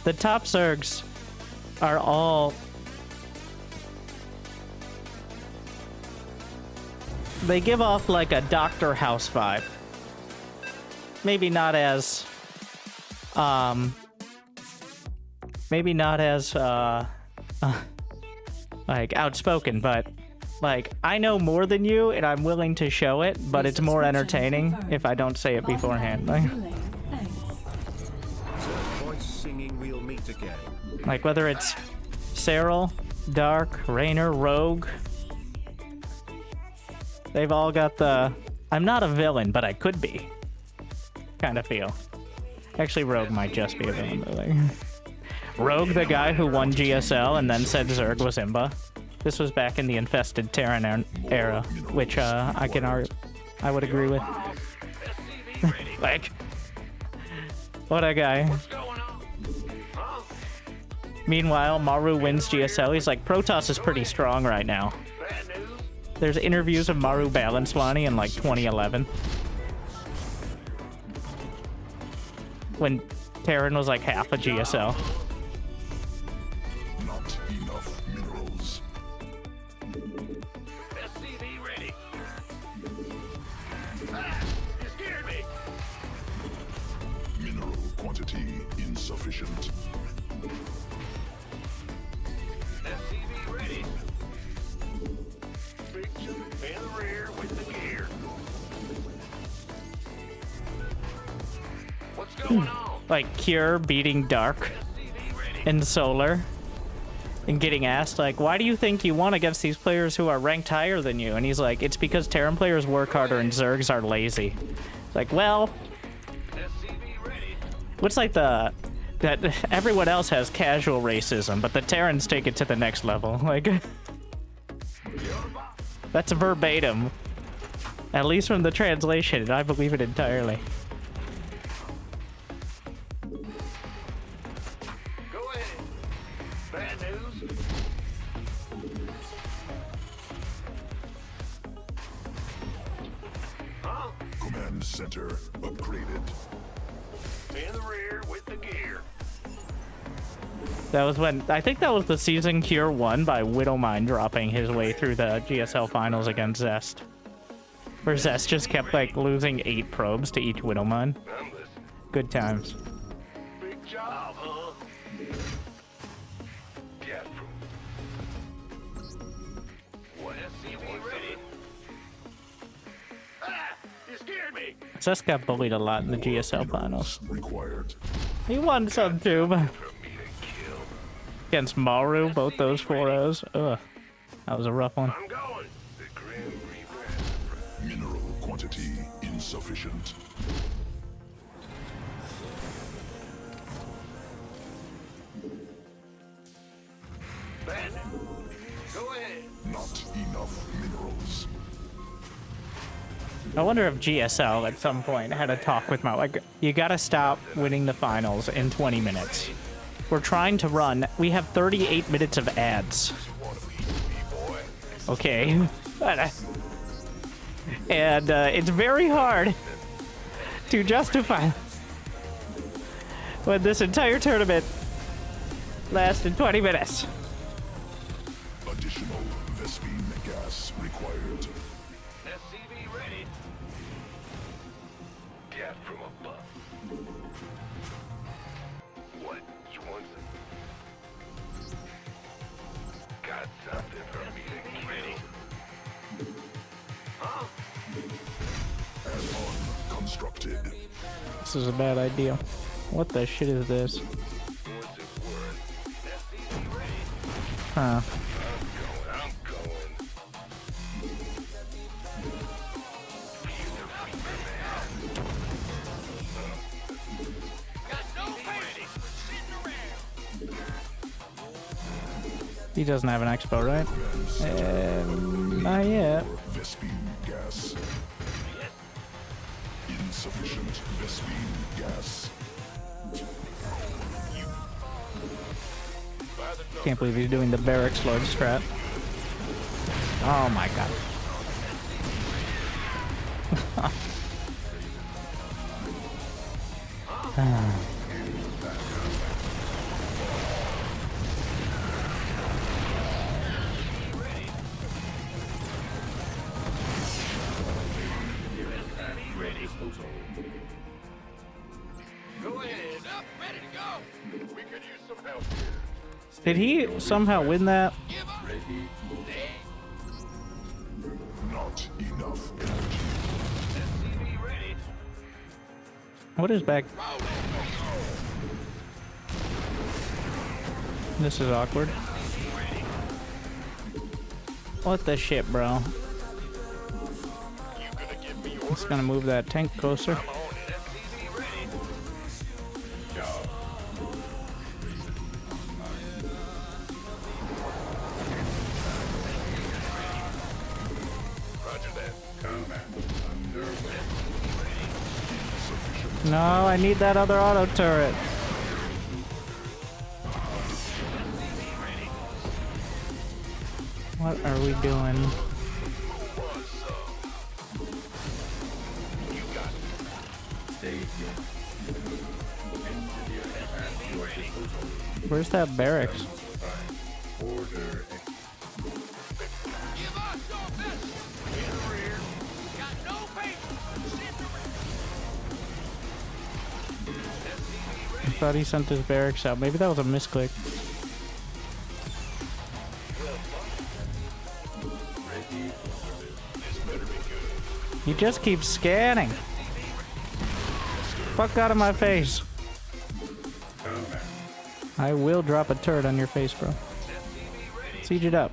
the top Zergs are all, they give off like a Dr. House vibe. Maybe not as like outspoken, but like I know more than you and I'm willing to show it, but it's more entertaining if I don't say it beforehand. Voice singing, we'll meet again. Like whether it's Cyril, Dark, Raynor, Rogue, they've all got the I'm not a villain, but I could be kind of feel. Actually, Rogue might just be a villain, but like Rogue, the guy who won GSL and then said Zerg was Imba. This was back in the infested Terran era, which I would agree with. Like, what a guy. Meanwhile, Maru wins GSL. He's like, Protoss is pretty strong right now. There's interviews of Maru Balancewani in like 2011. When Terran was like half a GSL. Not enough minerals. SCV ready. Ah! You scared me! Mineral quantity insufficient. SCV ready. Picture in the rear with the gear. What's going on? Like Cure beating Dark in Solar and getting asked like, why do you think you won against these players who are ranked higher than you? And he's like, it's because Terran players work harder and Zergs are lazy. It's like, well, what's like that everyone else has casual racism, but the Terrans take it to the next level. Like, that's verbatim, at least from the translation, and I believe it entirely. Command center upgraded. In the rear with the gear. That was when, I think that was the season Cure won by Widowmine dropping his way through the GSL finals against Zest. Where Zest just kept like losing 8 probes to each Widowmine. Good times. Big job, huh? Get from. What? SCV ready. Ah! You scared me! Zest got bullied a lot in the GSL finals. Required. He won some too, but against Maru, both those 4-0s. Ugh. That was a rough one. I'm going. The Grim Reaper. Mineral quantity insufficient. Bandit. Go ahead. Not enough minerals. I wonder if GSL at some point had a talk with Mo. Like, you gotta stop winning the finals in 20 minutes. We're trying to run. We have 38 minutes of ads. Okay. And it's very hard to justify when this entire tournament lasted 20 minutes. Additional Vespine gas required. SCV ready. Get from above. What? You want some? Got something for me to ready. Huh? Add-on constructed. This is a bad idea. What the shit is this? What's it worth? SCV ready. Huh. I'm going. Feel the reaper, man. Got no ready. Sitting around. He doesn't have an expo, right? Not yet. Vespine gas. Insufficient Vespine gas. By the Can't believe he's doing the barracks lord strat. Oh my god. Did he somehow win that? Not enough energy. What is back? This is awkward. What the shit, bro? It's gonna move that tank closer. No, I need that other auto turret. What are we doing? Where's that barracks? I thought he sent his barracks out. Maybe that was a misclick. He just keeps scanning. Fuck out of my face. I will drop a turret on your face, bro. Siege it up.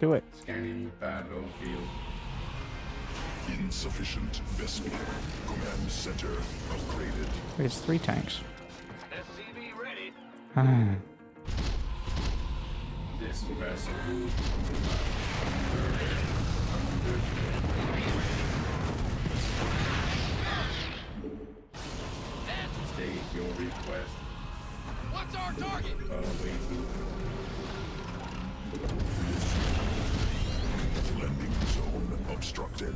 Do it. Scanning battlefield. Insufficient Vespene. Command center upgraded. It's 3 tanks. SCV ready. This vessel. State your request. What's our target? Landing zone obstructed.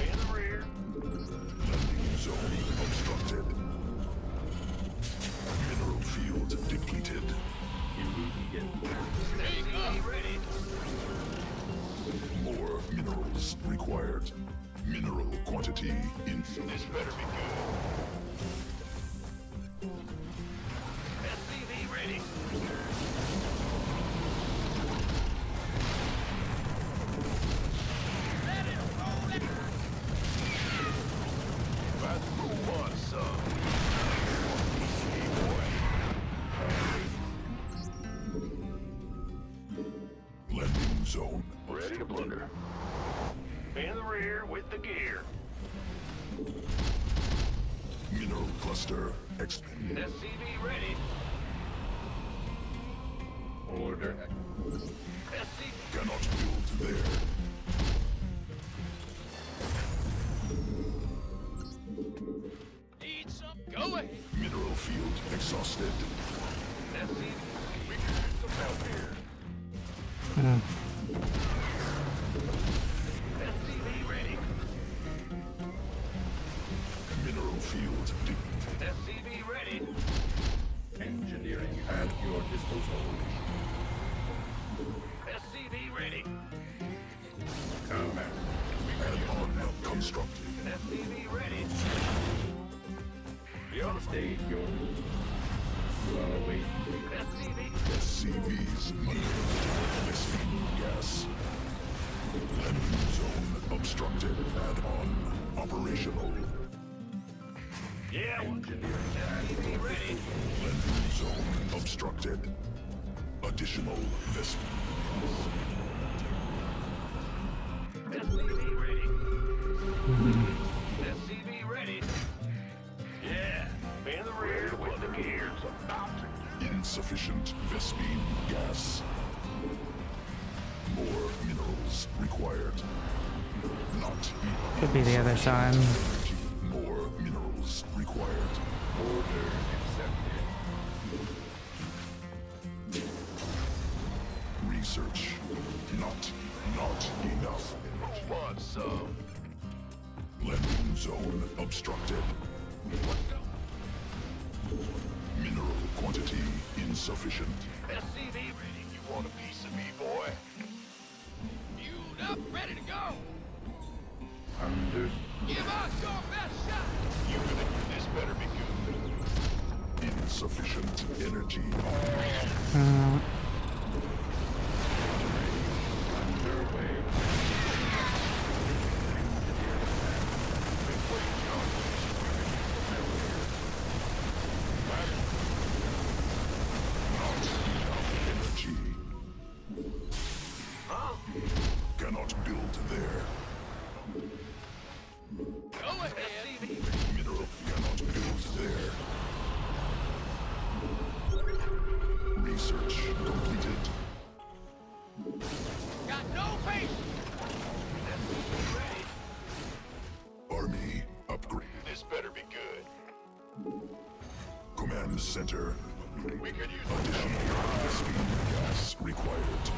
In the rear. Landing zone obstructed. Mineral field depleted. SCV ready. More minerals required. Mineral quantity infinite. This better be good. SCV ready. Let it roll it. About to want some. Landing zone Ready to blunder. In the rear with the gear. mineral cluster expanded. SCV ready. Order. SCV. Cannot build there. Need some. Go ahead. Mineral field exhausted. SCV. We can use some help here. SCV ready. Mineral field depleted. SCV ready. Engineering at your disposal. SCV ready. Combat. Add-on constructed. SCV ready. State your. You are awaiting. SCV. SCVs mineral. Vespene gas. Landing zone obstructed. Add-on operational. Yeah. SCV ready. Landing zone obstructed. Additional Vespene. SCV ready. SCV ready. Yeah. In the rear with the gears. About to. Insufficient Vespene gas. More minerals required. Not enough. Could be the other side. More minerals required. Order accepted. Research. Not enough. Who wants some? Landing zone obstructed. Mineral quantity insufficient. SCV ready. You want a piece of me, boy? Fueled up, ready to go. Understood. Give us your best shot. You gonna do this better be good. Insufficient energy. Underway. Energy. Cannot build there. Go ahead. Mineral cannot build there. Research completed. Got no patience. Ready. Army upgrade. This better be good. Command center. We could use Additional speed gas required.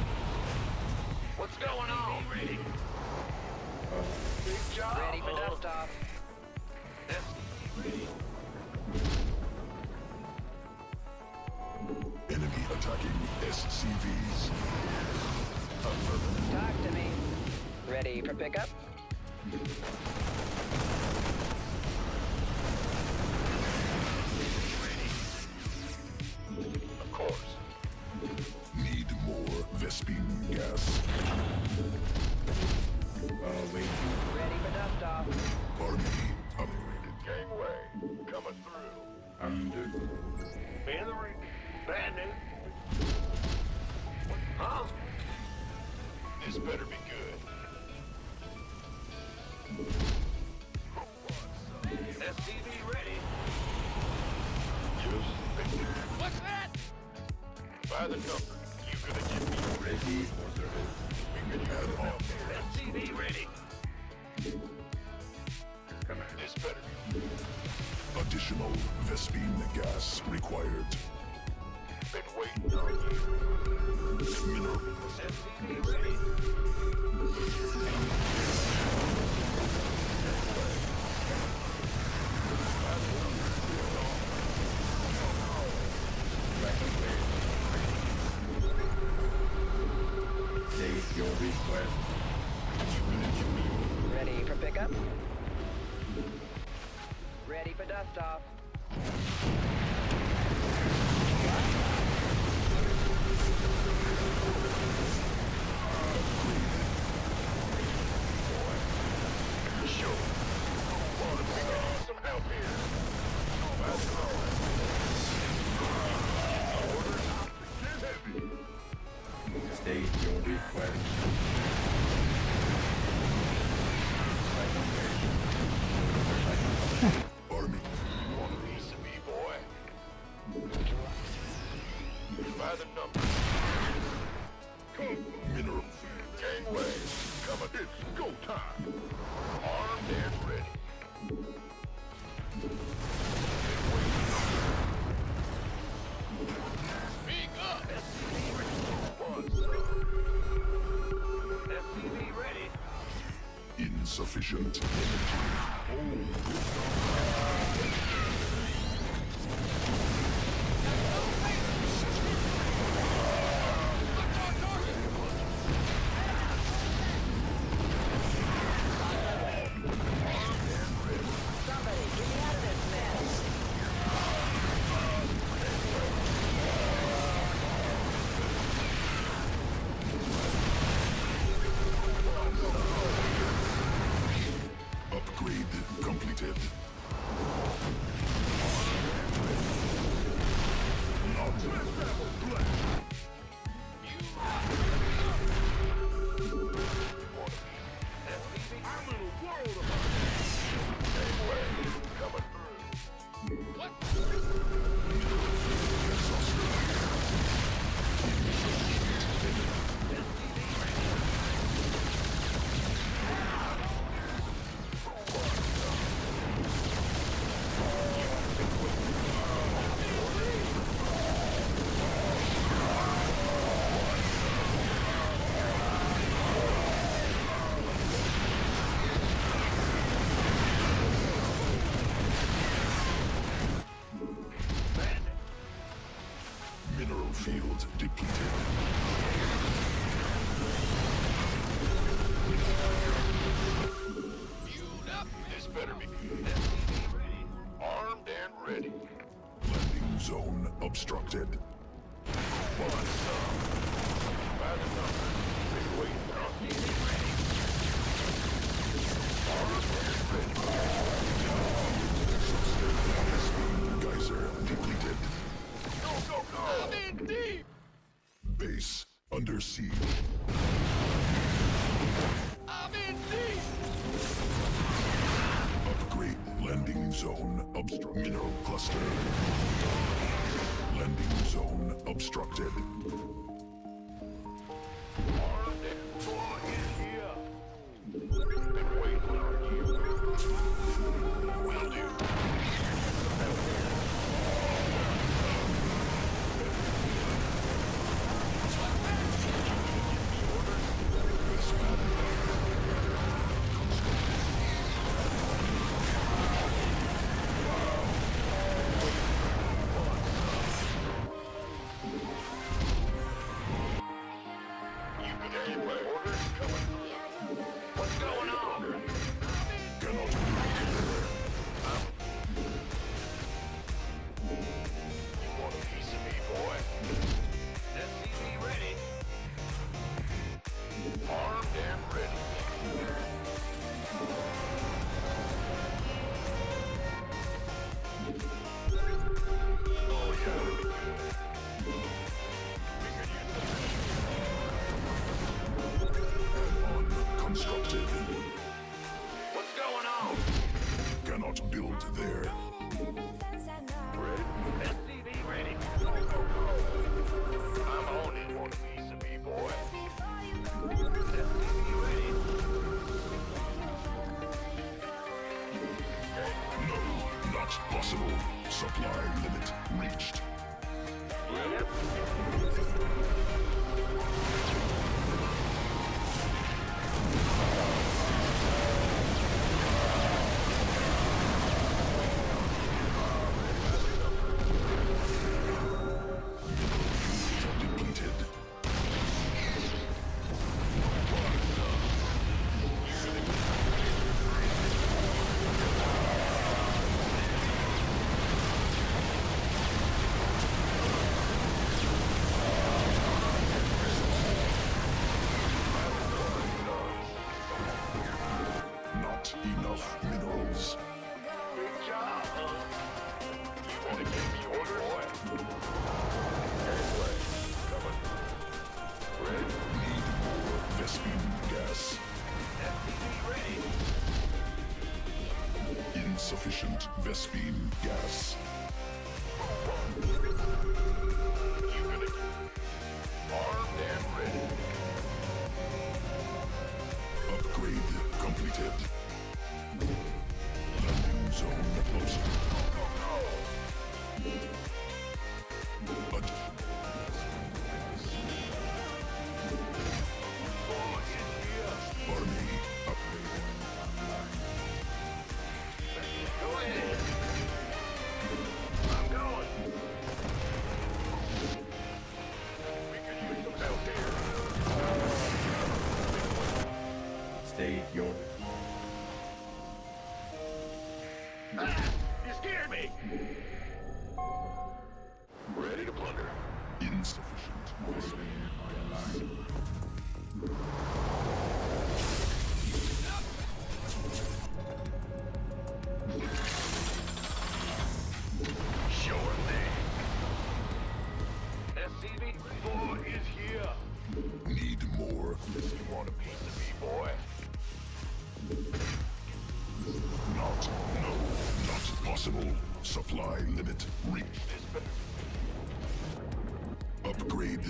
What's going on? Ready. Big job. Ready for dust off. Ready. Enemy attacking SCVs. Talk to me. Ready for pickup? Of course. Need more Vespine gas. Wait. Ready for dust off. Army upgraded. Gangway. Coming through. Under. In the ring. Bad news. Huh? This better be good. SCV ready. Yes. What's that? By the number. You gonna give me Ready for service. we could use some help here. SCV ready. Command. This better be Additional Vespine gas required. been waiting on you. Mineral SCV ready. State your request. Ready for pickup? Ready for dust off. Sure. Some help here. Orders. Get heavy. State your request. Army. You want a piece of me, boy? By the number. Mineral. Gangway. Coming. It's go time. Armed and ready. Speak up. SCV ready. SCV ready. Insufficient energy. Somebody, get me out of this mess. Upgrade Mineral field depleted. Fueled up. This better be good. Armed and ready. Landing zone obstructed. What's up? By the numbers. Been waiting on you. Armed and ready. Geyser depleted. Go, go, go! I'm in deep! Base under siege. I'm in deep! Upgrade landing zone obstruct. Mineral cluster. Landing zone obstructed. Armed and full in here. Been waiting on you. Will do. You can hear my orders coming. What's going on? Cannot You want a piece of me, boy? SCV ready. Armed and ready. Oh, yeah. We could use constructed. What's going on? Cannot build there. Ready? SCV ready. Go, go, go. I'm on it. Want a piece of me, boy? SCV ready. No, not possible. Supply limit reached. Yep. Depleted. Not enough minerals. Good job, huh? You want to give me orders, boy? Anyway, coming. Ready? Need more Vespine gas. SCV ready. Insufficient Vespine gas. You gonna armed and ready. Upgrade completed. Landing zone close. But army upgrade. Go ahead. I'm going. We could use some help here. State your Ah! You scared me! Ready to plunder. Insufficient Vespine gas. Sure thing. SCV-4 is here. Need more. You want a piece of me, boy? Not. No. Not possible. Supply limit reached. Upgrade.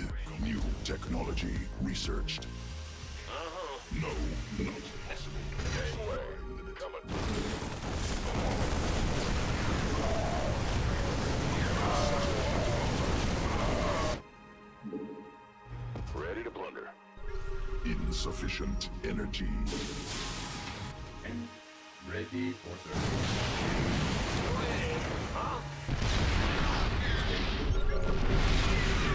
New technology researched. No. Not possible. Gangway. Coming. Ready to plunder. Insufficient energy. and ready for service. Go ahead. Huh? State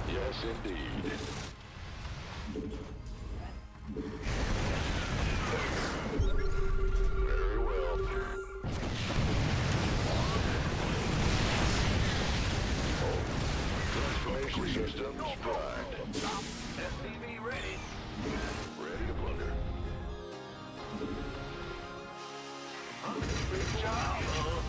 Yes, indeed. Very well. Transformation systems primed. SCV ready. Ready to plunder. Big job, huh?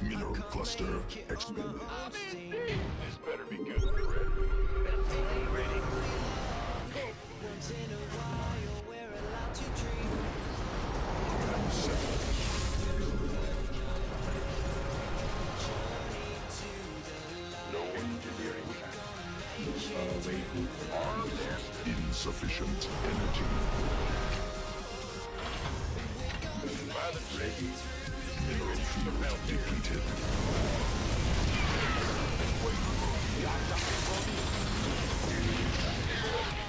Mineral cluster expanded. This better be good, Red. SCV ready. And set. No engineering task. Waiting. Insufficient energy. Pilot ready. Mineral field depleted.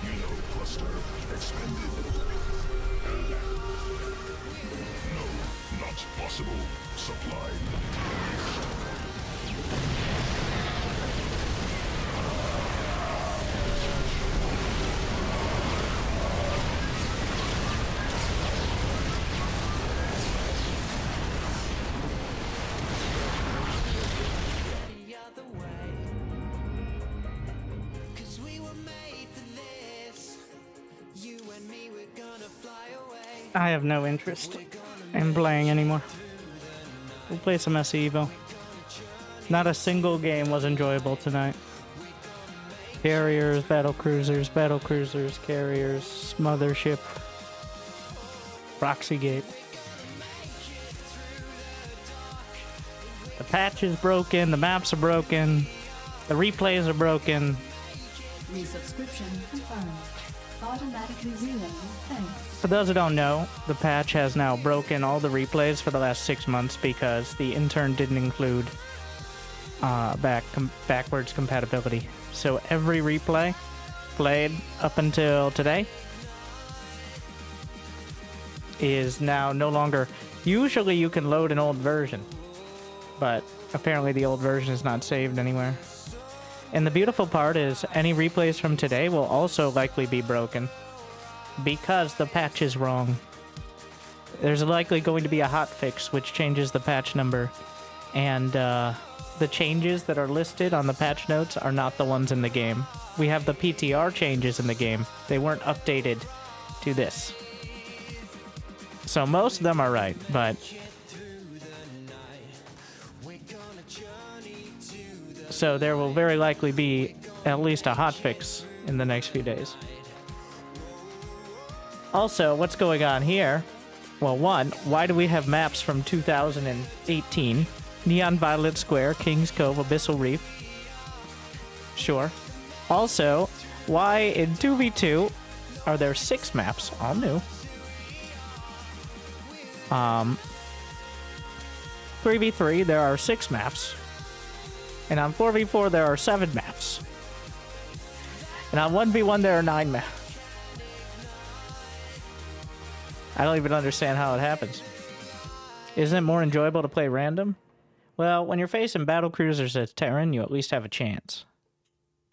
Mineral cluster expanded. No, not possible. Supply I have no interest in playing anymore. We'll play some SE Evo. Not a single game was enjoyable tonight. Carriers, battle cruisers, carriers, mothership, proxy gate. The patch is broken, the maps are broken, the replays are broken. Resubscription confirmed. Automatically reloading. Thanks. For those who don't know, the patch has now broken all the replays for the last 6 months because the intern didn't include backwards compatibility. So every replay played up until today is now no longer... Usually you can load an old version, but apparently the old version is not saved anywhere. And the beautiful part is any replays from today will also likely be broken because the patch is wrong. There's likely going to be a hotfix which changes the patch number, and the changes that are listed on the patch notes are not the ones in the game. We have the PTR changes in the game. They weren't updated to this. So most of them are right, but... So there will very likely be at least a hotfix in the next few days. Also, what's going on here? Well, one, why do we have maps from 2018? Neon Violet Square, Kings Cove, Abyssal Reef. Sure. Also, why in 2v2 are there 6 maps? All new. 3v3, there are 6 maps. And on 4v4, there are 7 maps. And on 1v1, there are 9 maps. I don't even understand how it happens. Isn't it more enjoyable to play random? Well, when you're facing battle cruisers as Terran, you at least have a chance.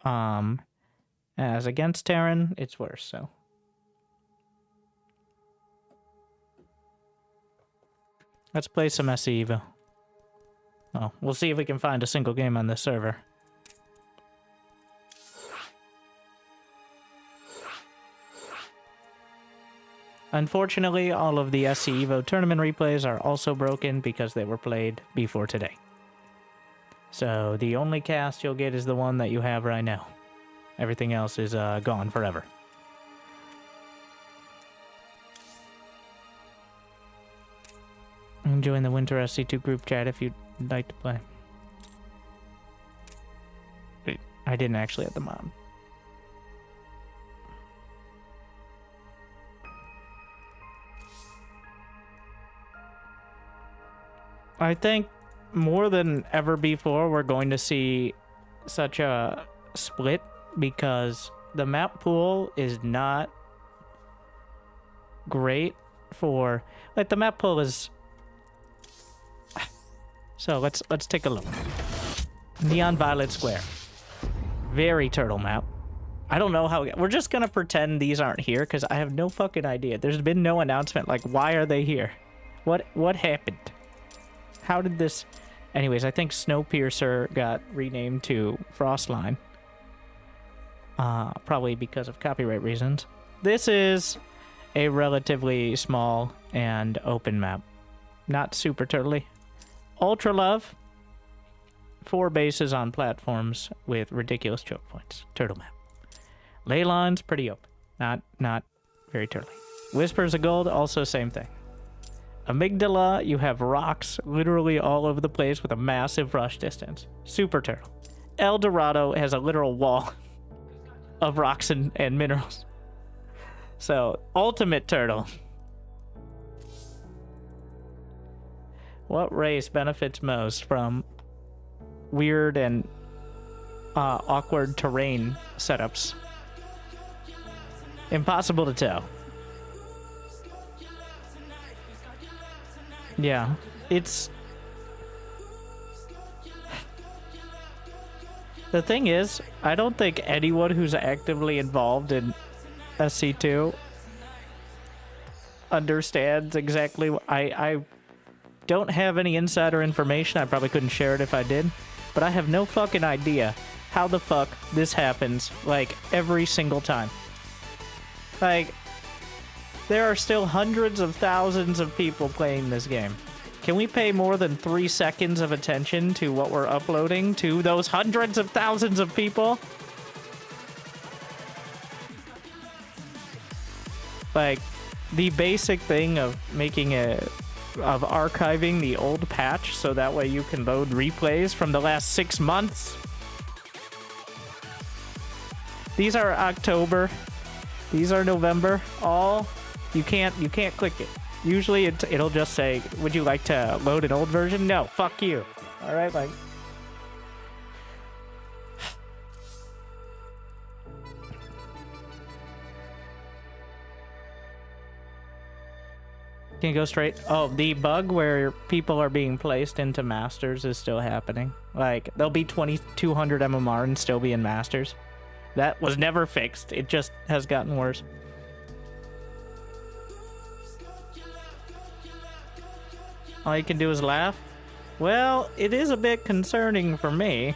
As against Terran, it's worse, so. Let's play some SE Evo. Oh, we'll see if we can find a single game on this server. Unfortunately, all of the SE Evo tournament replays are also broken because they were played before today. So the only cast you'll get is the one that you have right now. Everything else is gone forever. Join the Winter SC2 group chat if you'd like to play. Wait, I didn't actually have the mod. I think more than ever before we're going to see such a split because the map pool is not great for... Like, the map pool is So let's take a look. Neon Violet Square. Very turtle map. I don't know how... We're just gonna pretend these aren't here, because I have no fucking idea. There's been no announcement, like, why are they here? What happened? How did this... Anyways, I think Snowpiercer got renamed to Frostline. Probably because of copyright reasons. This is a relatively small and open map. Not super turtly. Ultra Love. 4 bases on platforms with ridiculous choke points. Turtle map. Ley lines, pretty open. Not very turtly. Whispers of Gold, also same thing. Amygdala, you have rocks literally all over the place with a massive rush distance. Super turtle. El Dorado has a literal wall of rocks and minerals. So, ultimate turtle. What race benefits most from weird and awkward terrain setups? Impossible to tell. Yeah, it's... The thing is, I don't think anyone who's actively involved in SC2 understands exactly... I don't have any insider information. I probably couldn't share it if I did. But I have no fucking idea how the fuck this happens, like, every single time. Like, there are still hundreds of thousands of people playing this game. Can we pay more than 3 seconds of attention to what we're uploading to those hundreds of thousands of people? Like, the basic thing of making of archiving the old patch so that way you can load replays from the last 6 months. These are October. These are November. All you can't click it. Usually it'll just say, would you like to load an old version? No, fuck you. All right, like. Can you go straight? Oh, the bug where people are being placed into Masters is still happening. Like, there'll be 2200 MMR and still be in Masters. That was never fixed. It just has gotten worse. All you can do is laugh? Well, it is a bit concerning for me.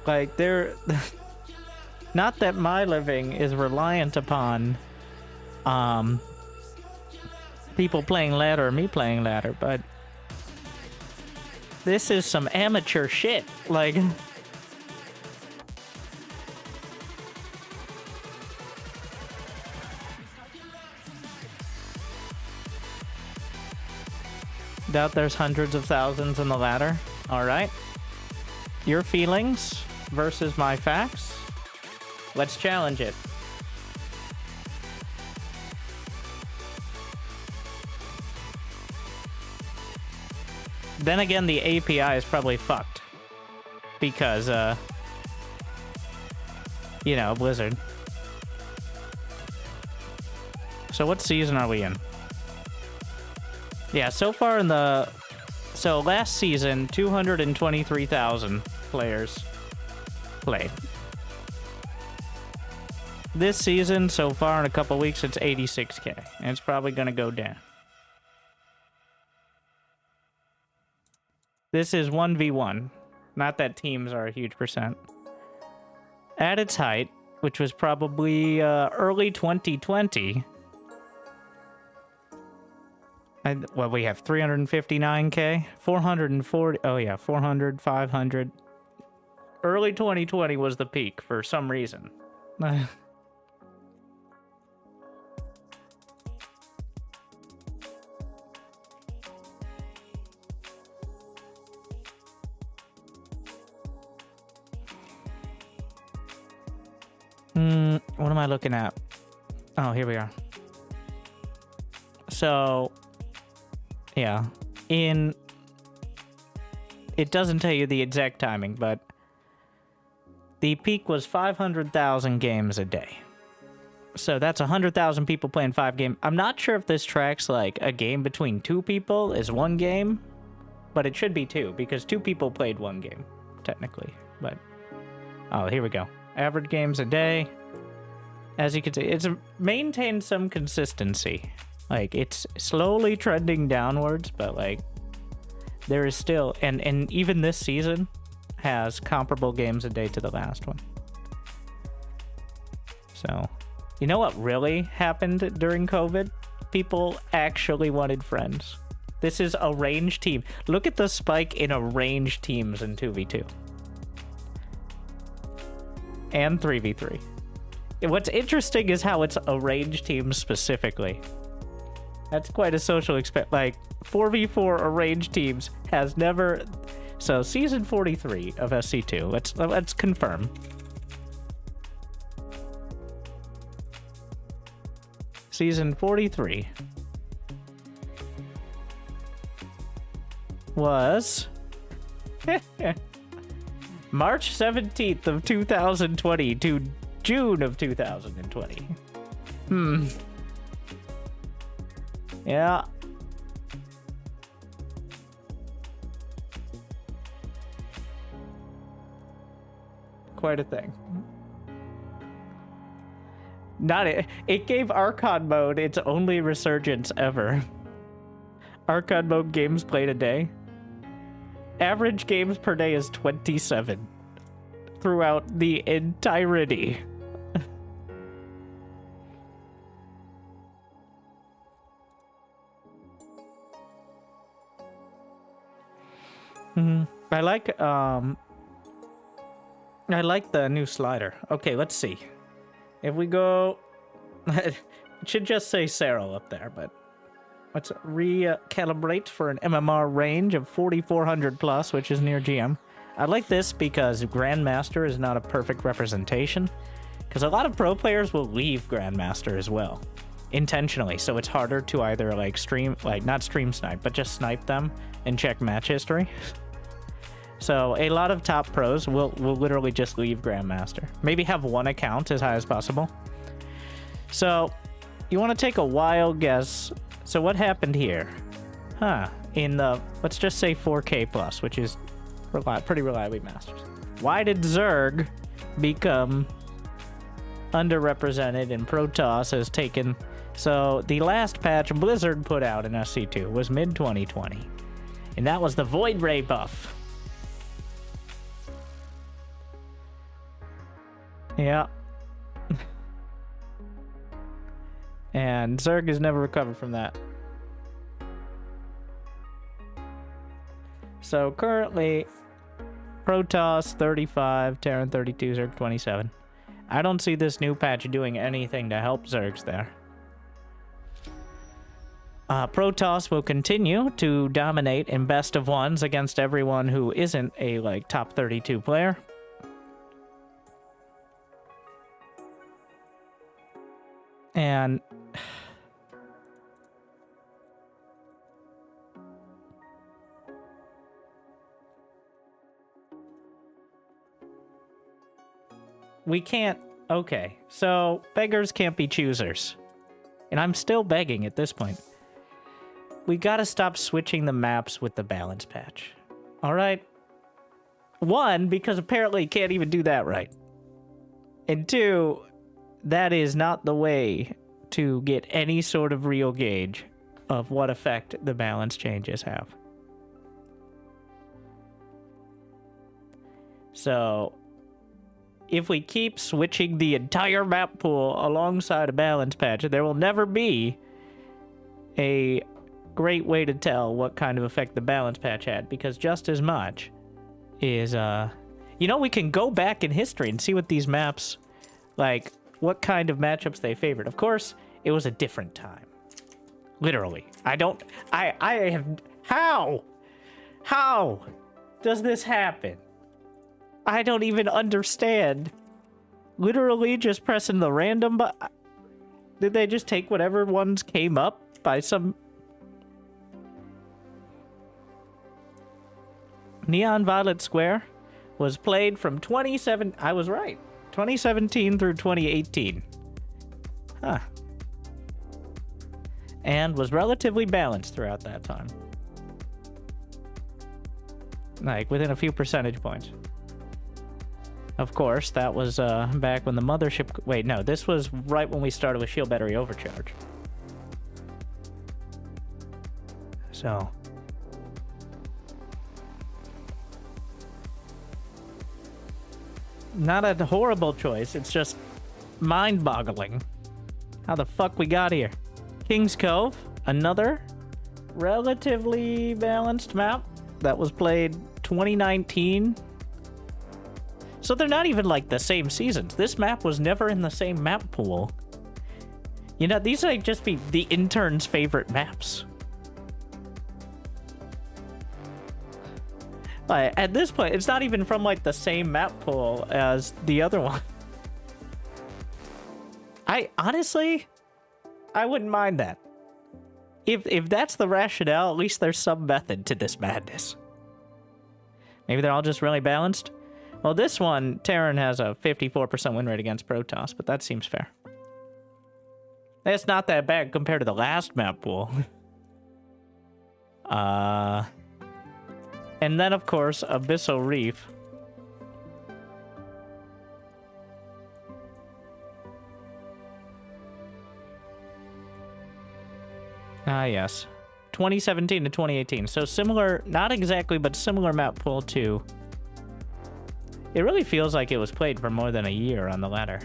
Like, not that my living is reliant upon people playing ladder or me playing ladder, but this is some amateur shit. Like, doubt there's hundreds of thousands in the ladder. All right, your feelings versus my facts. Let's challenge it. Then again, the API is probably fucked. Because, you know, Blizzard. So what season are we in? Yeah, so far in the... So last season, 223,000 players played. This season, so far in a couple weeks, it's 86K. And it's probably going to go down. This is 1v1. Not that teams are a huge percent. At its height, which was probably early 2020... well, we have 359K, 440, oh yeah, 400, 500. Early 2020 was the peak for some reason. What am I looking at? Oh, here we are. So... yeah, it doesn't tell you the exact timing, but the peak was 500,000 games a day. So that's 100,000 people playing 5 games. I'm not sure if this tracks like a game between 2 people is 1 game, but it should be 2 because 2 people played 1 game, technically. But, oh, here we go. Average games a day. As you can see, it's maintained some consistency. Like, it's slowly trending downwards, but like, there is still, and even this season has comparable games a day to the last one. So, you know what really happened during COVID? People actually wanted friends. This is a range team. Look at the spike in arranged teams in 2v2. And 3v3. What's interesting is how it's arranged teams specifically. That's quite a social experiment. Like, 4v4 arranged teams has never... So, season 43 of SC2. Let's confirm. Season 43 was March 17th of 2020 to June of 2020. Yeah. Quite a thing. Not it. It gave Archon mode its only resurgence ever. Archon mode games played a day. Average games per day is 27 throughout the entirety. I like the new slider. Okay, let's see. If we go... it should just say Cyril up there, but... Let's recalibrate for an MMR range of 4,400 plus, which is near GM. I like this because Grandmaster is not a perfect representation. Because a lot of pro players will leave Grandmaster as well. Intentionally, so it's harder to either like not stream snipe, but just snipe them and check match history. So a lot of top pros will literally just leave Grandmaster. Maybe have one account as high as possible. So you want to take a wild guess. So what happened here? In the, let's just say 4K plus, which is pretty reliably masters. Why did Zerg become underrepresented and Protoss has taken... So the last patch Blizzard put out in SC2 was mid-2020. And that was the Void Ray buff. Yeah. And Zerg has never recovered from that. So currently, Protoss 35, Terran 32, Zerg 27. I don't see this new patch doing anything to help Zergs there. Protoss will continue to dominate in best of ones against everyone who isn't a like top 32 player. And we can't... Okay, so beggars can't be choosers. And I'm still begging at this point. We gotta stop switching the maps with the balance patch. Alright? 1, because apparently you can't even do that right. And 2, that is not the way to get any sort of real gauge of what effect the balance changes have. So, if we keep switching the entire map pool alongside a balance patch, there will never be a great way to tell what kind of effect the balance patch had, because just as much is, you know, we can go back in history and see what these maps, like, what kind of matchups they favored. Of course, it was a different time. Literally. I have... How? How does this happen? I don't even understand. Literally just pressing the random button. Did they just take whatever ones came up by some... Neon Violet Square was played from 2017... I was right. 2017 through 2018. Huh. And was relatively balanced throughout that time. Like, within a few percentage points. Of course, that was back when the mothership... Wait, no, this was right when we started with shield battery overcharge. So... Not a horrible choice, it's just mind-boggling how the fuck we got here. King's Cove, another relatively balanced map that was played 2019. So they're not even like the same seasons. This map was never in the same map pool. You know, these might just be the intern's favorite maps. Like, at this point, it's not even from like the same map pool as the other one. I honestly, I wouldn't mind that. If that's the rationale, at least there's some method to this madness. Maybe they're all just really balanced. Well, this one, Terran has a 54% win rate against Protoss, but that seems fair. It's not that bad compared to the last map pool. And then, of course, Abyssal Reef. Ah, yes. 2017 to 2018. So similar, not exactly, but similar map pool to... It really feels like it was played for more than a year on the latter.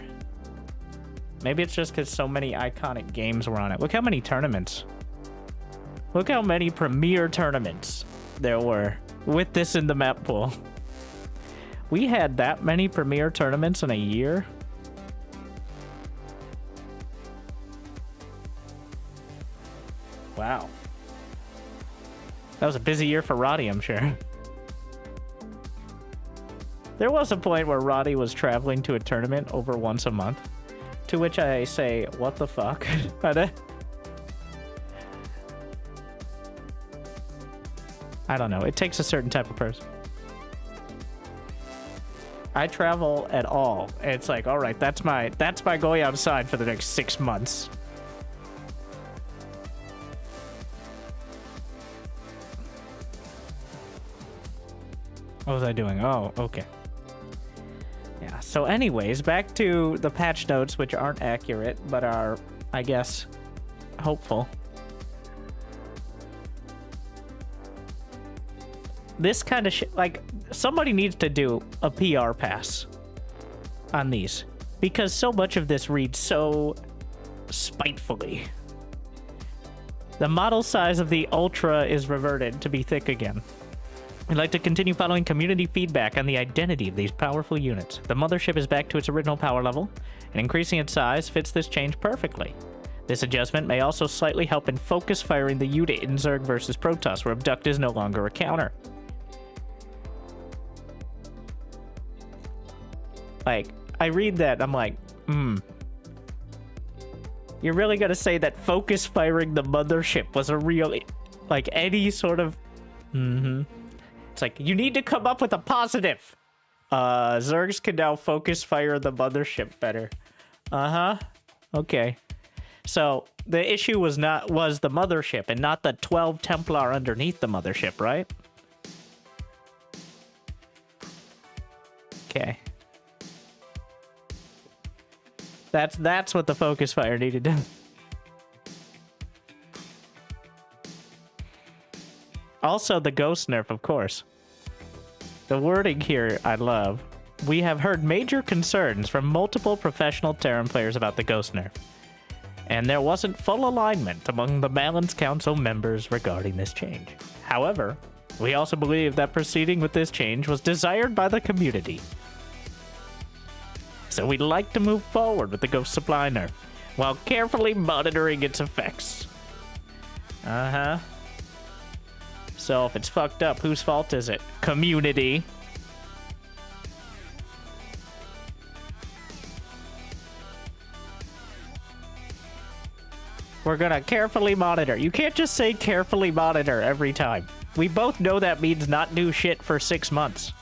Maybe it's just because so many iconic games were on it. Look how many tournaments. Look how many premier tournaments there were with this in the map pool. We had that many premier tournaments in a year. Wow. That was a busy year for Roddy, I'm sure. There was a point where Roddy was traveling to a tournament over once a month, to which I say, what the fuck? I don't know. It takes a certain type of person. I travel at all. It's like, all right, that's my going outside for the next 6 months. What was I doing? Oh, okay. Yeah, so anyways, back to the patch notes, which aren't accurate, but are, I guess, hopeful. This kind of shit, like, somebody needs to do a PR pass on these, because so much of this reads so spitefully. The model size of the Ultra is reverted to be thick again. We'd like to continue following community feedback on the identity of these powerful units. The mothership is back to its original power level, and increasing its size fits this change perfectly. This adjustment may also slightly help in focus firing the unit in Zerg versus Protoss, where Abduct is no longer a counter. Like, I read that, I'm like, You're really gonna say that focus firing the mothership was a real, like, any sort of... It's like, you need to come up with a positive. Zergs can now focus fire the mothership better. Okay. So, the issue was the mothership and not the 12 Templar underneath the mothership, right? Okay. That's what the focus fire needed to do. Also, the ghost nerf, of course. The wording here, I love. We have heard major concerns from multiple professional Terran players about the ghost nerf, and there wasn't full alignment among the Balance Council members regarding this change. However, we also believe that proceeding with this change was desired by the community. So we'd like to move forward with the ghost supply nerf, while carefully monitoring its effects. So if it's fucked up, whose fault is it? Community. We're gonna carefully monitor. You can't just say carefully monitor every time. We both know that means not do shit for 6 months.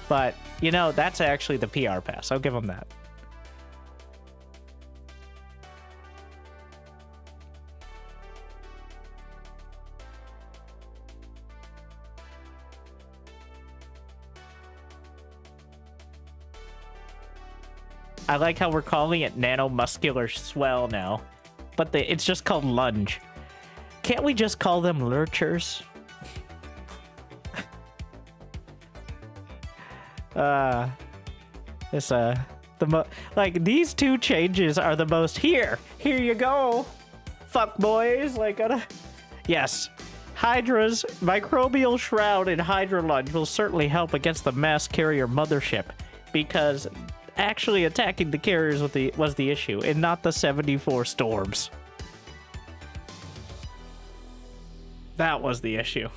But You know, that's actually the PR pass. I'll give them that. I like how we're calling it nanomuscular swell now, but it's just called lunge. Can't we just call them lurchers? Like, these two changes are the most. Here you go, fuck boys. Like, yes, Hydra's microbial shroud and Hydra lunge will certainly help against the mass carrier mothership, because actually attacking the carriers was the issue, and not the 74 storms. That was the issue.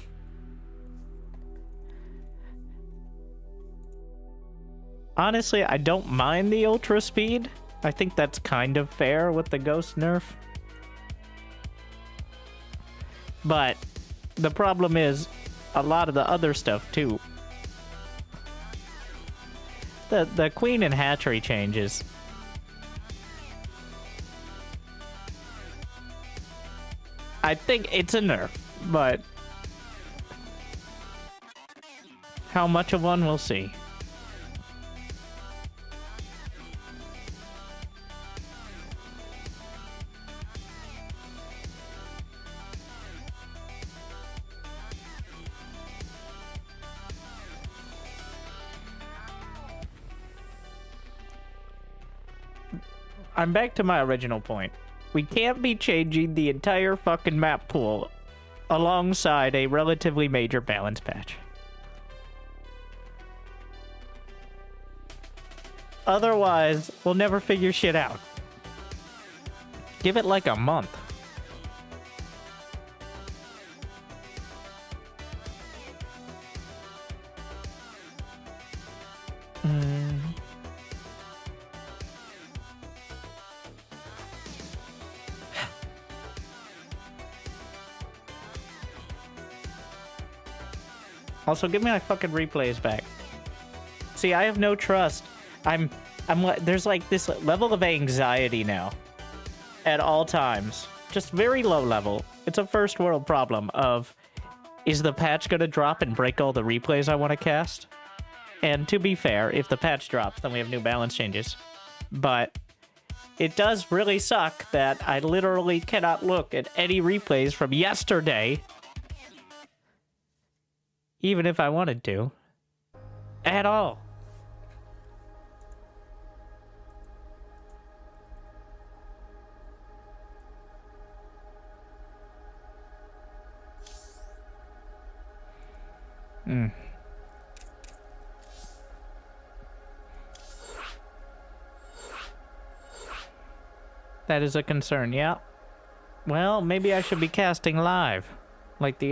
Honestly, I don't mind the ultra speed. I think that's kind of fair with the ghost nerf. But the problem is a lot of the other stuff too. The Queen and Hatchery changes. I think it's a nerf, but how much of one we'll see. I'm back to my original point. We can't be changing the entire fucking map pool alongside a relatively major balance patch. Otherwise, we'll never figure shit out. Give it like a month. Also, give me my fucking replays back. See, I have no trust. There's like this level of anxiety now at all times. Just very low level. It's a first world problem of, is the patch gonna drop and break all the replays I want to cast? And to be fair, if the patch drops, then we have new balance changes. But it does really suck that I literally cannot look at any replays from yesterday, even if I wanted to, at all. That is a concern, yeah. Well, maybe I should be casting live, like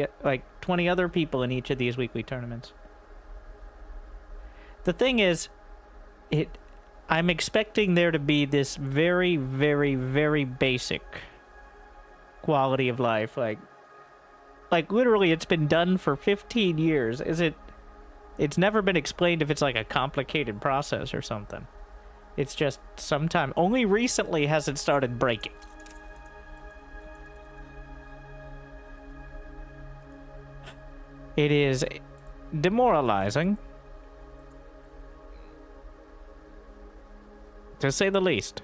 20 other people in each of these weekly tournaments. The thing is, I'm expecting there to be this very, very, very basic quality of life. Like literally, it's been done for 15 years. It's never been explained if it's like a complicated process or something. It's just sometime, only recently has it started breaking. It is demoralizing, to say the least.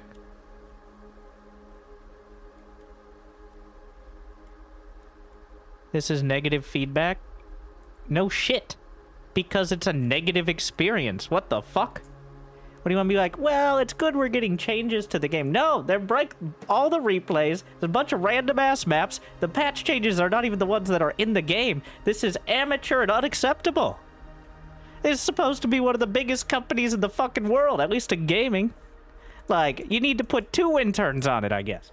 This is negative feedback? No shit. Because it's a negative experience. What the fuck? What do you want to be like? Well, it's good we're getting changes to the game. No, they break all the replays. There's a bunch of random ass maps. The patch changes are not even the ones that are in the game. This is amateur and unacceptable. It's supposed to be one of the biggest companies in the fucking world, at least in gaming. Like, you need to put 2 interns on it, I guess.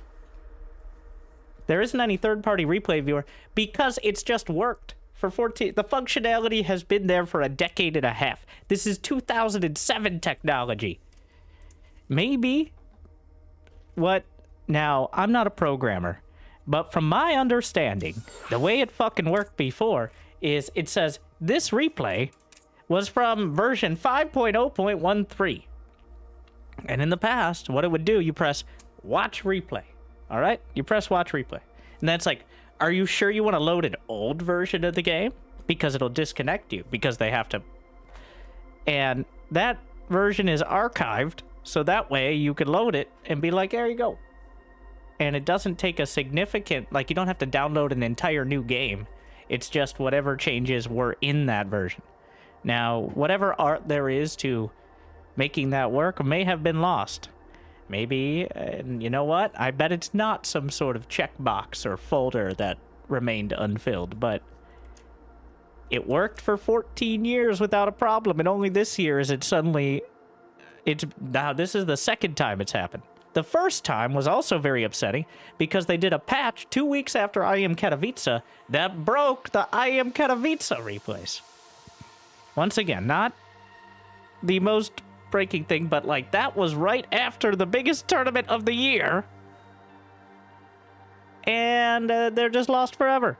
There isn't any third-party replay viewer because it's just worked. For 14, the functionality has been there for a decade and a half. This is 2007 technology. Maybe now, I'm not a programmer, but from my understanding, the way it fucking worked before is it says this replay was from version 5.0.13. And in the past, what it would do, you press watch replay. All right? You press watch replay. And that's like, are you sure you want to load an old version of the game? Because it'll disconnect you, because they have to. And that version is archived, so that way you can load it and be like, there you go. And it doesn't take a significant, like, you don't have to download an entire new game. It's just whatever changes were in that version. Now, whatever art there is to making that work may have been lost. Maybe, and you know what? I bet it's not some sort of checkbox or folder that remained unfilled, but it worked for 14 years without a problem, and only this year is it suddenly... Now, this is the second time it's happened. The first time was also very upsetting because they did a patch 2 weeks after I Am Katowice that broke the I Am Katowice replays. Once again, not the most breaking thing, but like that was right after the biggest tournament of the year. And they're just lost forever.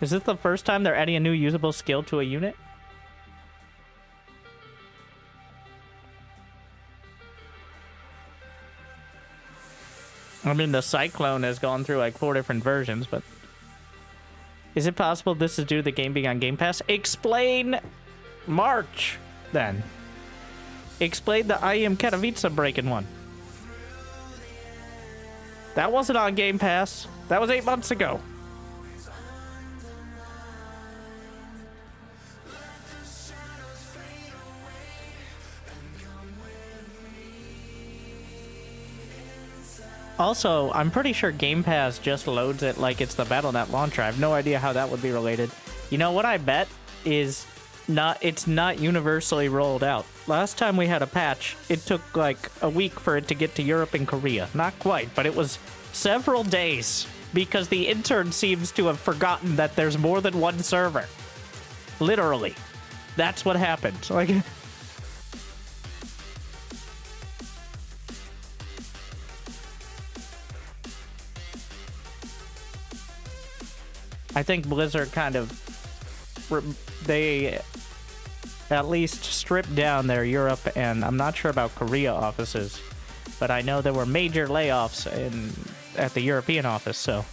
Is this the first time they're adding a new usable skill to a unit? I mean, the Cyclone has gone through like 4 different versions, but... Is it possible this is due to the game being on Game Pass? Explain March, then. Explain the I Am Katowice breaking one. That wasn't on Game Pass. That was 8 months ago. Also, I'm pretty sure Game Pass just loads it like it's the Battle.net launcher. I have no idea how that would be related. You know, what I bet is it's not universally rolled out. Last time we had a patch, it took like a week for it to get to Europe and Korea. Not quite, but it was several days because the intern seems to have forgotten that there's more than one server. Literally. That's what happened. Like... I think Blizzard kind of... They at least stripped down their Europe and I'm not sure about Korea offices, but I know there were major layoffs at the European office, so...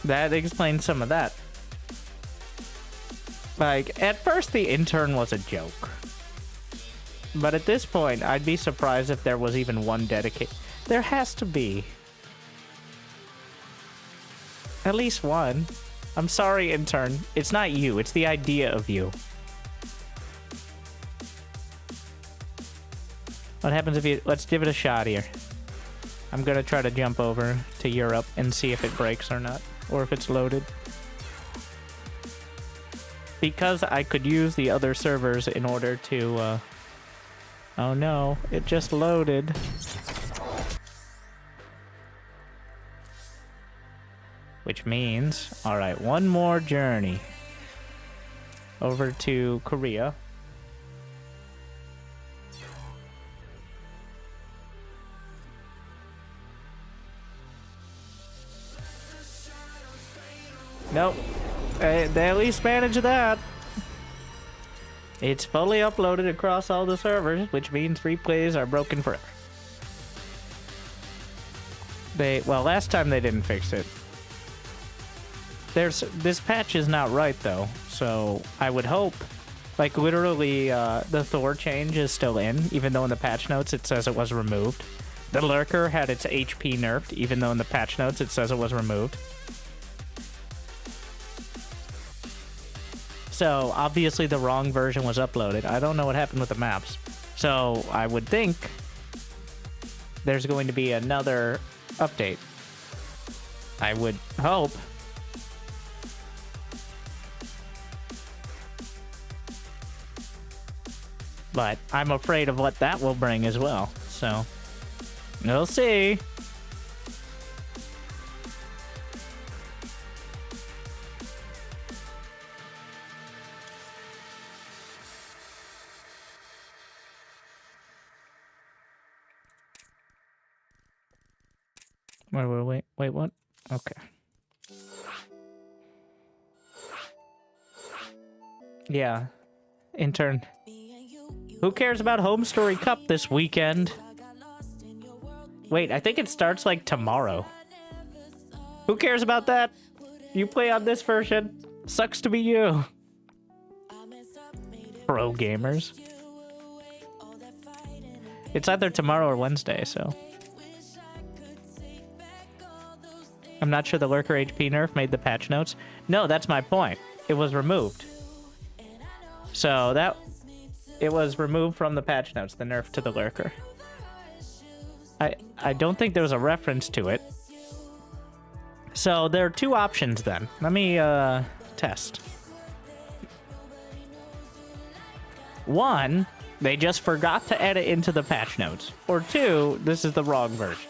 That explains some of that. Like, at first the intern was a joke. But at this point, I'd be surprised if there was even one dedicated... There has to be. At least one. I'm sorry, intern. It's not you. It's the idea of you. What happens if you... Let's give it a shot here. I'm gonna try to jump over to Europe and see if it breaks or not. Or if it's loaded. Because I could use the other servers in order to... Oh no, it just loaded. Which means, alright, one more journey. Over to Korea. Nope. They at least managed that. It's fully uploaded across all the servers, which means replays are broken forever. Well, last time they didn't fix it. This patch is not right, though, so I would hope, like, literally, the Thor change is still in, even though in the patch notes it says it was removed. The Lurker had its HP nerfed, even though in the patch notes it says it was removed. So, obviously the wrong version was uploaded. I don't know what happened with the maps. So, I would think there's going to be another update. I would hope. But I'm afraid of what that will bring as well. So, we'll see. Wait, what? Okay. Yeah. Intern. Who cares about Home Story Cup this weekend? Wait, I think it starts like tomorrow. Who cares about that? You play on this version. Sucks to be you. Pro gamers. It's either tomorrow or Wednesday, so. I'm not sure the lurker HP nerf made the patch notes. No, that's my point. It was removed. So that... It was removed from the patch notes, the nerf to the lurker. I don't think there was a reference to it. So there are two options then. Let me test. One, they just forgot to add it into the patch notes. Or two, this is the wrong version.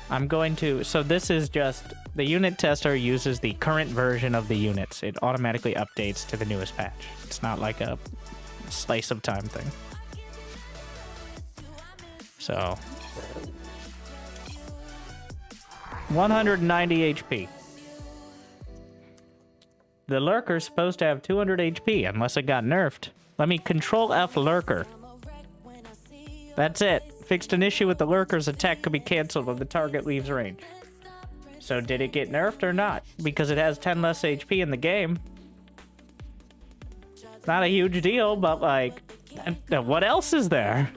I'm going to, so this is just, the unit tester uses the current version of the units. It automatically updates to the newest patch. It's not like a slice of time thing. So, 190 HP. The lurker's supposed to have 200 HP unless it got nerfed. Let me Control F lurker. That's it. Fixed an issue with the lurker's attack could be cancelled when the target leaves range. So did it get nerfed or not? Because it has 10 less HP in the game. It's not a huge deal, but like, what else is there?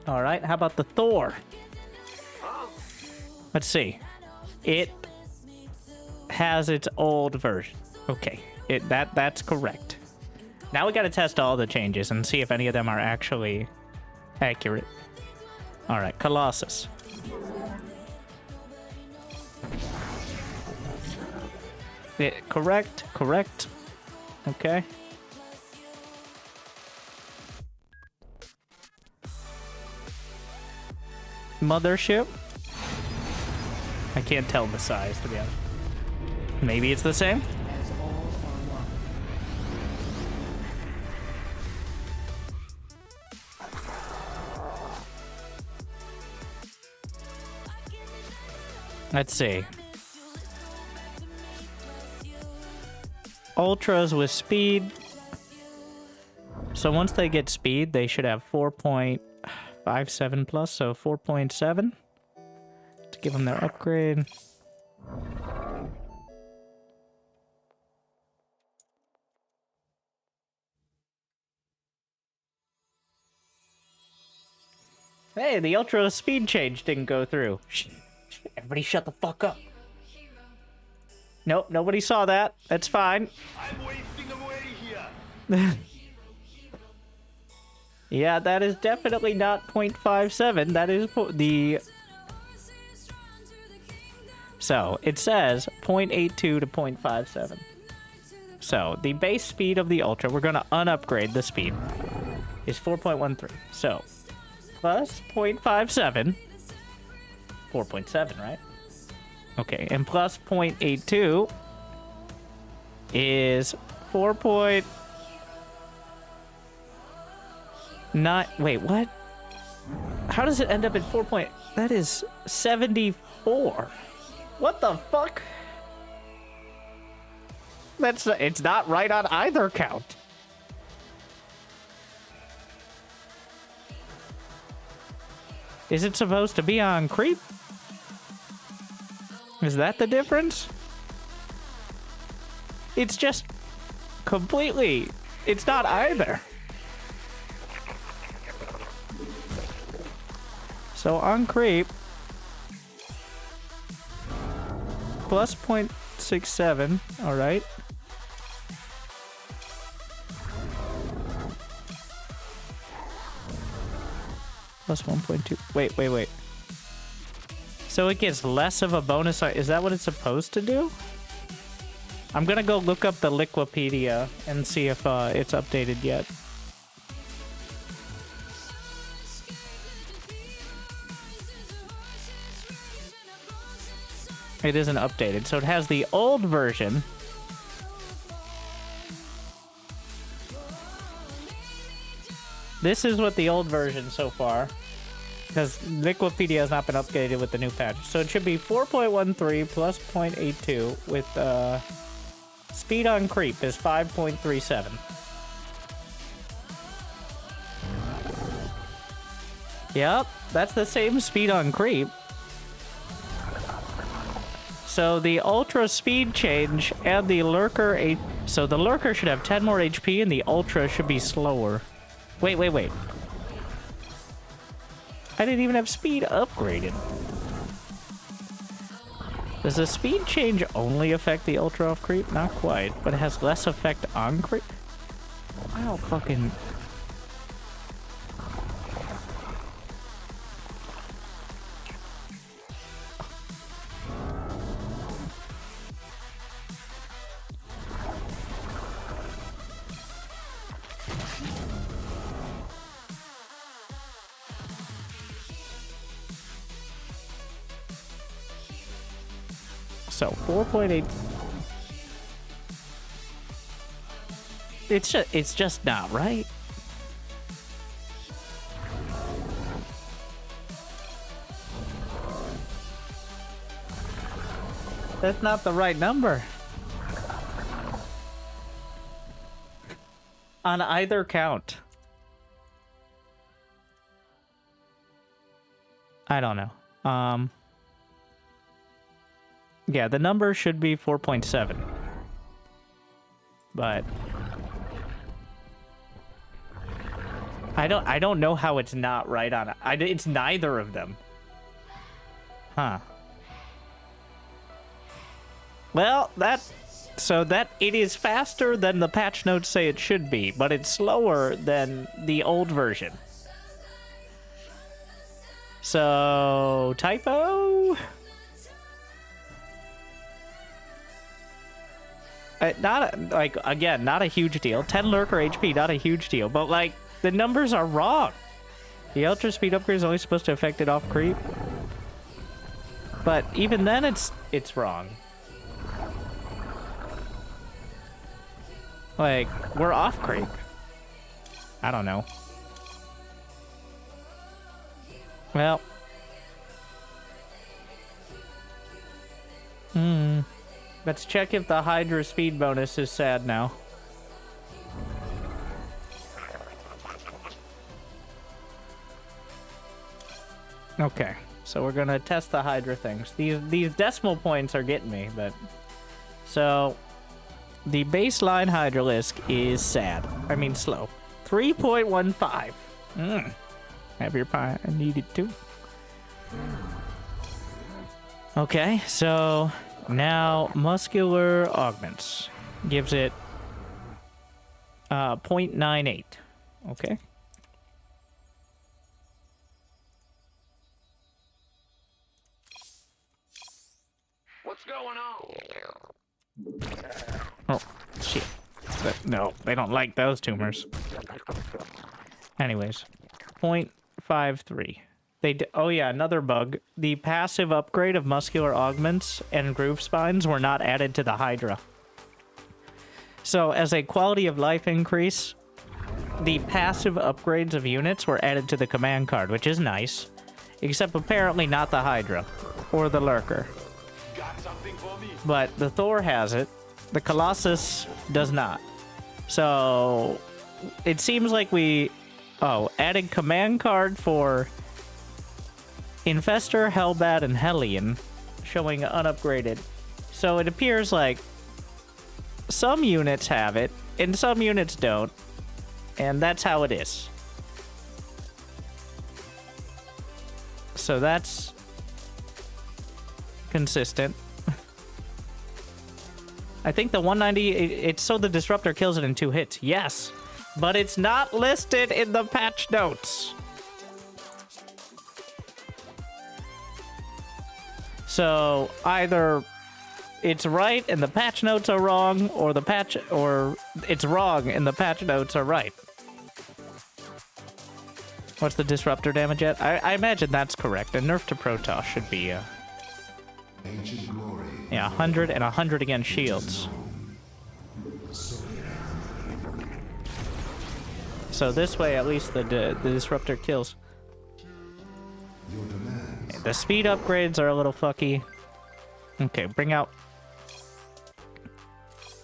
All right, how about the Thor? Let's see. It has its old version. Okay. That's correct. Now we gotta test all the changes and see if any of them are actually accurate. Alright, Colossus. Correct. Okay. Mothership. I can't tell the size, to be honest. Maybe it's the same? Let's see. Ultras with speed. So once they get speed, they should have 4.57 plus, so 4.7 to give them their upgrade. Hey, the ultra speed change didn't go through. Everybody shut the fuck up. Nope, nobody saw that. That's fine. I'm wasting away here. Yeah, that is definitely not 0.57. That is the... So, it says 0.82 to 0.57. So, the base speed of the Ultra, we're going to unupgrade the speed, is 4.13. So, plus 0.57... 4.7, right? Okay, and plus 0.82 is 4.9. Wait, what? How does it end up at 4. That is 74. What the fuck? It's not right on either count. Is it supposed to be on creep? Is that the difference? It's just completely... It's not either. So on creep... Plus 0.67, alright. Plus 1.2. Wait. So it gets less of a bonus. Is that what it's supposed to do? I'm gonna go look up the Liquipedia and see if it's updated yet. It isn't updated, so it has the old version. This is what the old version so far, because Wikipedia has not been updated with the new patch. So it should be 4.13 plus 0.82 with speed on creep is 5.37. Yep, that's the same speed on creep. So the ultra speed change and the lurker so the lurker should have 10 more HP and the ultra should be slower. Wait. I didn't even have speed upgraded. Does the speed change only affect the ultra off creep? Not quite, but it has less effect on creep. Wow, fucking. So 4.8. It's just not right. That's not the right number. On either count. I don't know. Yeah, the number should be 4.7. But I don't know how it's not right on it. It's neither of them. Huh. Well, so it is faster than the patch notes say it should be, but it's slower than the old version. So, typo? Again, not a huge deal. 10 lurker HP, not a huge deal. But, like, the numbers are wrong. The ultra speed upgrade is only supposed to affect it off creep. But even then, it's wrong. Like, we're off creep. I don't know. Well. Let's check if the Hydra speed bonus is sad now. Okay, so we're gonna test the Hydra things. These decimal points are getting me, but... So, the baseline Hydralisk is sad. I mean slow. 3.15. Have your pie. I need it too. Okay, so... Now, muscular augments gives it 0.98. Okay. What's going on? Oh, shit. No, they don't like those tumors. Anyways, 0.53. Oh yeah, another bug. The passive upgrade of muscular augments and groove spines were not added to the Hydra. So as a quality of life increase, the passive upgrades of units were added to the command card, which is nice. Except apparently not the Hydra or the Lurker. But the Thor has it. The Colossus does not. So it seems like we added command card for Infestor, Hellbat, and Hellion, showing unupgraded. So it appears like some units have it, and some units don't. And that's how it is. So that's consistent. I think the 190, it's so the Disruptor kills it in 2 hits. Yes, but it's not listed in the patch notes. So either it's right and the patch notes are wrong, or it's wrong and the patch notes are right. What's the Disruptor damage at? I imagine that's correct. A nerf to Protoss should be Ancient glory Yeah, 100 and 100 against shields. So this way, at least the disruptor kills. Okay, the speed upgrades are a little fucky. Okay, bring out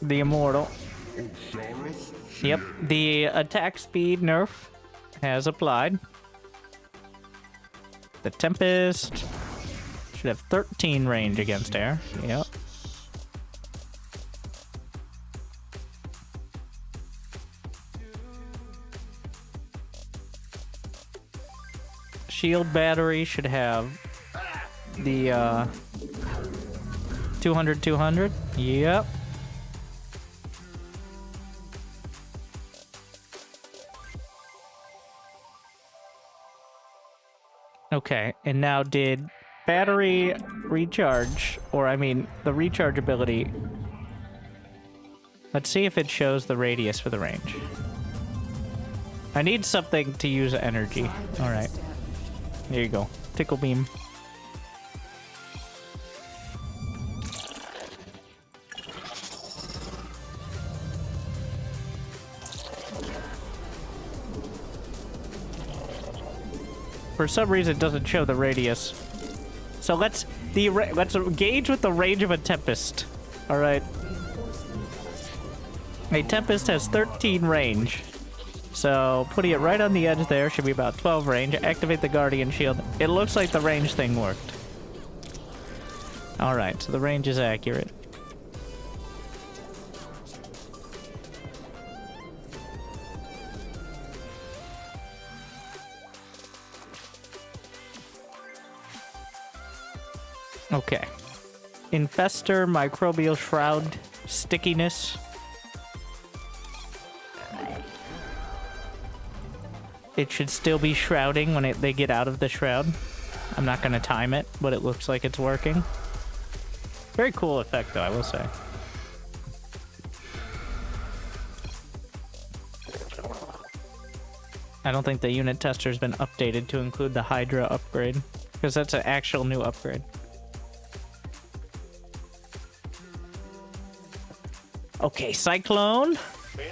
the immortal. Yep, the attack speed nerf has applied. The Tempest should have 13 range against air. Yep. Shield battery should have the 200. Yep. Okay, and now did battery recharge, or I mean the recharge ability. Let's see if it shows the radius for the range. I need something to use energy. All right. There you go. Tickle beam. For some reason, it doesn't show the radius. So let's gauge with the range of a Tempest. All right. A Tempest has 13 range. So putting it right on the edge there should be about 12 range. Activate the Guardian Shield. It looks like the range thing worked. All right, so the range is accurate. Okay. Infestor, Microbial Shroud, Stickiness. It should still be shrouding when they get out of the shroud. I'm not going to time it, but it looks like it's working. Very cool effect, though, I will say. I don't think the unit tester has been updated to include the Hydra upgrade, because that's an actual new upgrade. Okay, Cyclone. In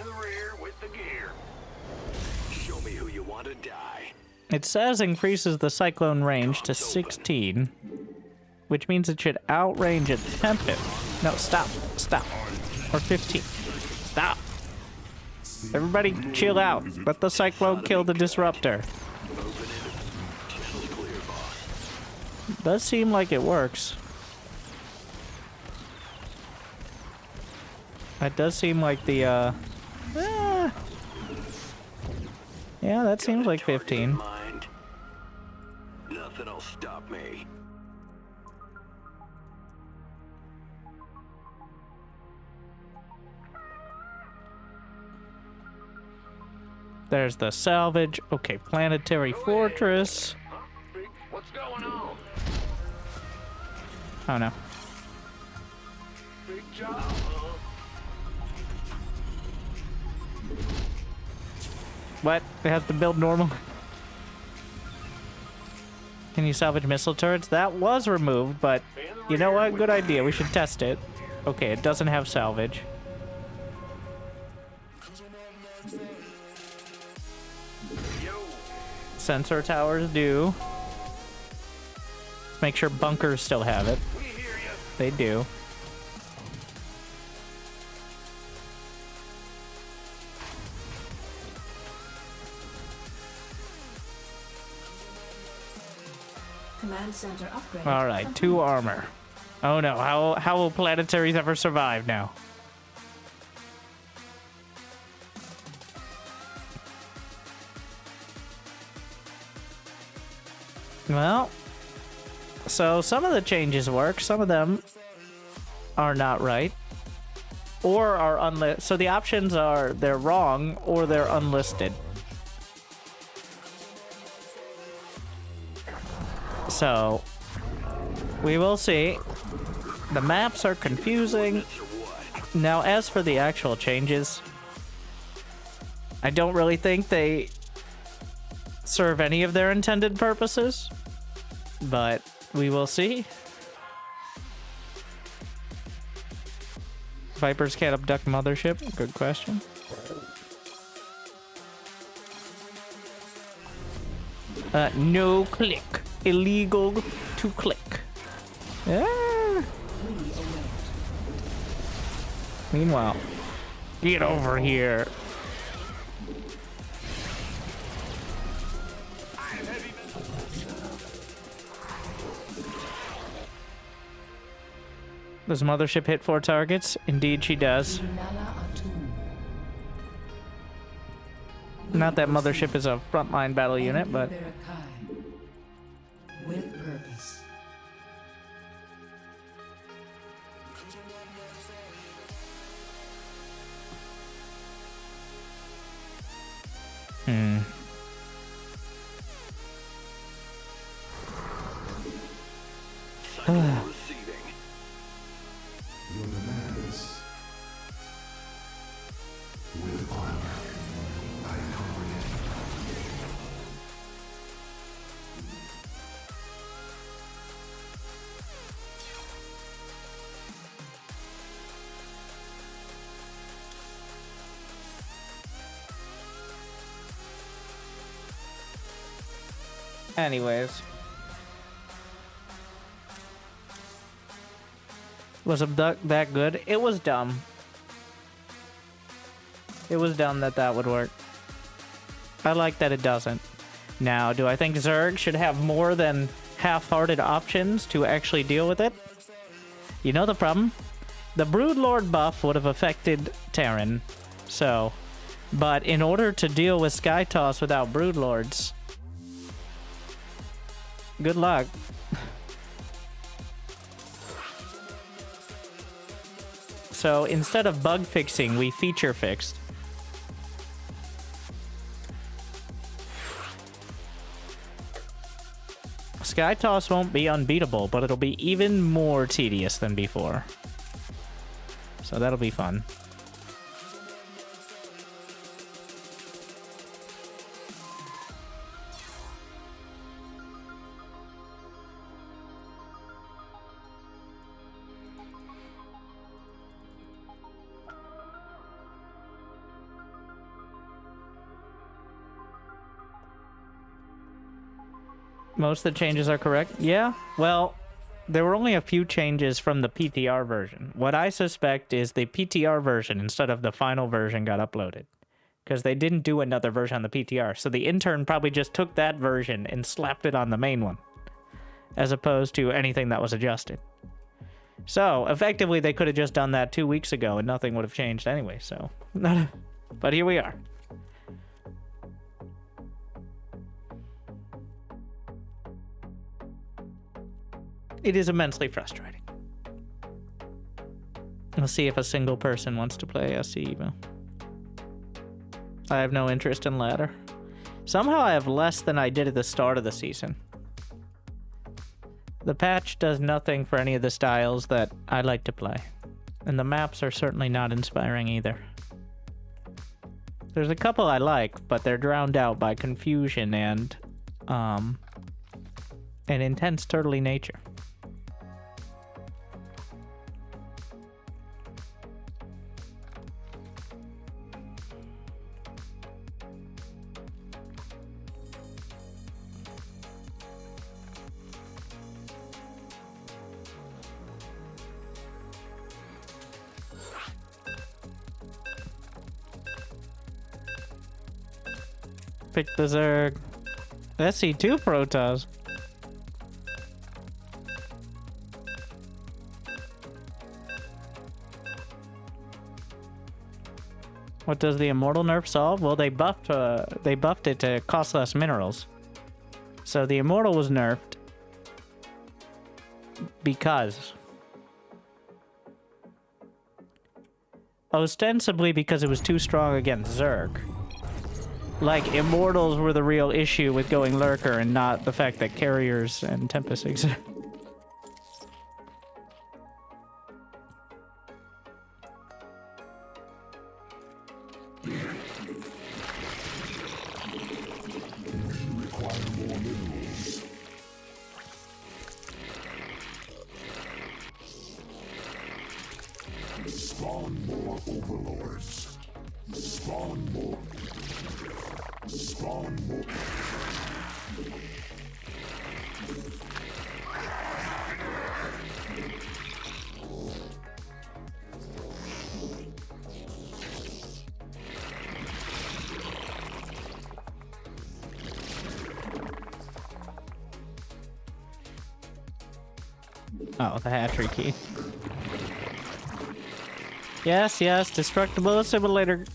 the rear with the gear. Show me who you want to die. It says increases the Cyclone range to 16, which means it should outrange a Tempest. No, stop. Or 15. Stop. Everybody chill out. Let the Cyclone kill the Disruptor. Does seem like it works. That does seem like the, yeah, that seems like 15. Nothing'll stop me. There's the salvage. Okay, planetary fortress. What's going on? Oh no. Big job, What? It has to build normal? Can you salvage missile turrets? That was removed, but you know what? Good idea. We should test it. Okay, it doesn't have salvage. Sensor towers do. Let's make sure bunkers still have it. They do. Command center upgrade. All right, 2 armor. Oh no, how will planetaries ever survive now? Well, so some of the changes work, some of them are not right, or are unlisted. So the options are they're wrong or they're unlisted. So we will see. The maps are confusing. Now, as for the actual changes, I don't really think they serve any of their intended purposes, but we will see. Vipers can't abduct mothership? Good question. No click. Illegal to click. Ah. Meanwhile, get over here. Does mothership hit 4 targets? Indeed she does. Not that mothership is a frontline battle unit, but... With purpose. Your demands. With honor, I comprehend. Anyways. Was abduct that good? It was dumb. It was dumb that that would work. I like that it doesn't. Now, do I think Zerg should have more than half-hearted options to actually deal with it? You know the problem? The Broodlord buff would have affected Terran, so... But in order to deal with Skytoss without Broodlords... Good luck. So instead of bug fixing, we feature fixed. Skytoss won't be unbeatable, but it'll be even more tedious than before. So that'll be fun. Most of the changes are correct. Yeah, well, there were only a few changes from the PTR version. What I suspect is the PTR version instead of the final version got uploaded. Because they didn't do another version on the PTR. So the intern probably just took that version and slapped it on the main one. As opposed to anything that was adjusted. So, effectively, they could have just done that 2 weeks ago and nothing would have changed anyway, so... But here we are. It is immensely frustrating. We'll see if a single person wants to play SC Evo. I have no interest in ladder. Somehow I have less than I did at the start of the season. The patch does nothing for any of the styles that I like to play. And the maps are certainly not inspiring either. There's a couple I like, but they're drowned out by confusion and an intense turtly nature. Pick the Zerg. SC2 Protoss. What does the Immortal nerf solve? Well, they buffed it to cost less minerals. So the Immortal was nerfed because ostensibly because it was too strong against Zerg. Like, Immortals were the real issue with going Lurker and not the fact that Carriers and Tempest exist. Spawn Oh, the hatchery key. Yes, yes, destructible assimilator.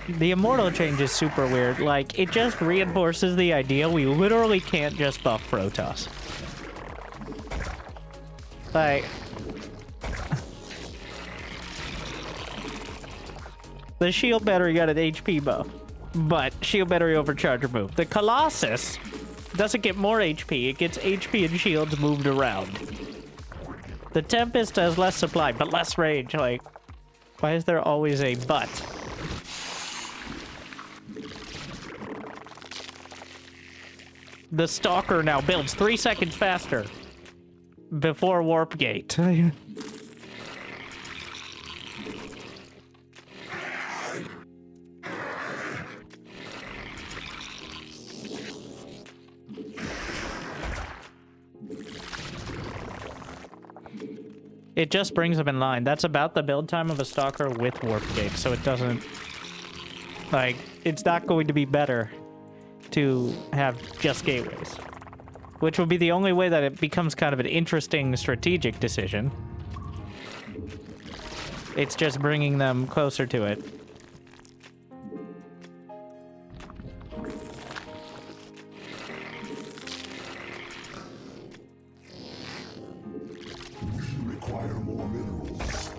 The immortal change is super weird. Like, it just reinforces the idea we literally can't just buff Protoss. Like... The shield battery got an HP buff, but shield battery overcharge removed. The Colossus doesn't get more HP, it gets HP and shields moved around. The Tempest has less supply, but less range. Like, why is there always a but? The Stalker now builds 3 seconds faster before Warp Gate. It just brings them in line. That's about the build time of a Stalker with Warp Gate, so it doesn't... Like, it's not going to be better to have just gateways. Which will be the only way that it becomes kind of an interesting strategic decision. It's just bringing them closer to it. Require more minerals.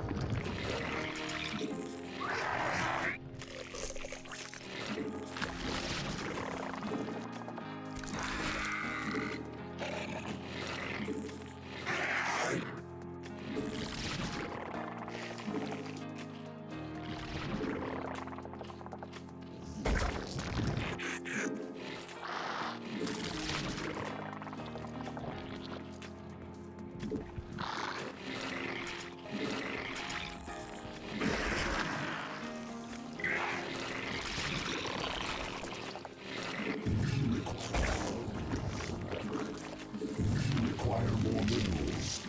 Require more minerals.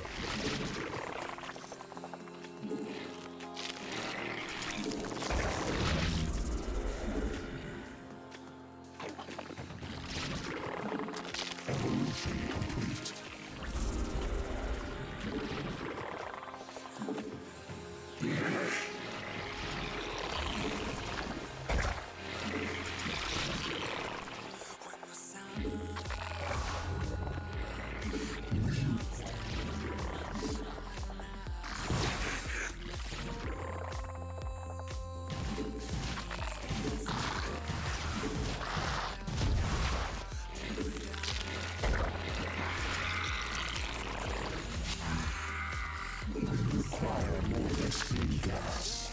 Evolution complete. Require more Vespene gas.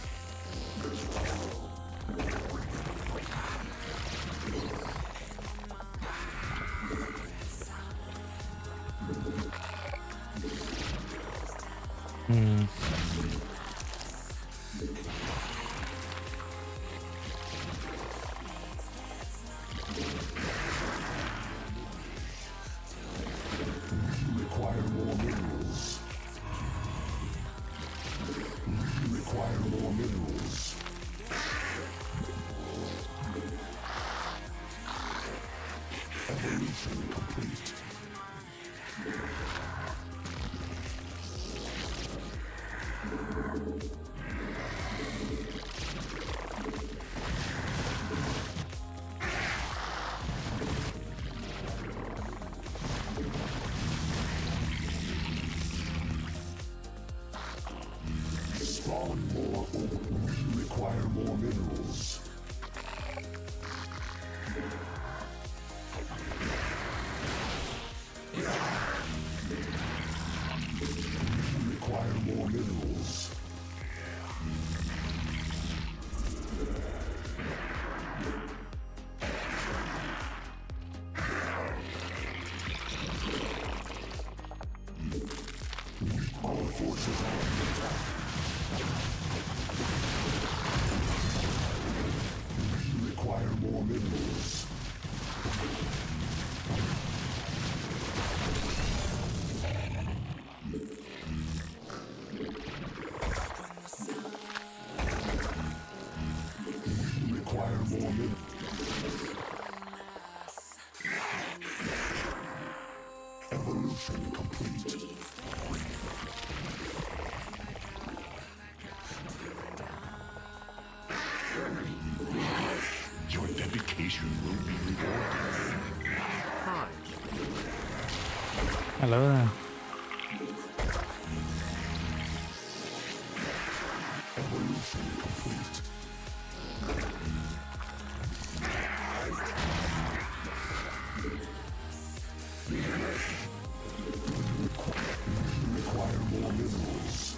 Require more minerals. Require more minerals. Evolution complete. Spawn more open. Require more minerals. Require more minerals. Our forces are under attack. Require more minerals. Require more minerals. Evolution complete. Your dedication will be rewarded. Hi. Hello there. Evolution complete. Require more minerals.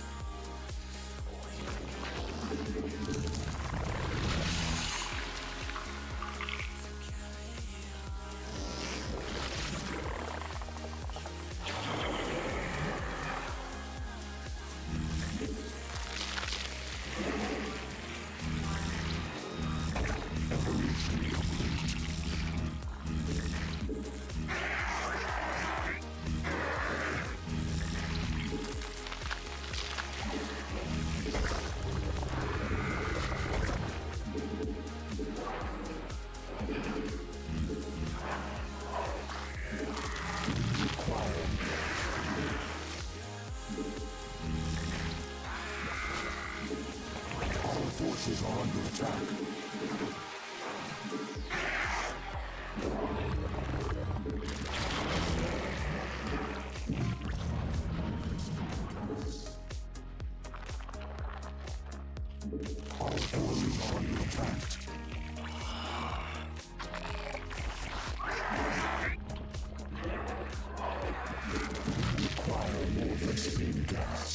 Forces are under attack. Our forces are under attack. Require more Vespene gas.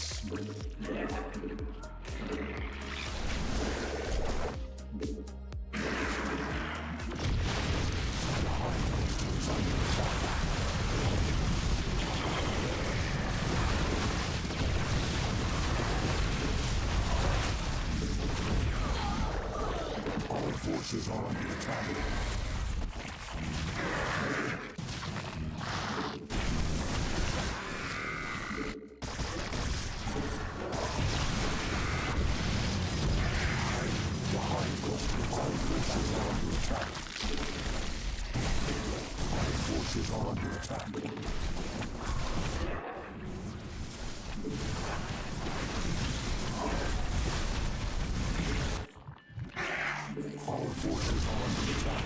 Our forces are under attack. The high cluster of our forces are under attack. Our forces are under attack. Our forces are under attack.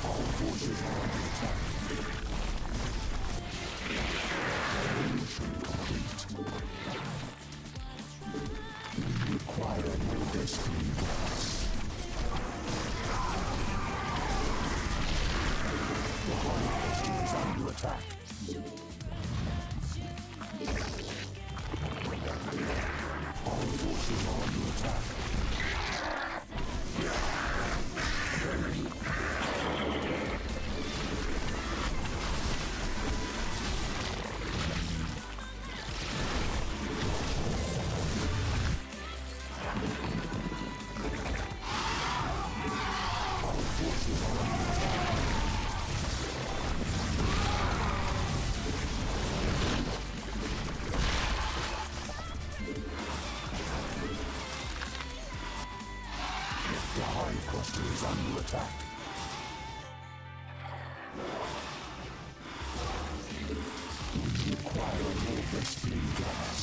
Our forces are under attack. Evolution complete. Require more Vespene gas. The high cluster is under attack. Our forces are under attack. Our forces are under attack. The hive cluster is under attack. We require more Vespene gas.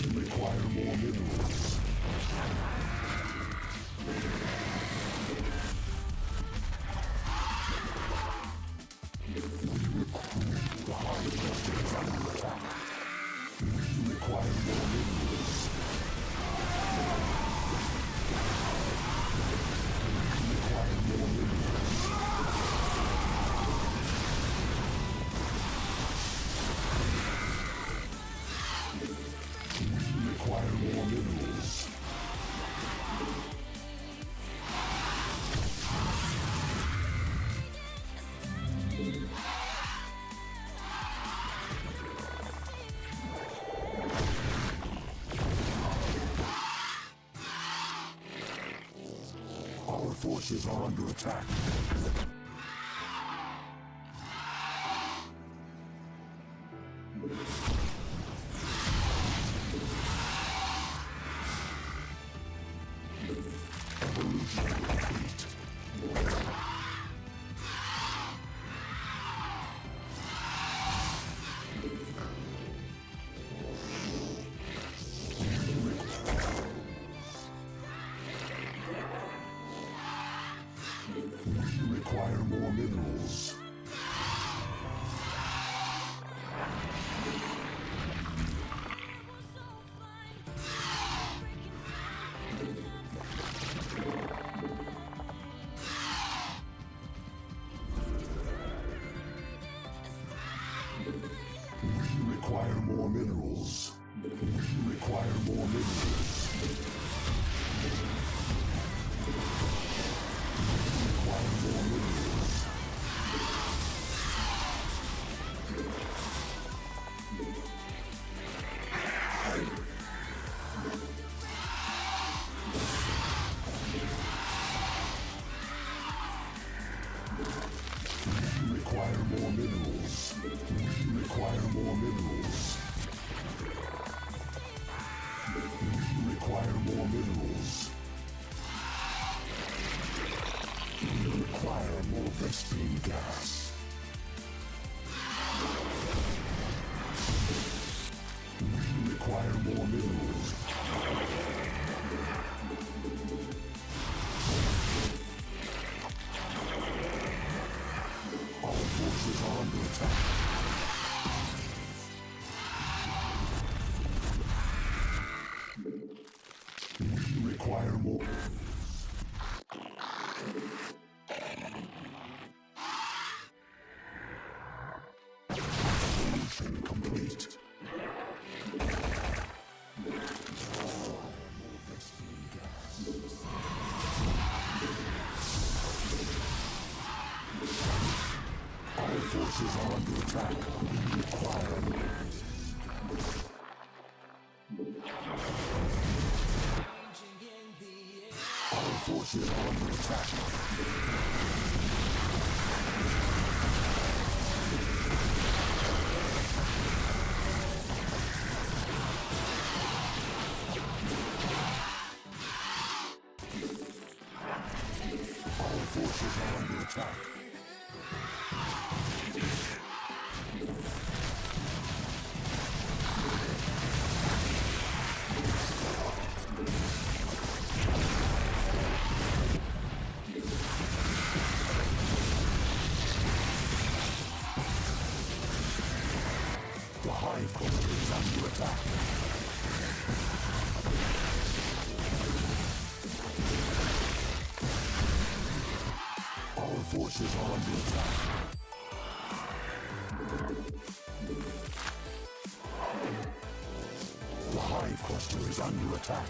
We require more minerals. Our forces are under attack. Evolution complete. We require more minerals. We require more minerals. We require more minerals. Require more minerals. We require more minerals. We require more minerals. We require more minerals. We require more Vespine gas. We require more minerals. Our forces are under attack. We require more. Evolution complete. Our forces are under attack. We require. Our forces are under attack. Our forces are under attack. The hive cluster is under attack. Our forces are under attack. The hive cluster is under attack.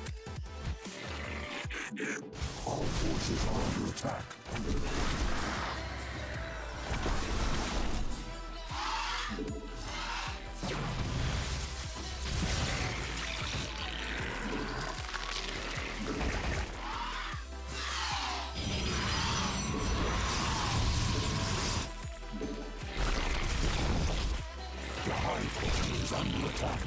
Our forces are under attack. The hive cluster is under attack.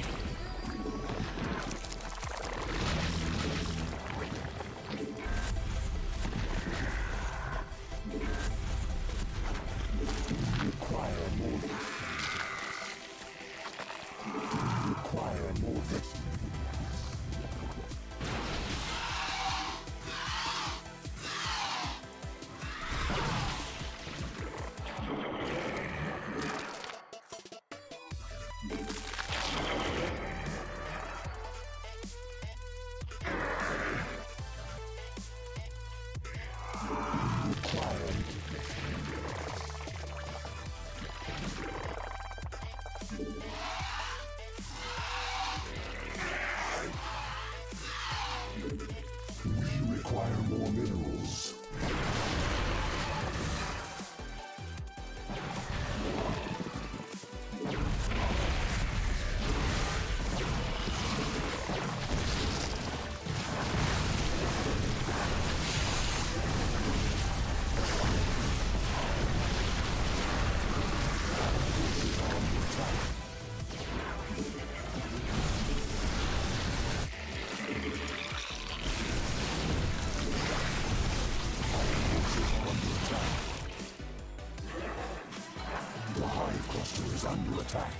is under attack.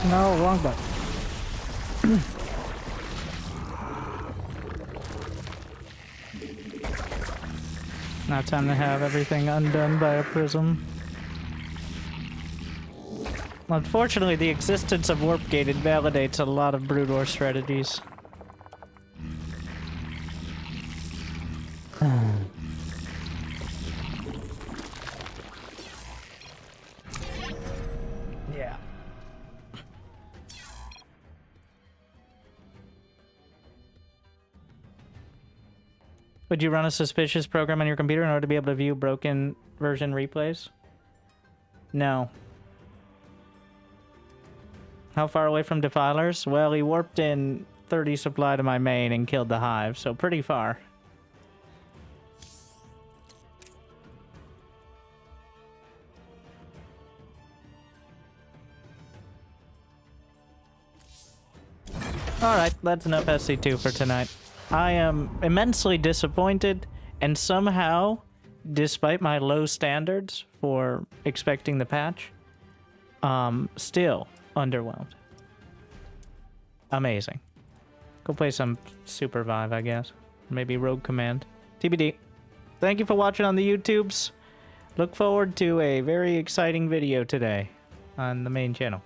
No, wrong button. Now time to have everything undone by a prism. Unfortunately, the existence of Warp Gate invalidates a lot of Brood War strategies. Yeah. Would you run a suspicious program on your computer in order to be able to view broken version replays? No. How far away from Defilers? Well, he warped in 30 supply to my main and killed the hive, so pretty far. Alright, that's enough SC2 for tonight. I am immensely disappointed, and somehow, despite my low standards for expecting the patch, still underwhelmed. Amazing. Go play some Super Vive, I guess. Maybe Rogue Command. TBD. Thank you for watching on the YouTubes. Look forward to a very exciting video today on the main channel.